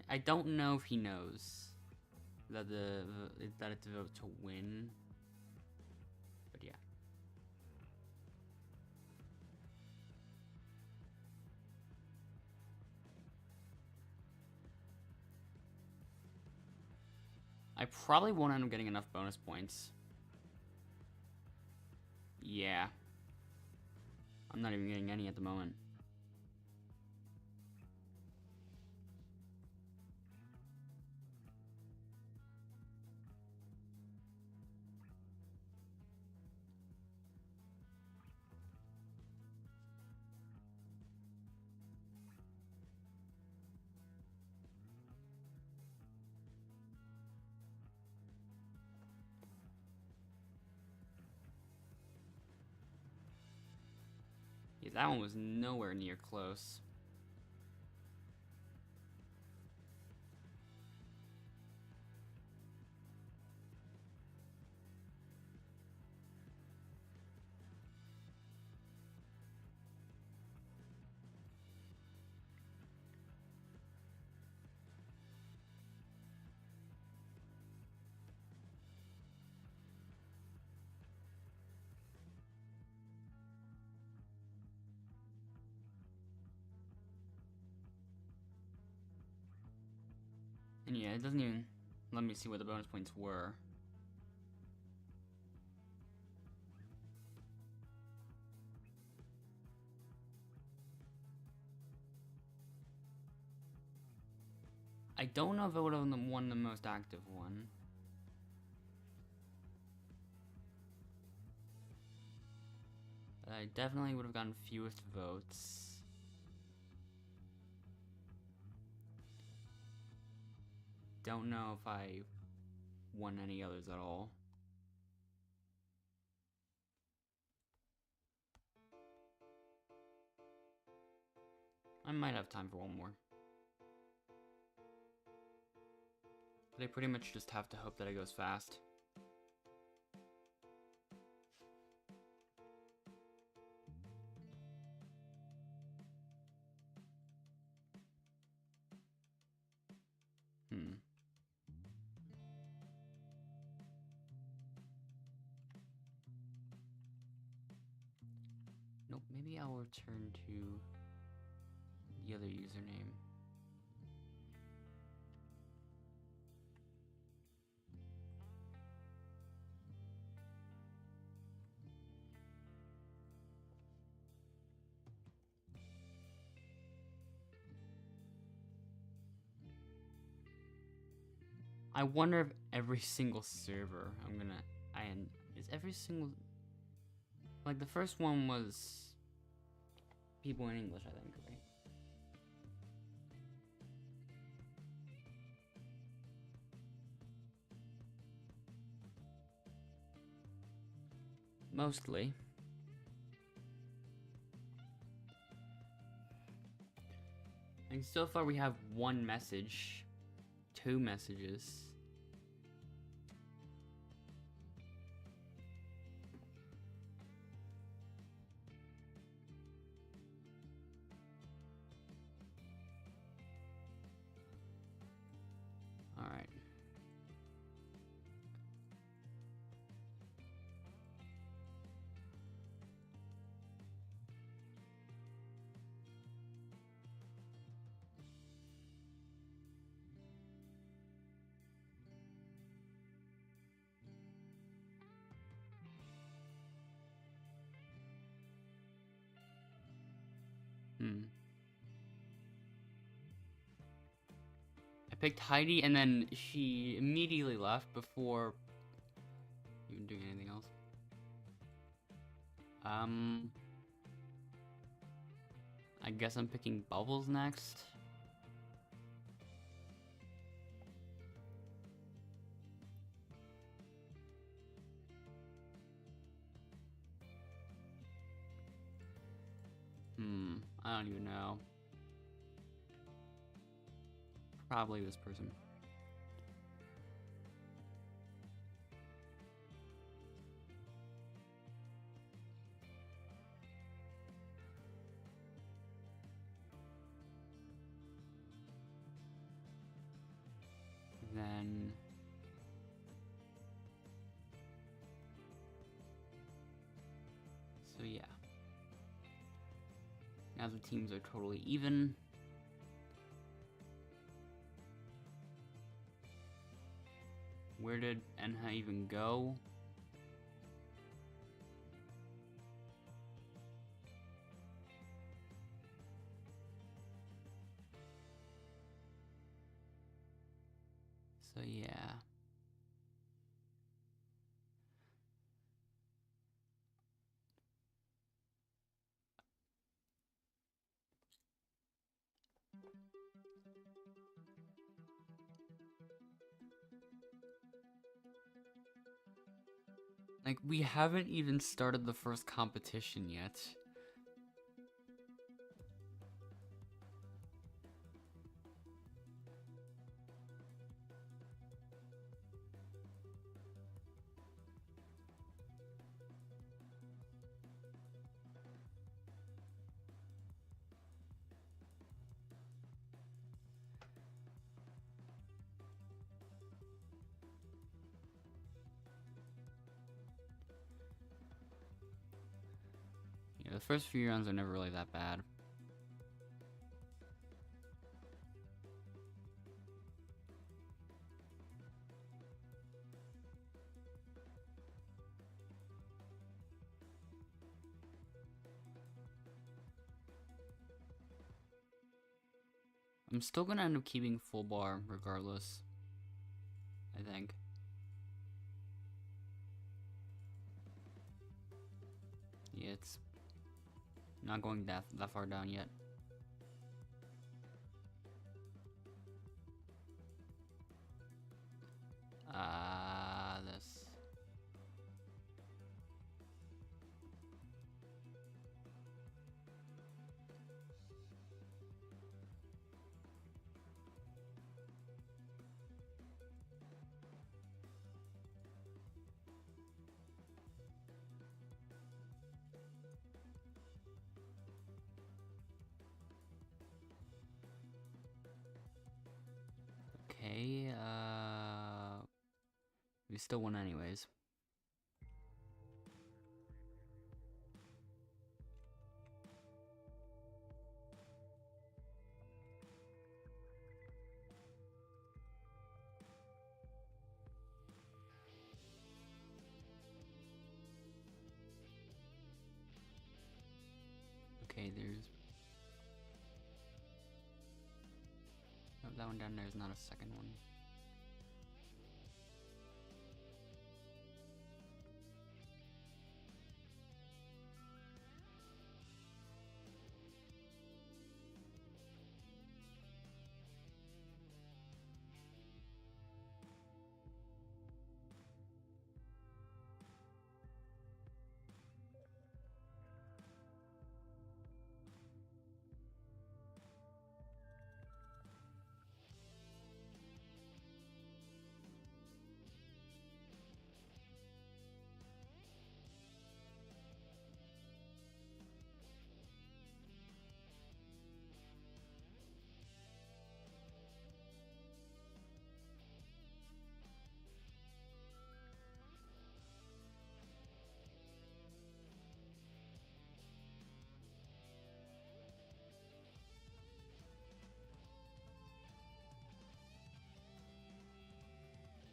Speaker 1: I don't know if he knows that that it's a vote to win. But yeah. I probably won't end up getting enough bonus points. Yeah. I'm not even getting any at the moment. Yeah, that one was nowhere near close. And yeah, it doesn't even let me see what the bonus points were. I don't know if I would have won the most active one. But I definitely would have gotten fewest votes. Don't know if I won any others at all. I might have time for one more. But I pretty much just have to hope that it goes fast. Nope, maybe I'll return to the other username. I wonder if every single server is every single, like the first one was people in English, I think, right? Mostly. And so far we have one message, 2 messages. All right. I picked Heidi, and then she immediately left before even doing anything else. I guess I'm picking Bubbles next. I don't even know. Probably this person. Then so yeah. Now the teams are totally even. Where did Enha even go? So yeah. Like, we haven't even started the first competition yet. The first few rounds are never really that bad. I'm still gonna end up keeping full bar regardless, I think. Yeah, it's not going that far down yet. This. Okay, we still won anyways. Okay, there's... Oh, that one down there is not a second one.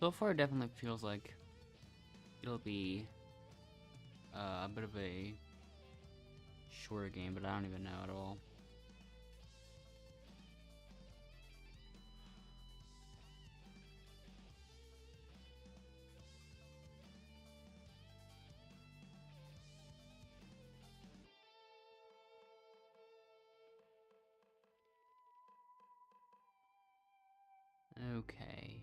Speaker 1: So far, it definitely feels like it'll be a bit of a shorter game, but I don't even know at all. Okay.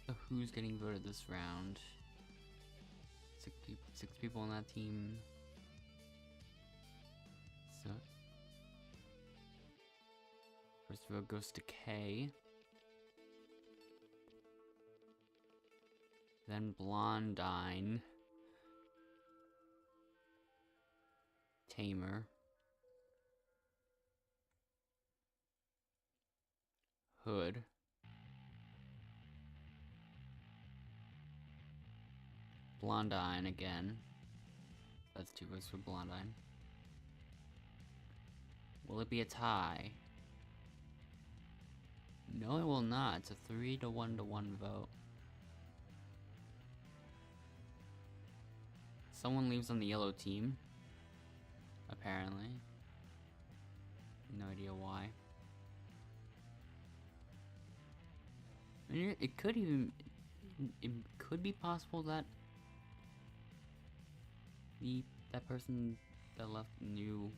Speaker 1: So who's getting voted this round? Six people on that team. So first vote goes to K. Then Blondine. Tamer. Hood. Blondine again. That's 2 votes for Blondine. Will it be a tie? No, it will not. It's a 3-1 to 1 vote. Someone leaves on the yellow team. Apparently. No idea why. I mean, it could be possible that that person that left knew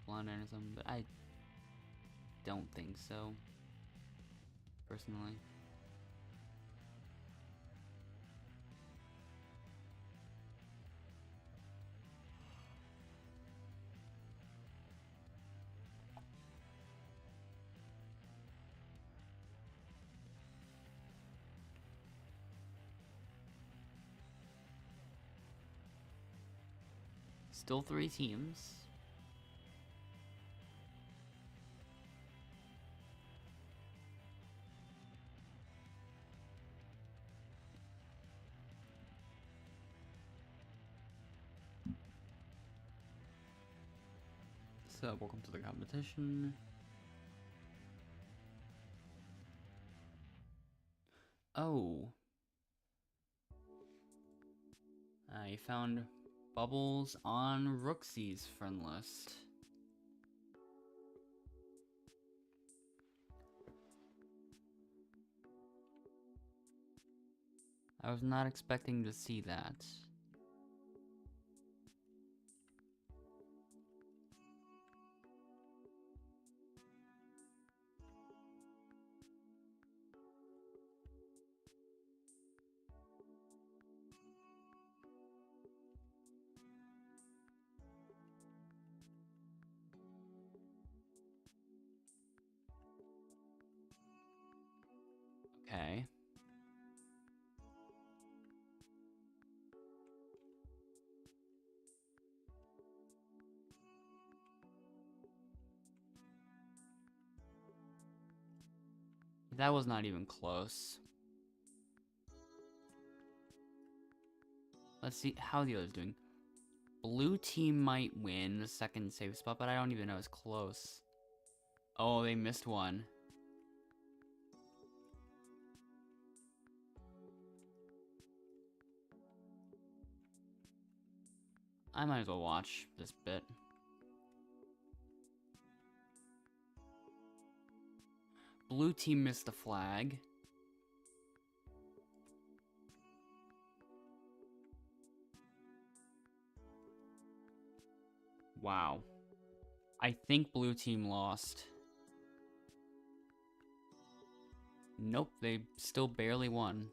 Speaker 1: London or something, but I don't think so, personally. Still 3 teams. So, welcome to the competition. Oh. I found Bubbles on Rooksy's friend list. I was not expecting to see that. Okay. That was not even close. Let's see how the other's doing. Blue team might win the second safe spot, but I don't even know it's close. Oh, they missed one. I might as well watch this bit. Blue team missed the flag. Wow. I think blue team lost. Nope, they still barely won.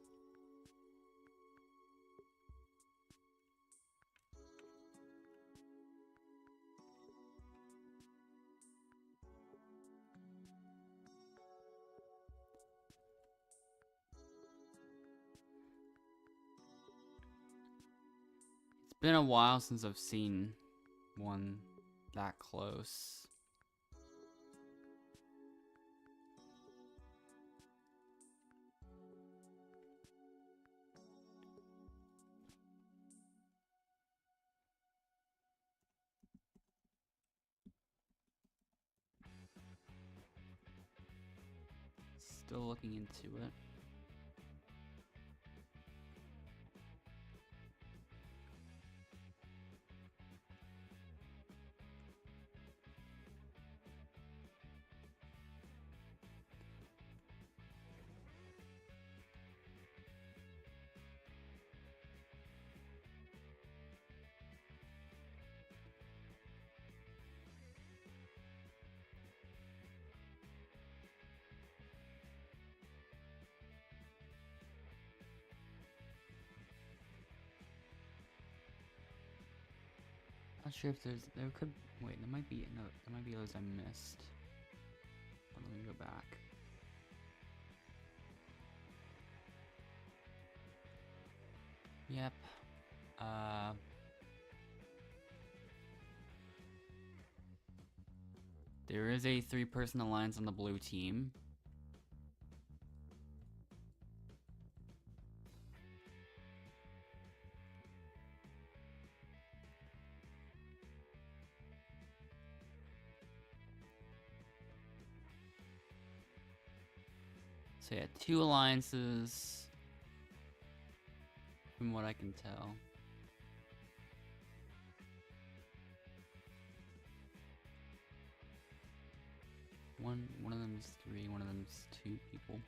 Speaker 1: It's been a while since I've seen one that close. Still looking into it. Not sure if there might be others I missed. Let me go back. Yep. There is a 3-person alliance on the blue team. So yeah, 2 alliances, from what I can tell. One of them is 3, one of them is 2 people.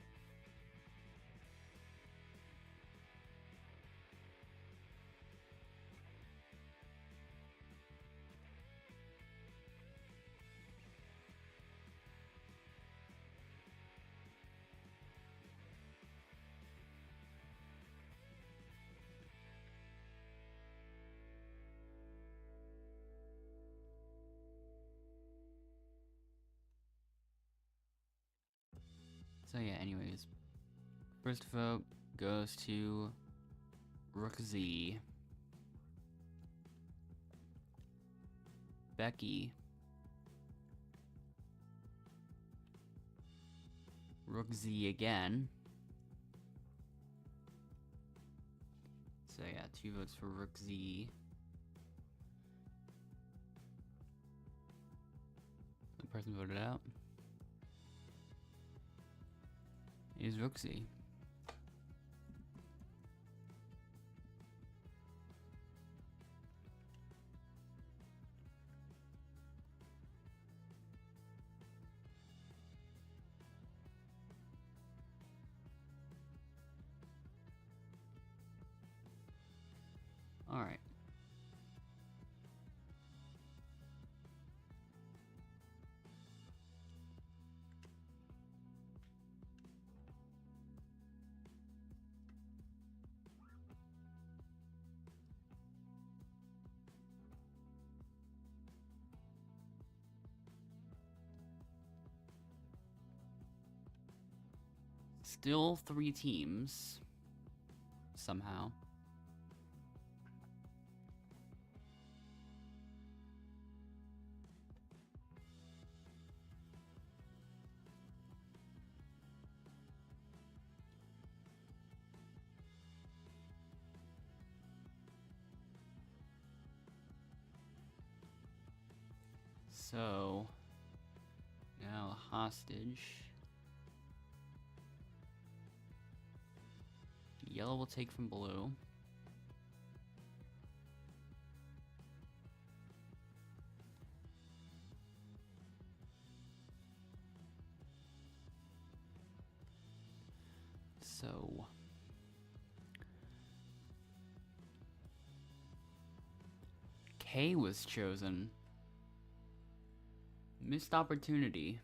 Speaker 1: So yeah, anyways. First vote goes to Rook Z. Becky. Rook Z again. So yeah, 2 votes for Rook Z. The person voted out is Rook Z. All right. Still 3 teams. Somehow. So now hostage. Yellow will take from blue. So K was chosen. Missed opportunity.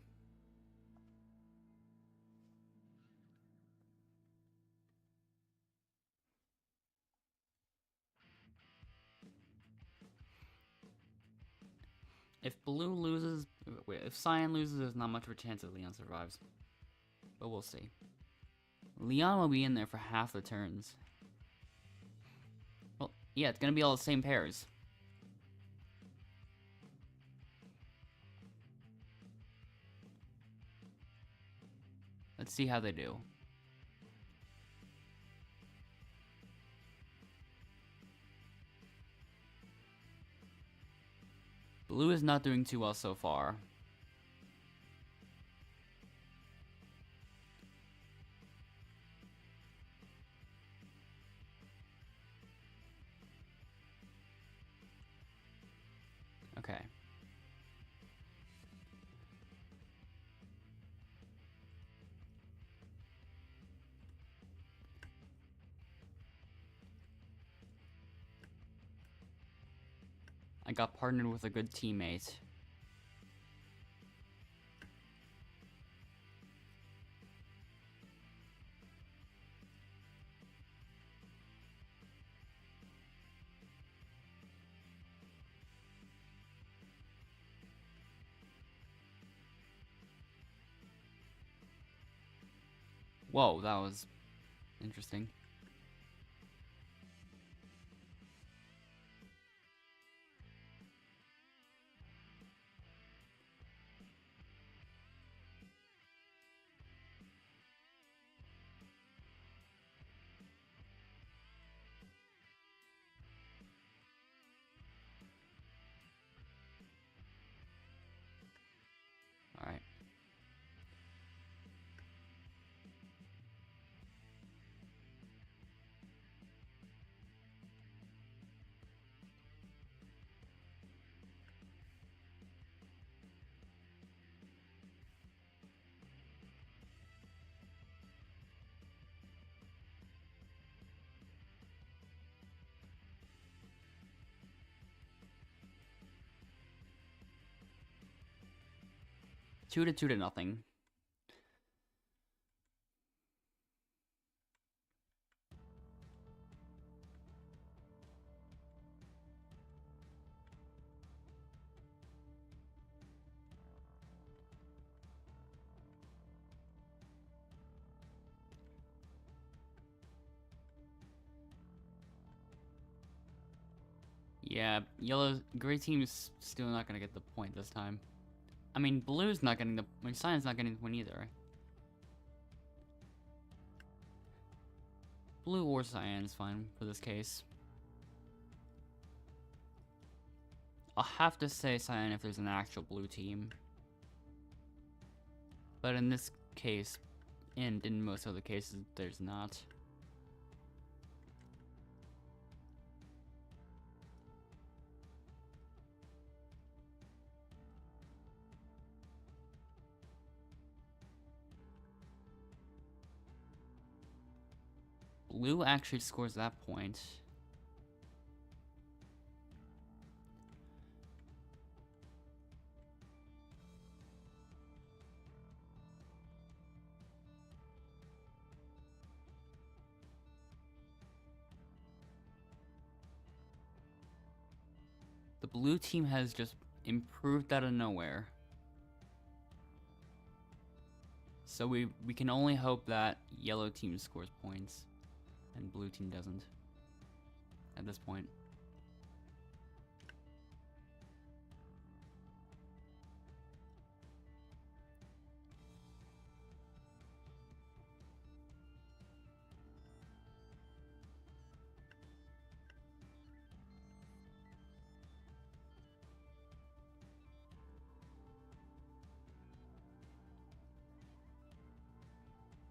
Speaker 1: If blue loses, wait, if cyan loses, there's not much of a chance that Leon survives. But we'll see. Leon will be in there for half the turns. Well, yeah, it's gonna be all the same pairs. Let's see how they do. Blue is not doing too well so far. Okay. I got partnered with a good teammate. Whoa, that was interesting. All right. Two to nothing. Yeah, gray team's still not gonna get the point this time. I mean, blue's not getting the, I mean, cyan's not getting the point either. Blue or cyan is fine for this case. I'll have to say cyan if there's an actual blue team. But in this case, and in most other cases, there's not. Blue actually scores that point. The blue team has just improved out of nowhere. So we can only hope that yellow team scores points and blue team doesn't at this point.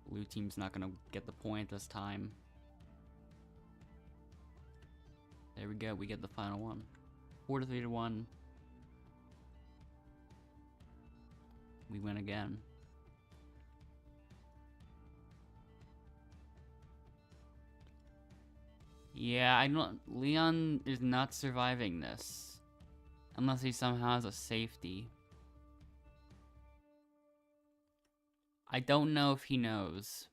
Speaker 1: Blue team's not gonna get the point this time. There we go, we get the final one. 4-3 to 1. We win again. Yeah, I don't, Leon is not surviving this. Unless he somehow has a safety. I don't know if he knows.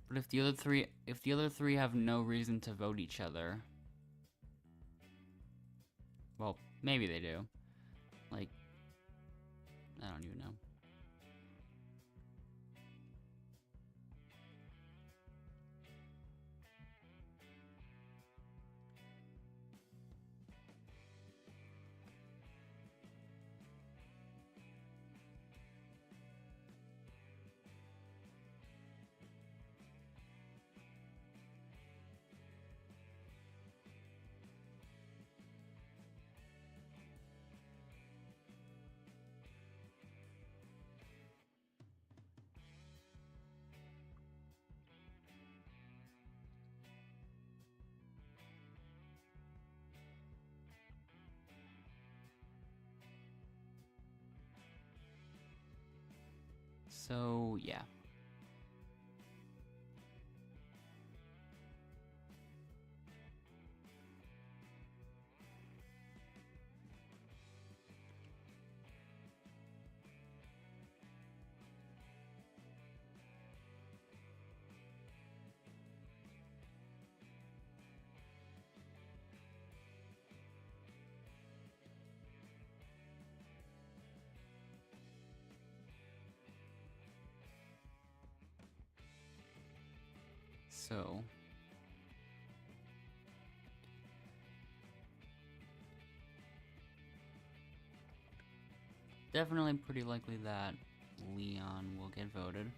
Speaker 1: But if the other three have no reason to vote each other, well, maybe they do. Like, I don't even know. So, yeah. So, definitely pretty likely that Leon will get voted.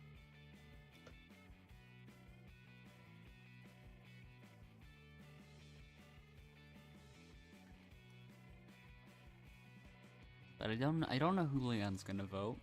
Speaker 1: But I don't know who Leon's gonna vote.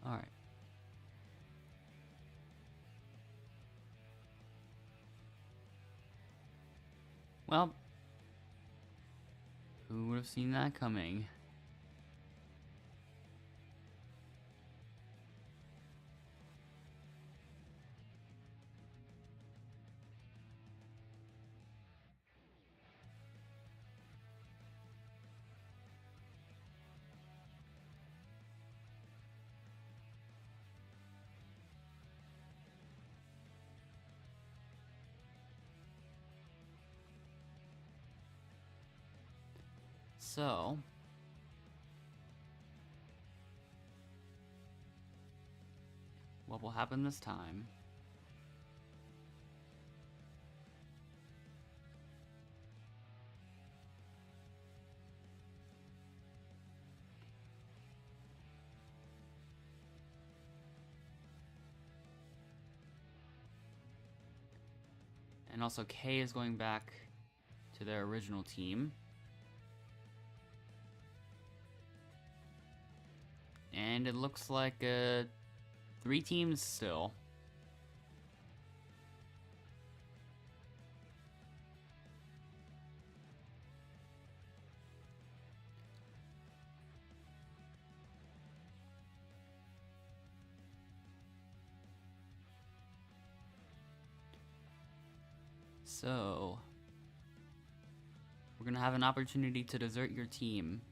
Speaker 1: Alright. Well, who would have seen that coming? So, what will happen this time? And also, K is going back to their original team. And it looks like 3 teams still. So, we're gonna have an opportunity to desert your team.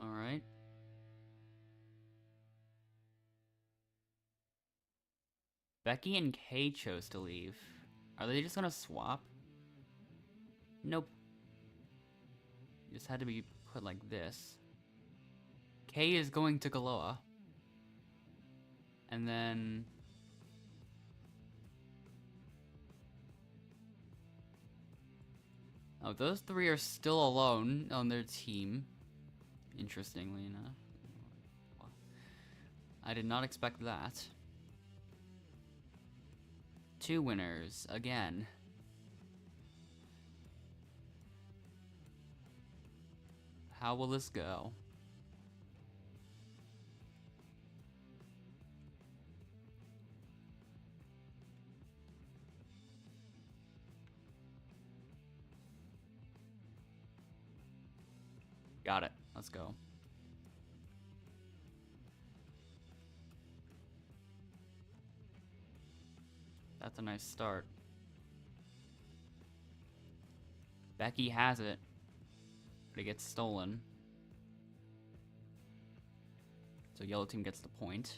Speaker 1: Alright. Becky and Kay chose to leave. Are they just gonna swap? Nope. It just had to be put like this. Kay is going to Kaloa. And then... oh, those 3 are still alone on their team. Interestingly enough. I did not expect that. 2 winners, again. How will this go? Got it. Let's go. That's a nice start. Becky has it, but it gets stolen. So yellow team gets the point.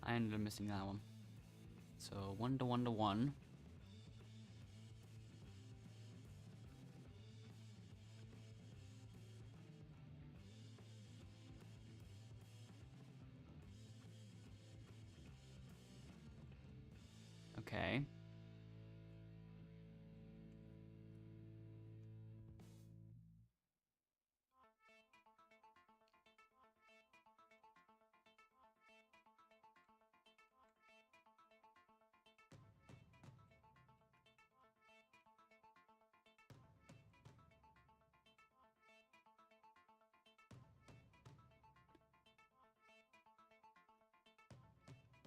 Speaker 1: I ended up missing that one. So 1 to 1 to 1. Okay.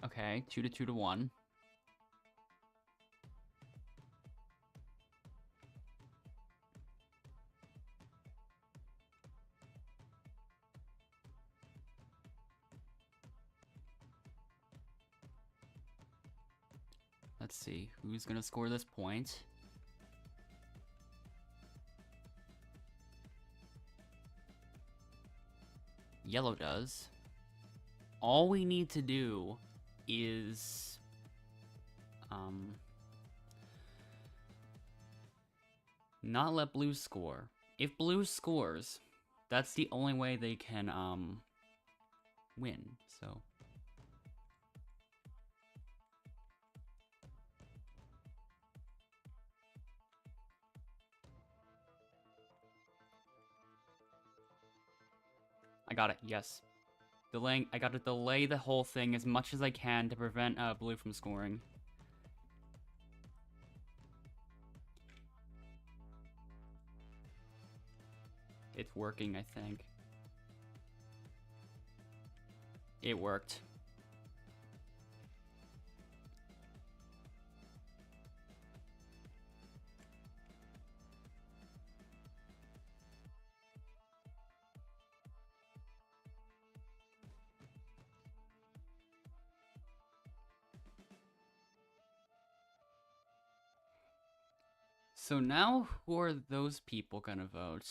Speaker 1: Okay, 2 to 2 to 1. Let's see, who's gonna score this point? Yellow does. All we need to do is not let blue score. If blue scores, that's the only way they can win. So I got it. Yes. I got to delay the whole thing as much as I can to prevent blue from scoring. It's working, I think. It worked. So now, who are those people gonna vote?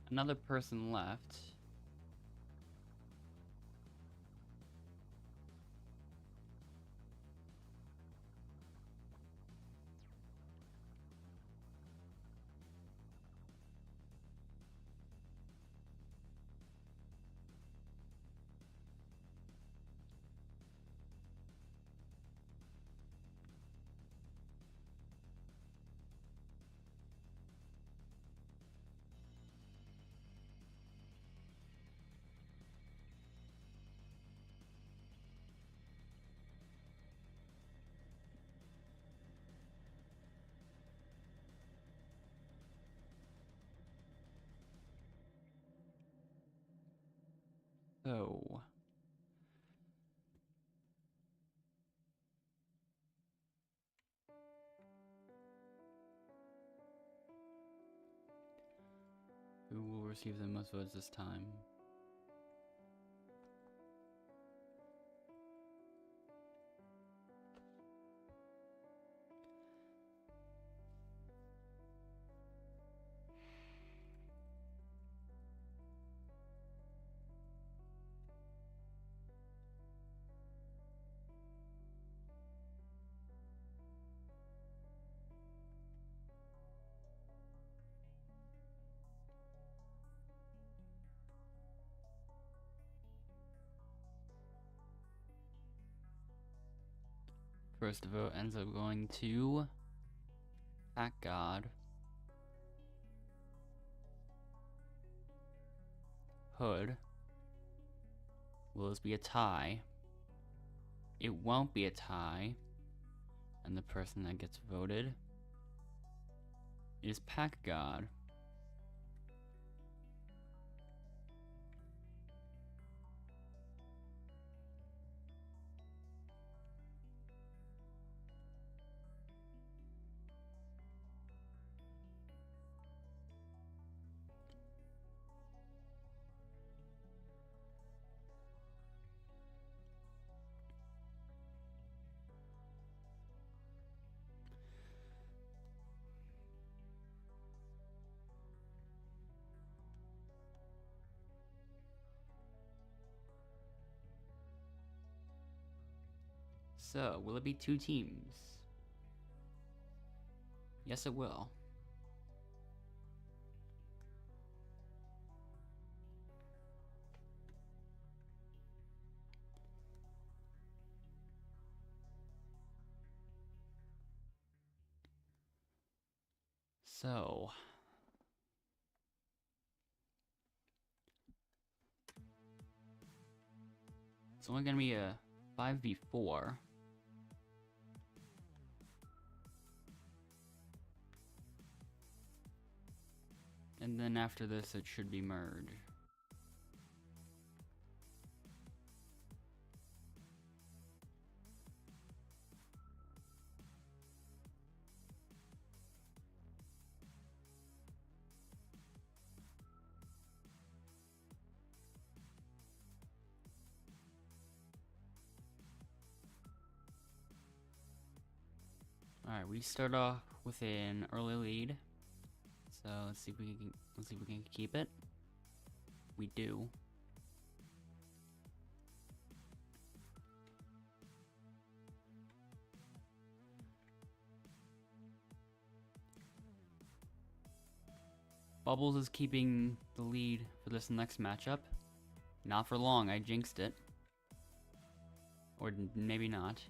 Speaker 1: Another person left. So... who will receive the most votes this time? First vote ends up going to Fat God, Hood. Will this be a tie? It won't be a tie. And the person that gets voted is Pack God. So, will it be 2 teams? Yes, it will. So... it's only gonna be a 5v4. And then after this, it should be merge. Alright, we start off with an early lead. So let's see if we can keep it. We do. Bubbles is keeping the lead for this next matchup. Not for long, I jinxed it. Or maybe not.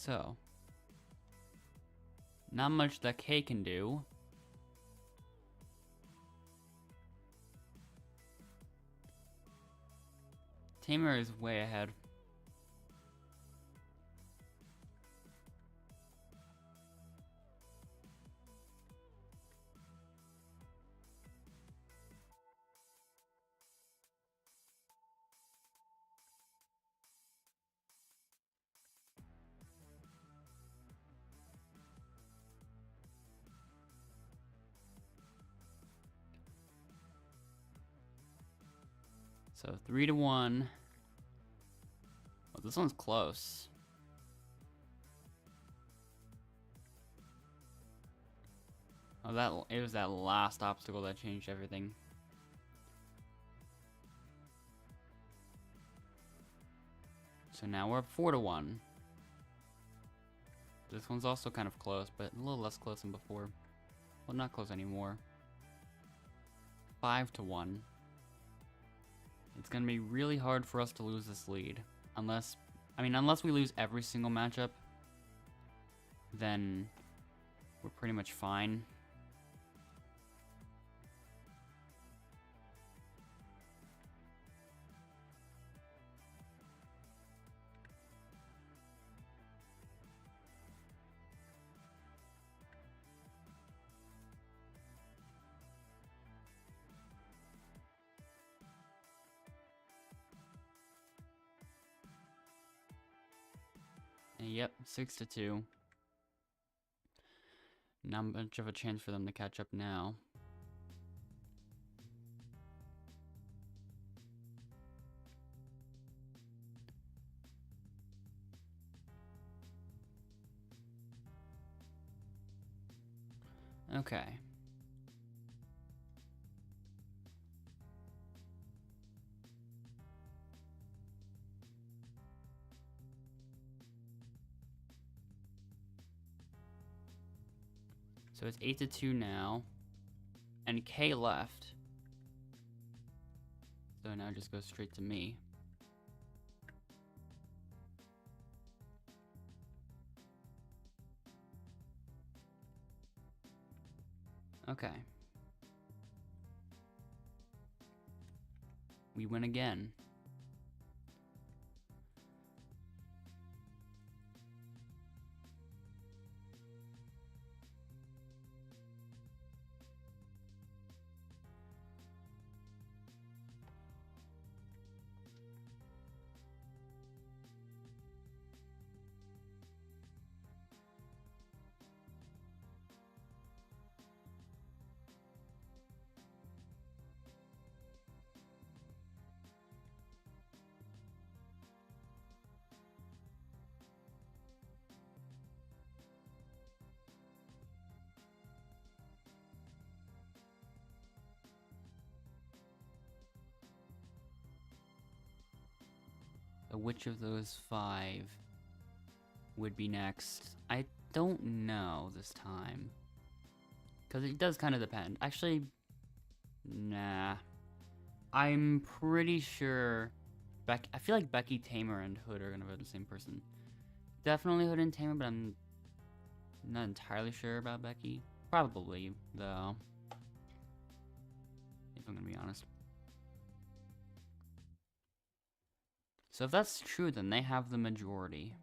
Speaker 1: So, not much that K can do. Tamer is way ahead. So 3-1. Oh, this one's close. Oh, it was that last obstacle that changed everything. So now we're up 4-1. This one's also kind of close, but a little less close than before. Well, not close anymore. 5-1. It's gonna be really hard for us to lose this lead. Unless we lose every single matchup, then we're pretty much fine. Yep, 6-2. Not much of a chance for them to catch up now. Okay. So it's 8-2 now. And K left. So now it just goes straight to me. Okay. We win again. So which of those 5 would be next? I don't know this time. Because it does kind of depend. Actually, nah. I'm pretty sure I feel like Becky, Tamer, and Hood are gonna vote the same person. Definitely Hood and Tamer, but I'm not entirely sure about Becky. Probably, though. If I'm gonna be honest. So if that's true, then they have the majority.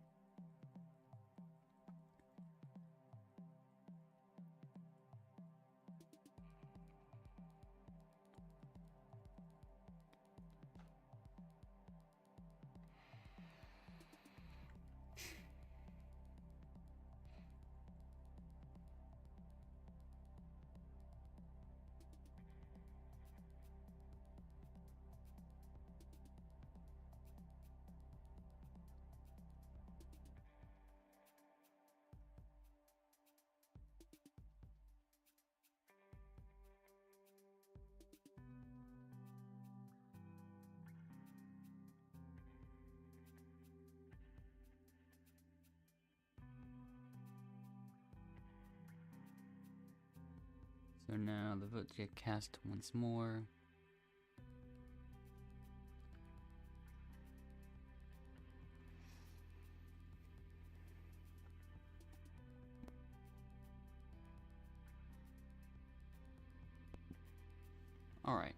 Speaker 1: So now the votes get cast once more. Alright.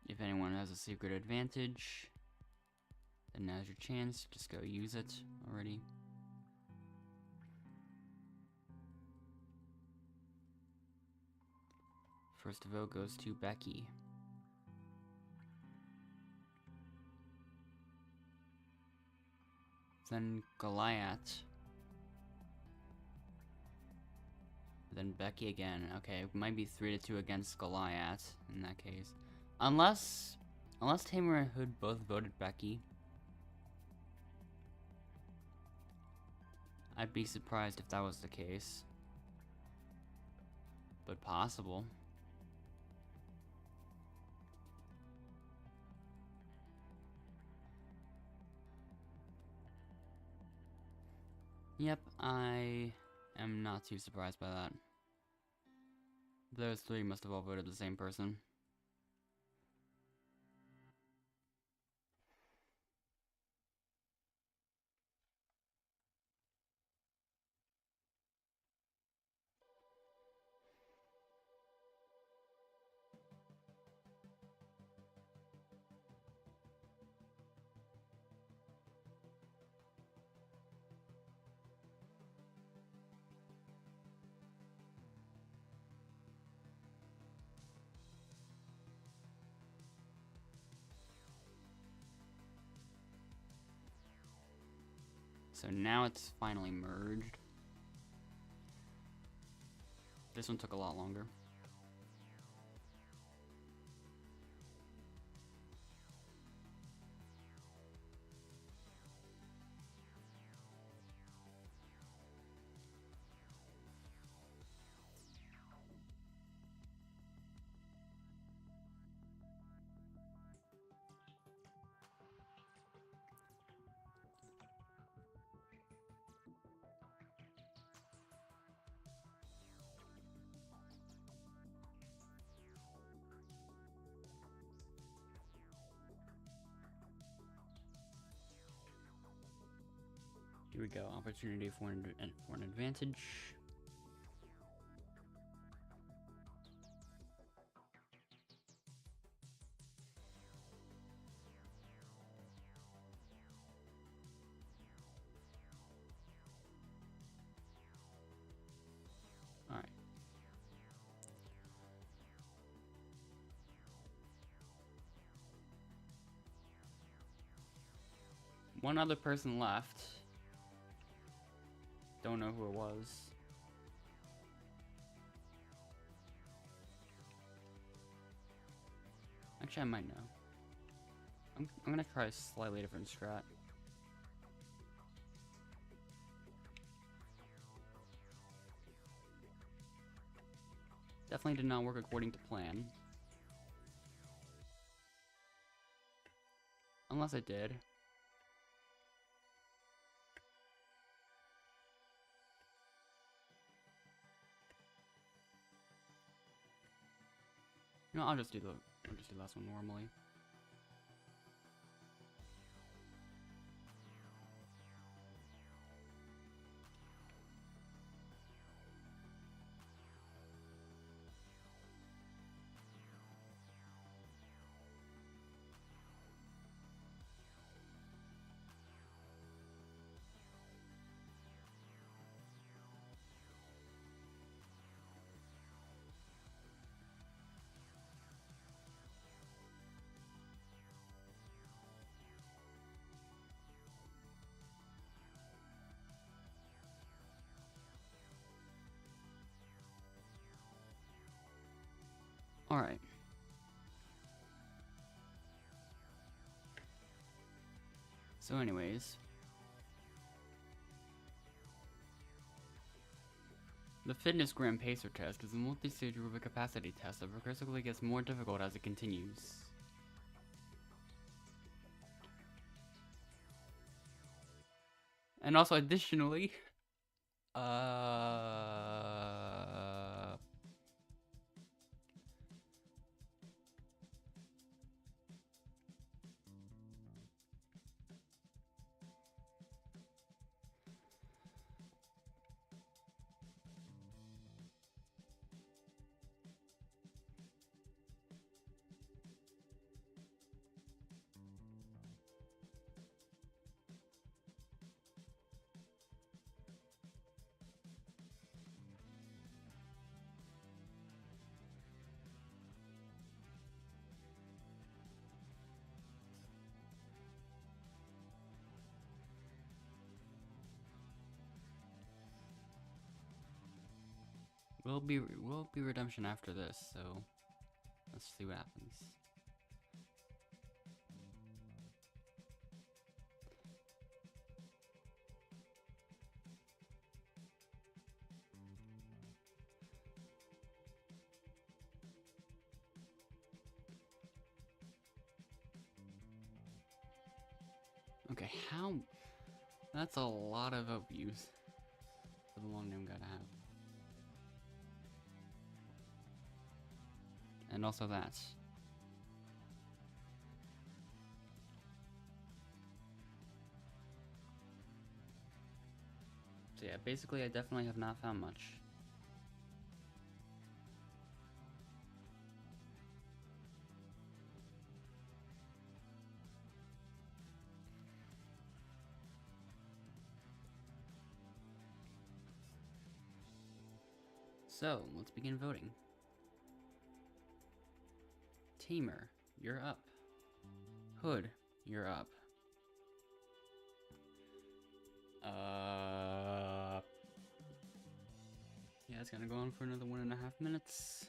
Speaker 1: If anyone has a secret advantage, then now's your chance. Just go use it already. First vote goes to Becky. Then Goliath. Then Becky again. Okay, it might be 3-2 against Goliath in that case. Unless Tamer and Hood both voted Becky. I'd be surprised if that was the case. But possible. Yep, I am not too surprised by that. Those three must have all voted the same person. So now it's finally merged. This one took a lot longer. Here we go, opportunity for an advantage. All right. One other person left. Don't know who it was. Actually, I might know. I'm gonna try a slightly different strat. Definitely did not work according to plan. Unless it did. You know, I'll just do the last one normally. Alright. So anyways. The Fitness Gram Pacer test is a multi-stage Rubik capacity test that progressively gets more difficult as it continues. And also additionally, Will be redemption after this, so let's see what happens. Okay, how? That's a lot of vote views for the long name gotta have. And also that. So yeah, basically I definitely have not found much. So, let's begin voting. Tamer, you're up. Hood, you're up. Yeah, it's gonna go on for another 1.5 minutes.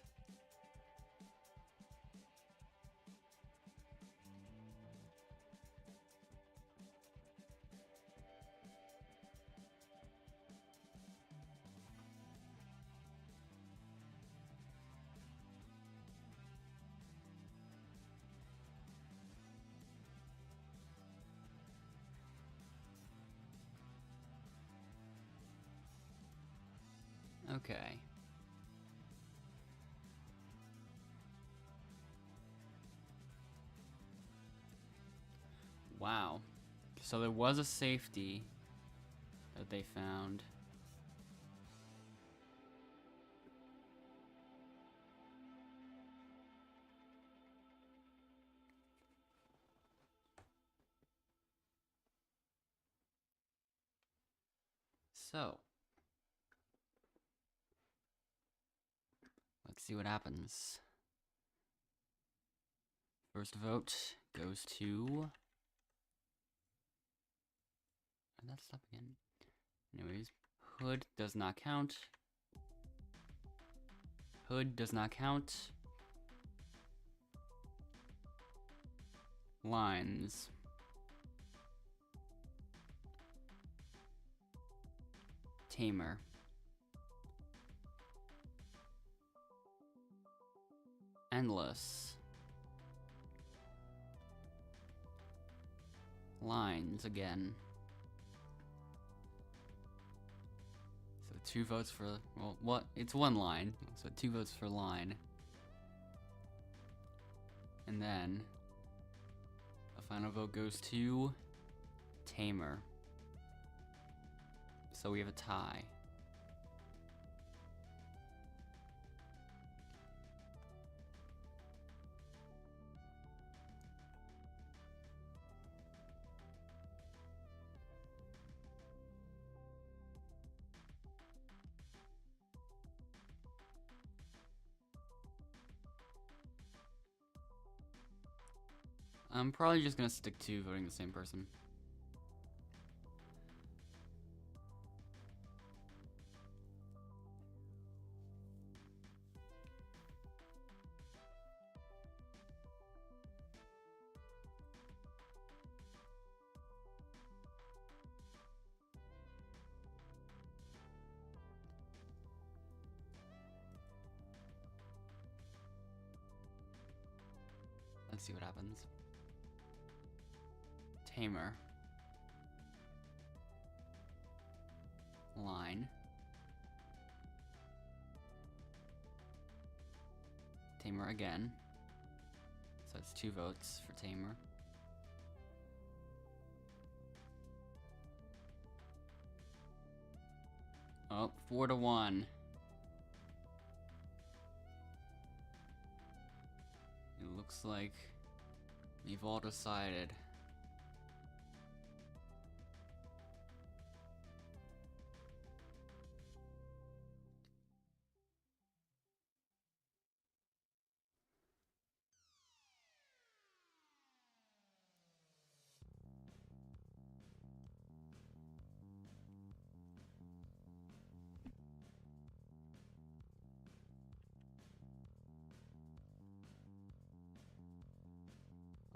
Speaker 1: Okay. Wow. So there was a safety that they found. So, let's see what happens. First vote goes to... Where'd that stop again? Anyways, Hood does not count. Hood does not count. Lines. Tamer. Endless. Lines again. So 2 votes for, well, what? It's 1 line, so 2 votes for line. And then a final vote goes to Tamer. So we have a tie. I'm probably just gonna stick to voting the same person. Let's see what happens. Tamer. Line. Tamer again. So it's 2 votes for Tamer. Oh, 4-1. It looks like we've all decided.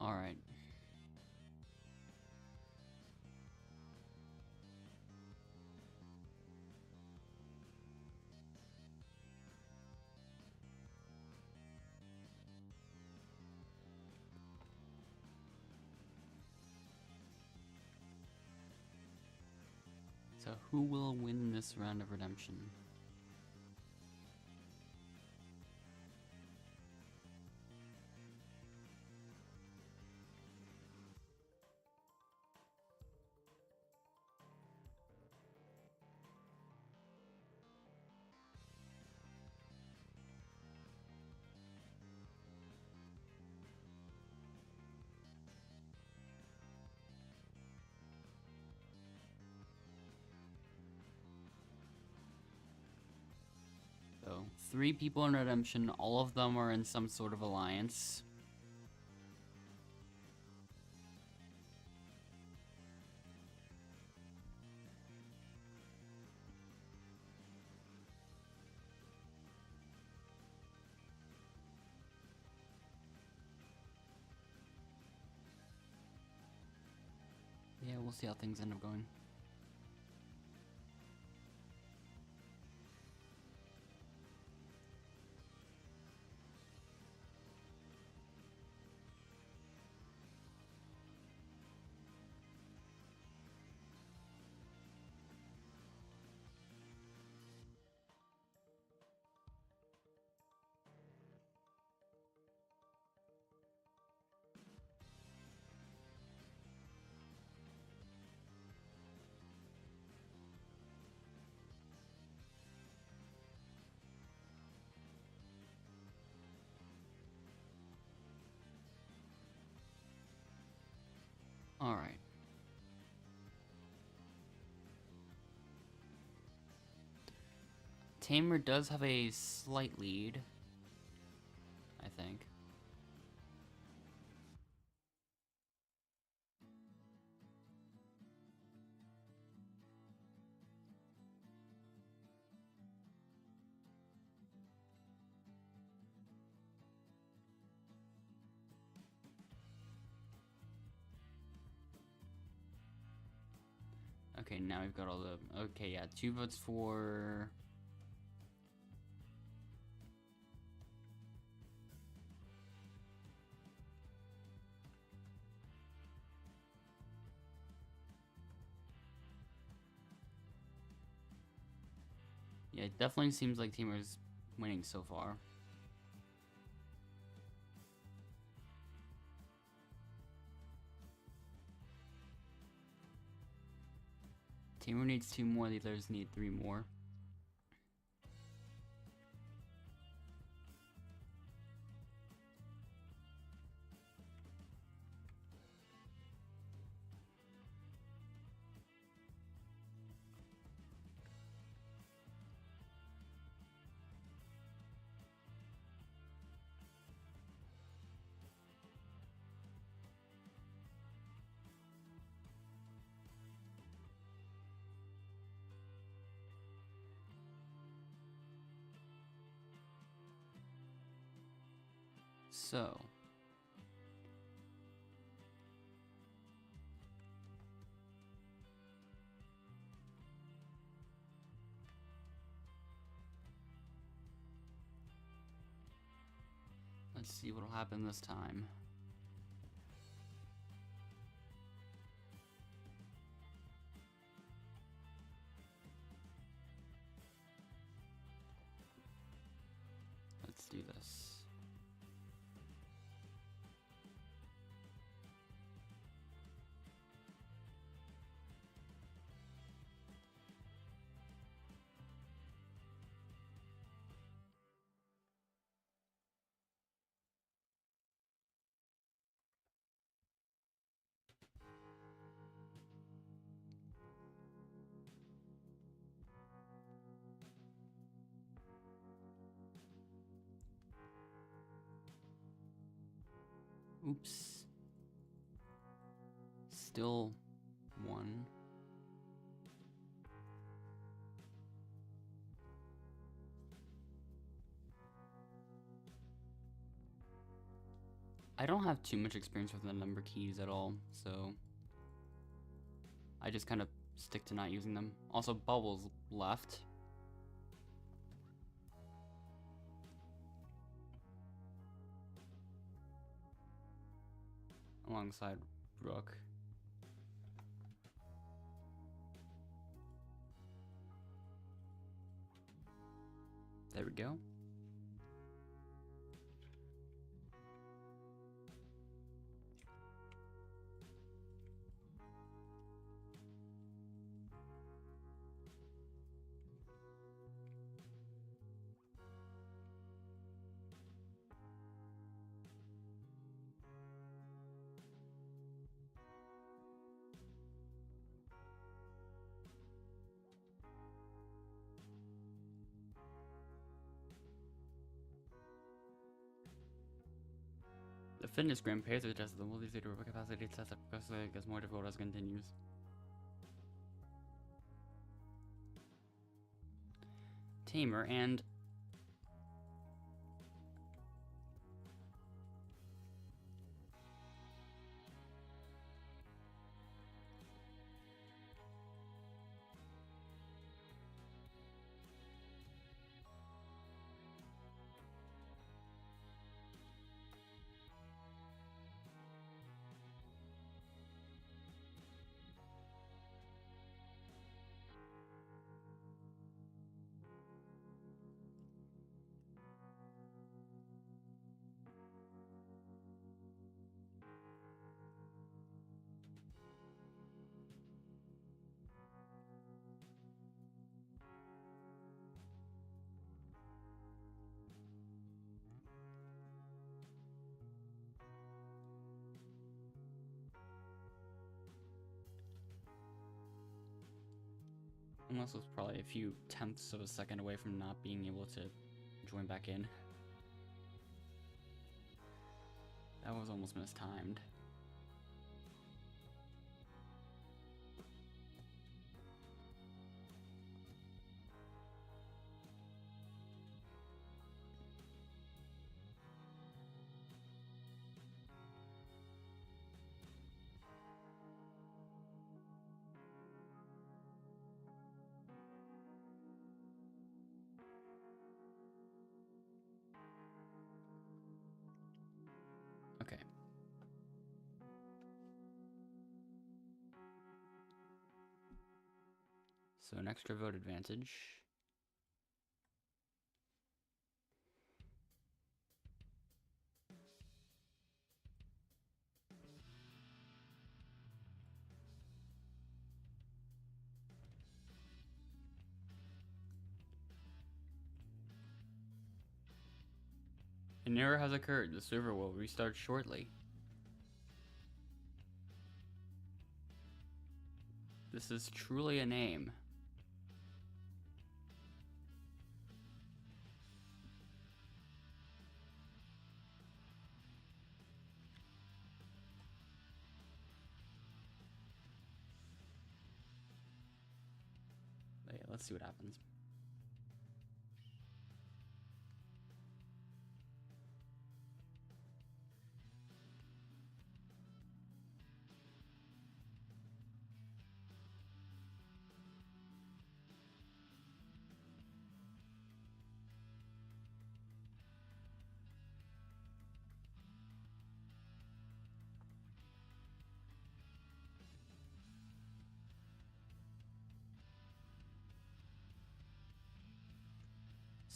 Speaker 1: Alright. So who will win this round of redemption? So 3 people in redemption, all of them are in some sort of alliance. Yeah, we'll see how things end up going. Alright. Tamer does have a slight lead, I think. Okay, now we've got all the... Okay, yeah, 2 votes for... Yeah, it definitely seems like Tamer's winning so far. Tamer needs 2 more, the others need 3 more. So... let's see what'll happen this time. Let's do this. Oops. Still 1. I don't have too much experience with the number keys at all, so I just kind of stick to not using them. Also, Bubbles left. Alongside Rook. There we go. The fitness gram pays the test of the multi-state capacity test because it gets more difficult as it continues. Tamer and Unless it was probably a few tenths of a second away from not being able to join back in. That was almost mistimed. Okay. So an extra vote advantage. An error has occurred. The server will restart shortly. This is truly a name. But yeah, let's see what happens.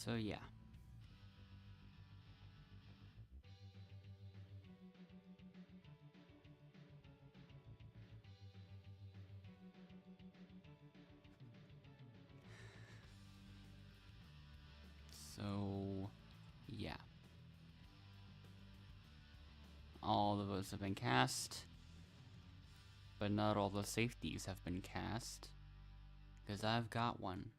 Speaker 1: So yeah. So yeah. All the votes have been cast, but not all the safeties have been cast, because I've got one.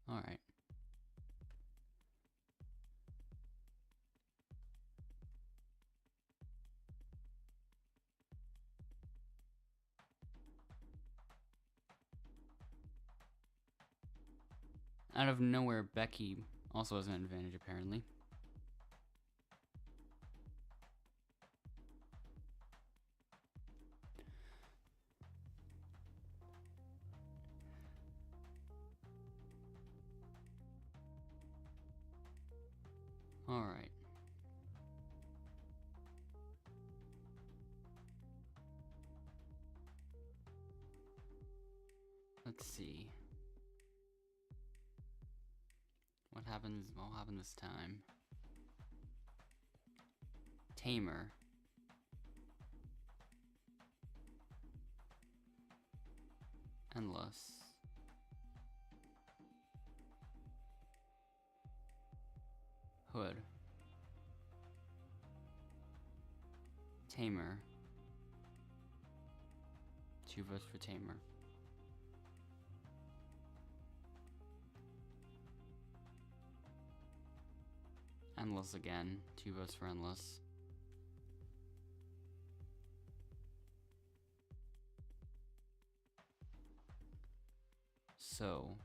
Speaker 1: Alright. Out of nowhere, Becky also has an advantage, apparently. Alright. Let's see. What will happen this time? Tamer. Endless. Hood. Tamer. 2 votes for Tamer. Endless again. 2 votes for Endless. So.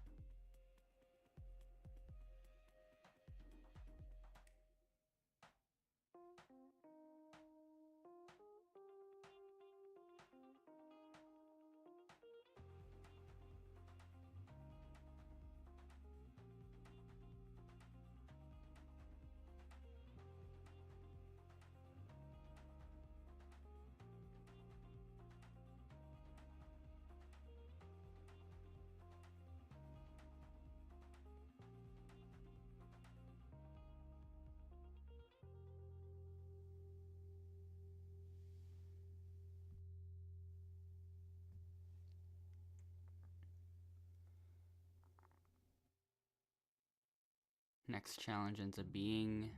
Speaker 1: Next challenge ends up being...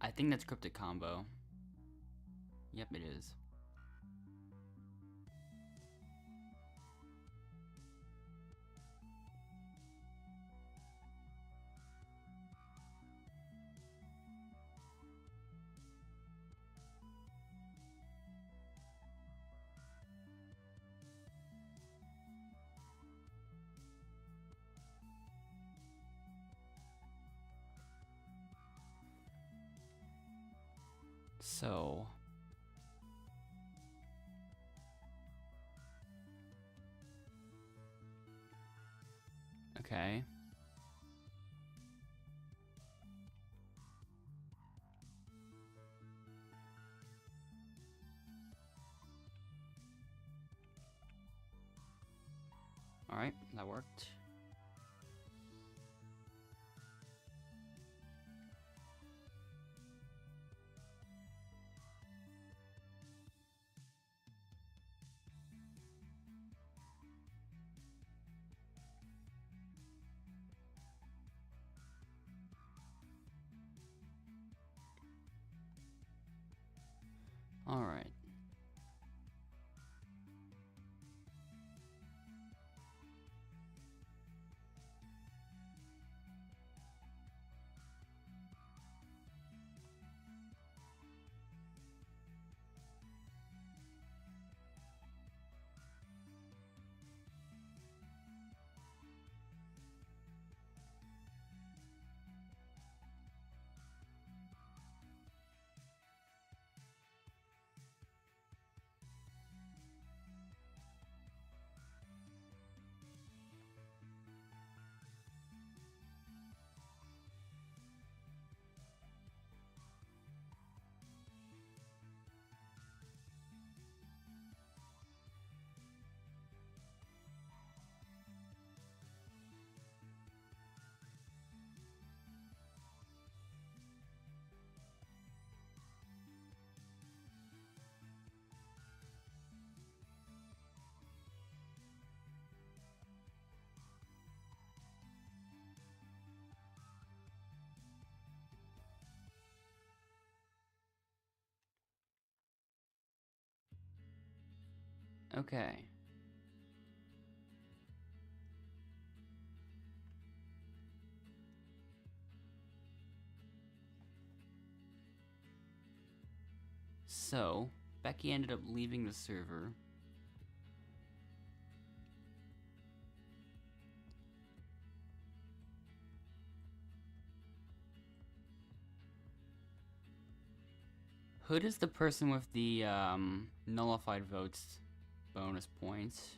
Speaker 1: I think that's Cryptic Combo. Yep, it is. So... Okay. Alright, that worked. Alright. Okay. So, Becky ended up leaving the server. Hood is the person with the nullified votes bonus points.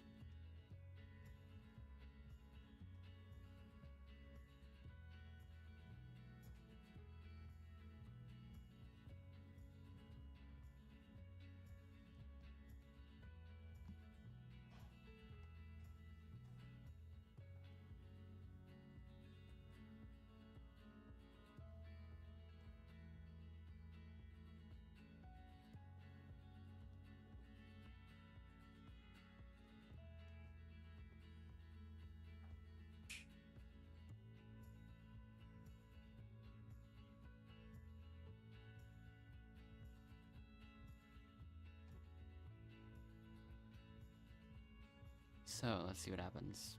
Speaker 1: So, let's see what happens.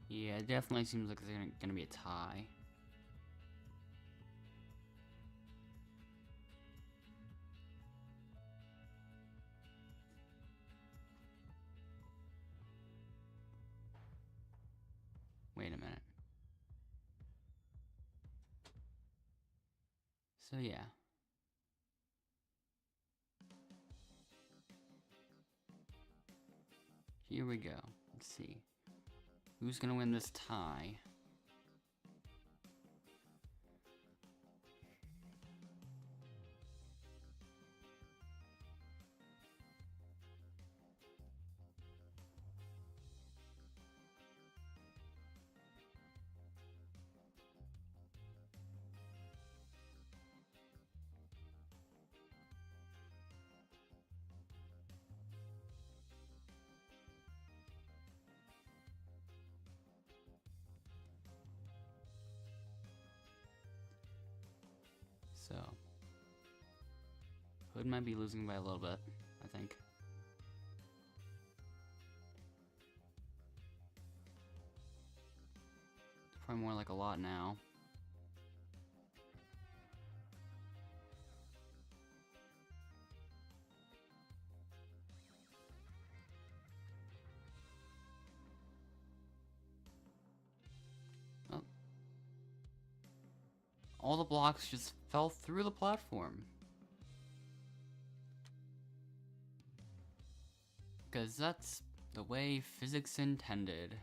Speaker 1: Yeah, it definitely seems like it's gonna be a tie. Wait a minute. So yeah. Here we go. Let's see. Who's gonna win this tie? So, Hood might be losing by a little bit, I think. Probably more like a lot now. Oh. All the blocks just fell through the platform. Because that's the way physics intended.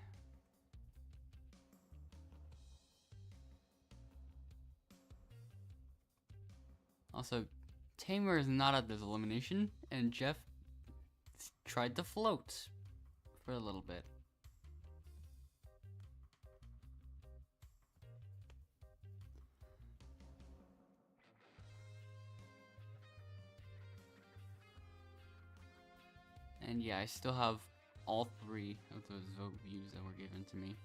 Speaker 1: Also, Tamer is not at this elimination, and Jeff tried to float for a little bit. And yeah, I still have all 3 of those vote views that were given to me.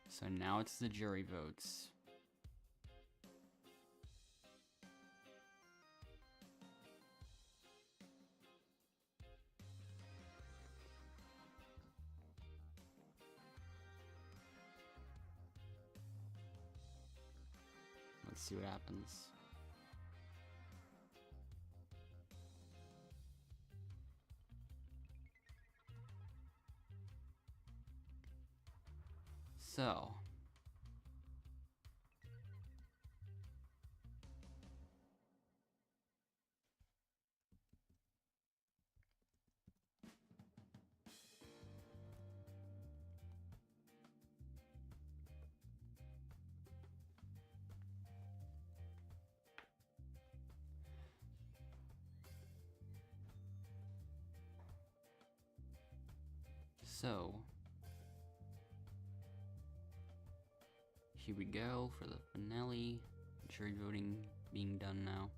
Speaker 1: So now it's the jury votes. Let's see what happens. So, here we go for the finale. Jury voting being done now.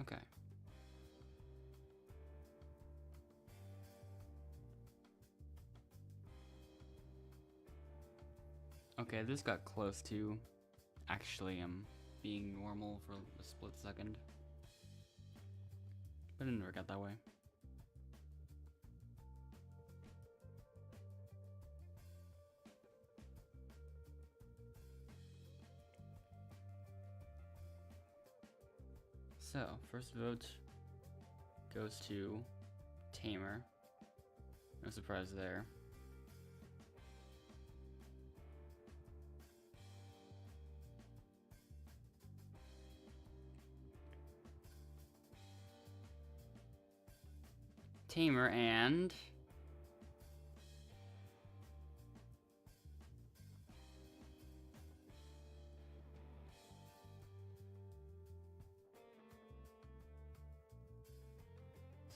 Speaker 1: Okay. Okay, this got close to actually being normal for a split second. But it never got that way. So, first vote goes to Tamer. No surprise there. Tamer and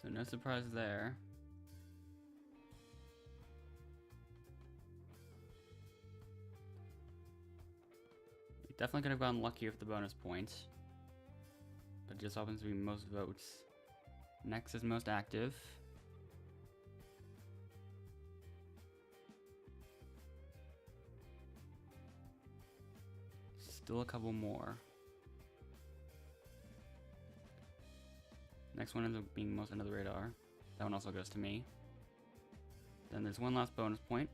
Speaker 1: so no surprise there. We definitely could have gotten lucky with the bonus points, but it just happens to be most votes. Next is most active. Still a couple more. Next one ends up being most under the radar. That one also goes to me. Then there's one last bonus point,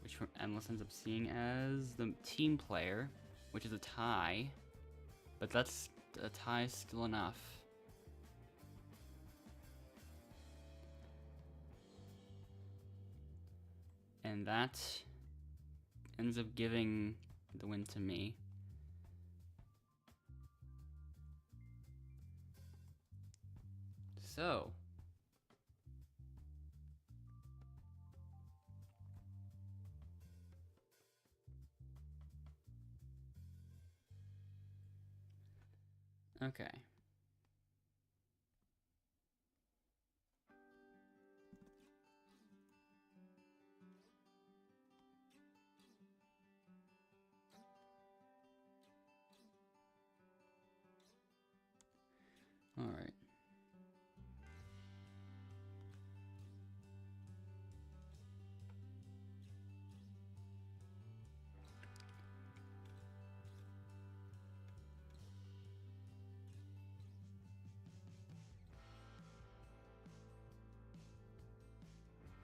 Speaker 1: which Endless ends up seeing as the team player, which is a tie. But that's a tie still enough. And that ends up giving the win to me. So, okay. All right.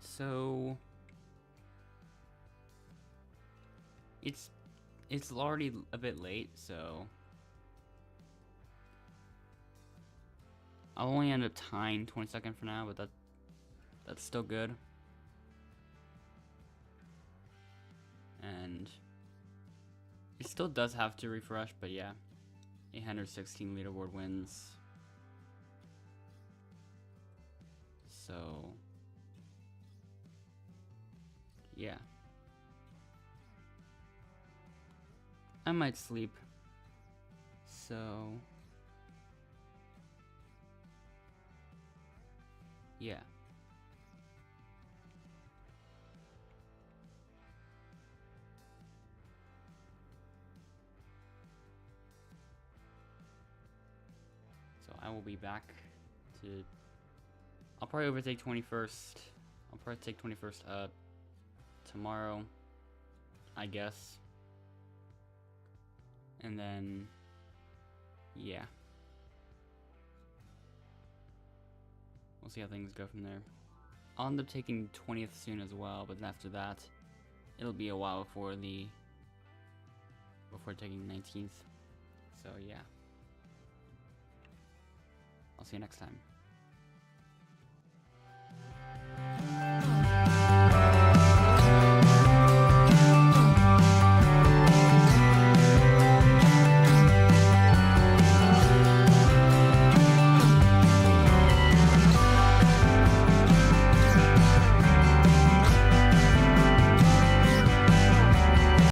Speaker 1: So it's already a bit late, so I'll only end up tying 22nd for now, but that's still good. And it still does have to refresh, but yeah. 816 leaderboard wins. So yeah. I might sleep. So yeah. So I will be back to... I'll probably overtake 21st. I'll probably take 21st tomorrow, I guess. And then, yeah. We'll see how things go from there. I'll end up taking 20th soon as well, but after that, it'll be a while before taking 19th. So yeah. I'll see you next time.